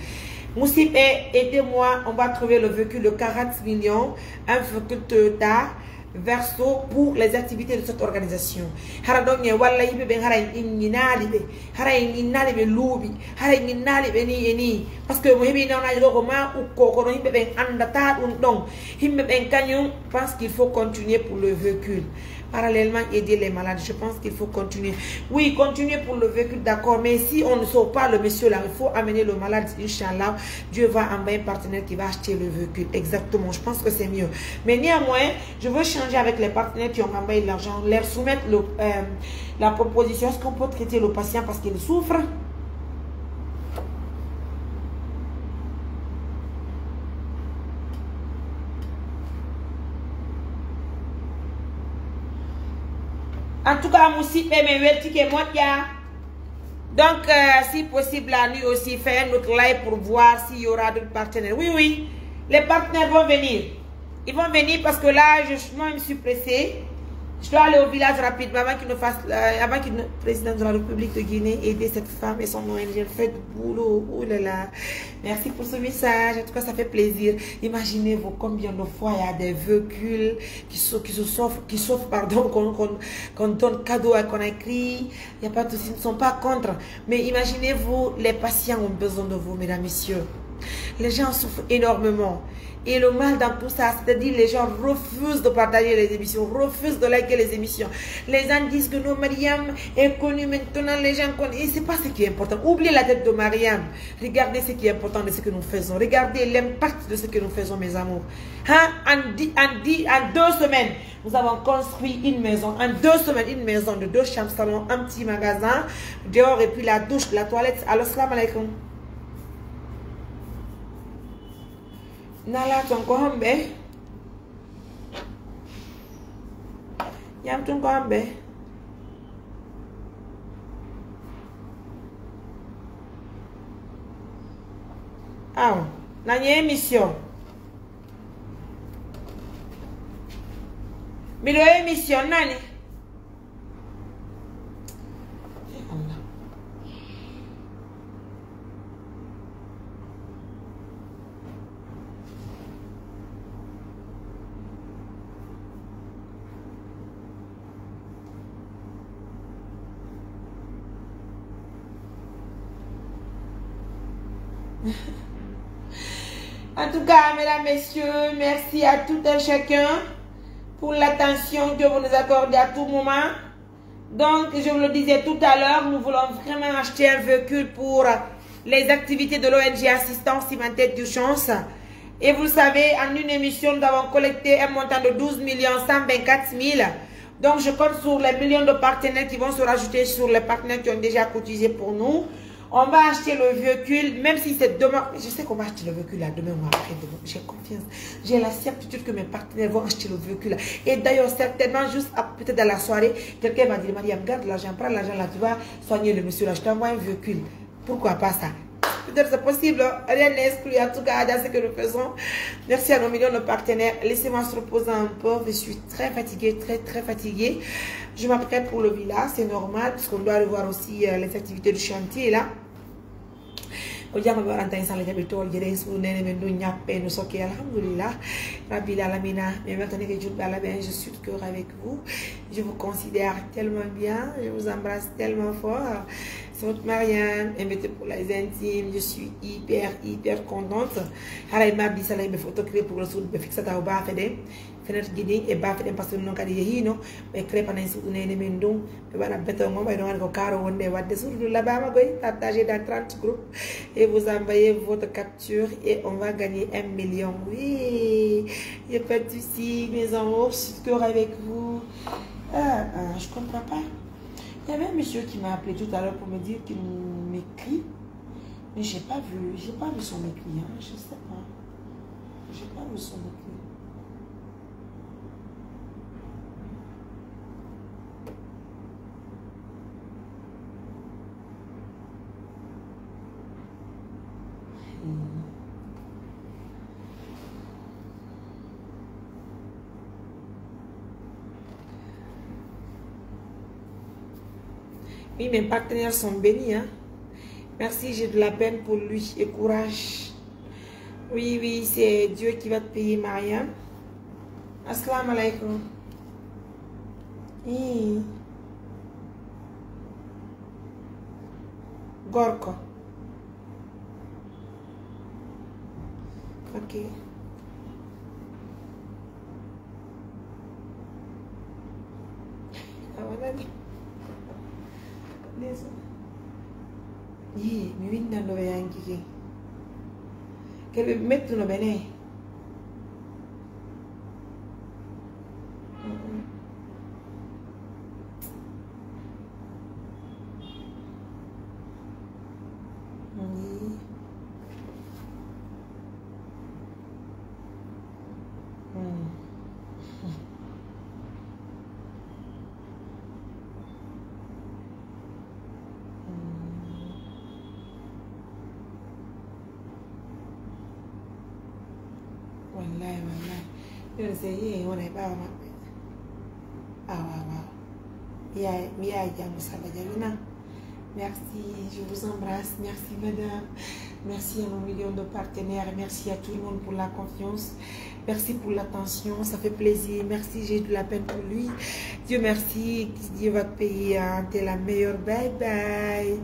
Moussip, aidez-moi, on va trouver le véhicule de 40 millions, un véhicule Toyota Verso pour les activités de cette organisation. Haradonye walla yibe ben haray inginali be haray inginali be lubi haray inginali be ni parce que mo hebi na ko ma ou ko himbe ben andata dum don himbe ben kanyum pense qu'il faut continuer pour le véhicule. Parallèlement, aider les malades. Je pense qu'il faut continuer. Oui, continuer pour le véhicule, d'accord. Mais si on ne sauve pas le monsieur là, il faut amener le malade. Inch'Allah, Dieu va envoyer un partenaire qui va acheter le véhicule. Exactement. Je pense que c'est mieux. Mais néanmoins, je veux changer avec les partenaires qui ont envoyé l'argent, leur soumettre la proposition. Est-ce qu'on peut traiter le patient parce qu'il souffre? En tout cas, Moussi, donc, si possible, la nuit aussi, faire un autre live pour voir s'il y aura d'autres partenaires. Oui, oui, les partenaires vont venir. Ils vont venir parce que là, moi, je suis pressée. Je dois aller au village rapidement avant qu'il ne fasse, avant qu'il ne président de la République de Guinée aider cette femme et son ONG. Fait du boulot. Oh là là. Merci pour ce message. En tout cas, ça fait plaisir. Imaginez-vous combien de fois il y a des véhicules qui sauvent, pardon, qu'on donne cadeau et qu'on a écrit. Il n'y a pas de soucis, ils ne sont pas contre. Mais imaginez-vous, les patients ont besoin de vous, mesdames, messieurs. Les gens souffrent énormément. Et le mal dans tout ça, c'est-à-dire les gens refusent de partager les émissions, refusent de liker les émissions. Les gens disent que nos Mariam est connue maintenant, les gens connaissent. Et c'est pas ce qui est important. Oubliez la tête de Mariam. Regardez ce qui est important de ce que nous faisons. Regardez l'impact de ce que nous faisons, mes amours. Hein? En 2 semaines, nous avons construit une maison. En 2 semaines, une maison de 2 chambres, salon, un petit magasin, dehors et puis la douche, la toilette. Alors, salam alaikum. Nala ton ko hambe yam ton ko hambe Ah, na émission. Mais l'émission, nani? En tout cas, mesdames, messieurs, merci à tout un chacun pour l'attention que vous nous accordez à tout moment. Donc, je vous le disais tout à l'heure, nous voulons vraiment acheter un véhicule pour les activités de l'ONG Assistance Humanitaire d'Urgence. Et vous le savez, en une émission, nous avons collecté un montant de 12 124 000. Donc, je compte sur les millions de partenaires qui vont se rajouter sur les partenaires qui ont déjà cotisé pour nous. On va acheter le véhicule, même si c'est demain. Je sais qu'on va acheter le véhicule là, demain ou après-demain. J'ai confiance. J'ai la certitude que mes partenaires vont acheter le véhicule là. Et d'ailleurs, certainement, juste peut-être dans la soirée, quelqu'un va dire, Mariam, garde l'argent, prends l'argent là, tu vas soigner le monsieur là, je t'envoie un véhicule. Pourquoi pas ça? Peut-être c'est possible, rien n'est exclu, en tout cas, dans ce que nous faisons. Merci à nos millions de partenaires. Laissez-moi se reposer un peu, je suis très fatiguée, très fatiguée. Je m'apprête pour le villa, c'est normal, parce qu'on doit revoir aussi les activités du chantier là. Je suis de cœur avec vous. Je vous considère tellement bien. Je vous embrasse tellement fort. C'est votre Marianne, invitée pour les intimes. Je suis hyper contente. Elle m'a dit ça, il me faut pour le sud, fixer ta oba fenêtre guiding et bafé parce que non kadi yehino be crépa nan su nene men dum be bana beto ngom bay don ko karo wonde wadde surtout la bama goy partager dans 30 groupes et vous envoyez votre capture et on va gagner 1 million. Oui, il n'y a pas de souci, mes amours, je suis toujours avec vous. Je comprends pas. Il y avait un monsieur qui m'a appelé tout à l'heure pour me dire qu'il m'écrit, mais j'ai pas vu son écrit, hein, je sais pas. J'ai pas vu son écrit. Oui, mes partenaires sont bénis. Hein? Merci, j'ai de la peine pour lui et courage. Oui, c'est Dieu qui va te payer, Mariam. Assalamu alaikum. Gorko. Ok. Mi winda dove anche che mettono bene. Merci, je vous embrasse. Merci madame. Merci à nos millions de partenaires. Merci à tout le monde pour la confiance. Merci pour l'attention, ça fait plaisir. Merci, j'ai de la peine pour lui. Dieu merci, Dieu va te payer. Hein. T'es la meilleure. Bye bye.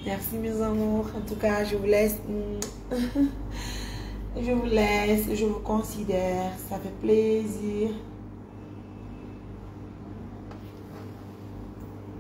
Merci mes amours. En tout cas, je vous laisse. Je vous laisse, je vous considère. Ça fait plaisir.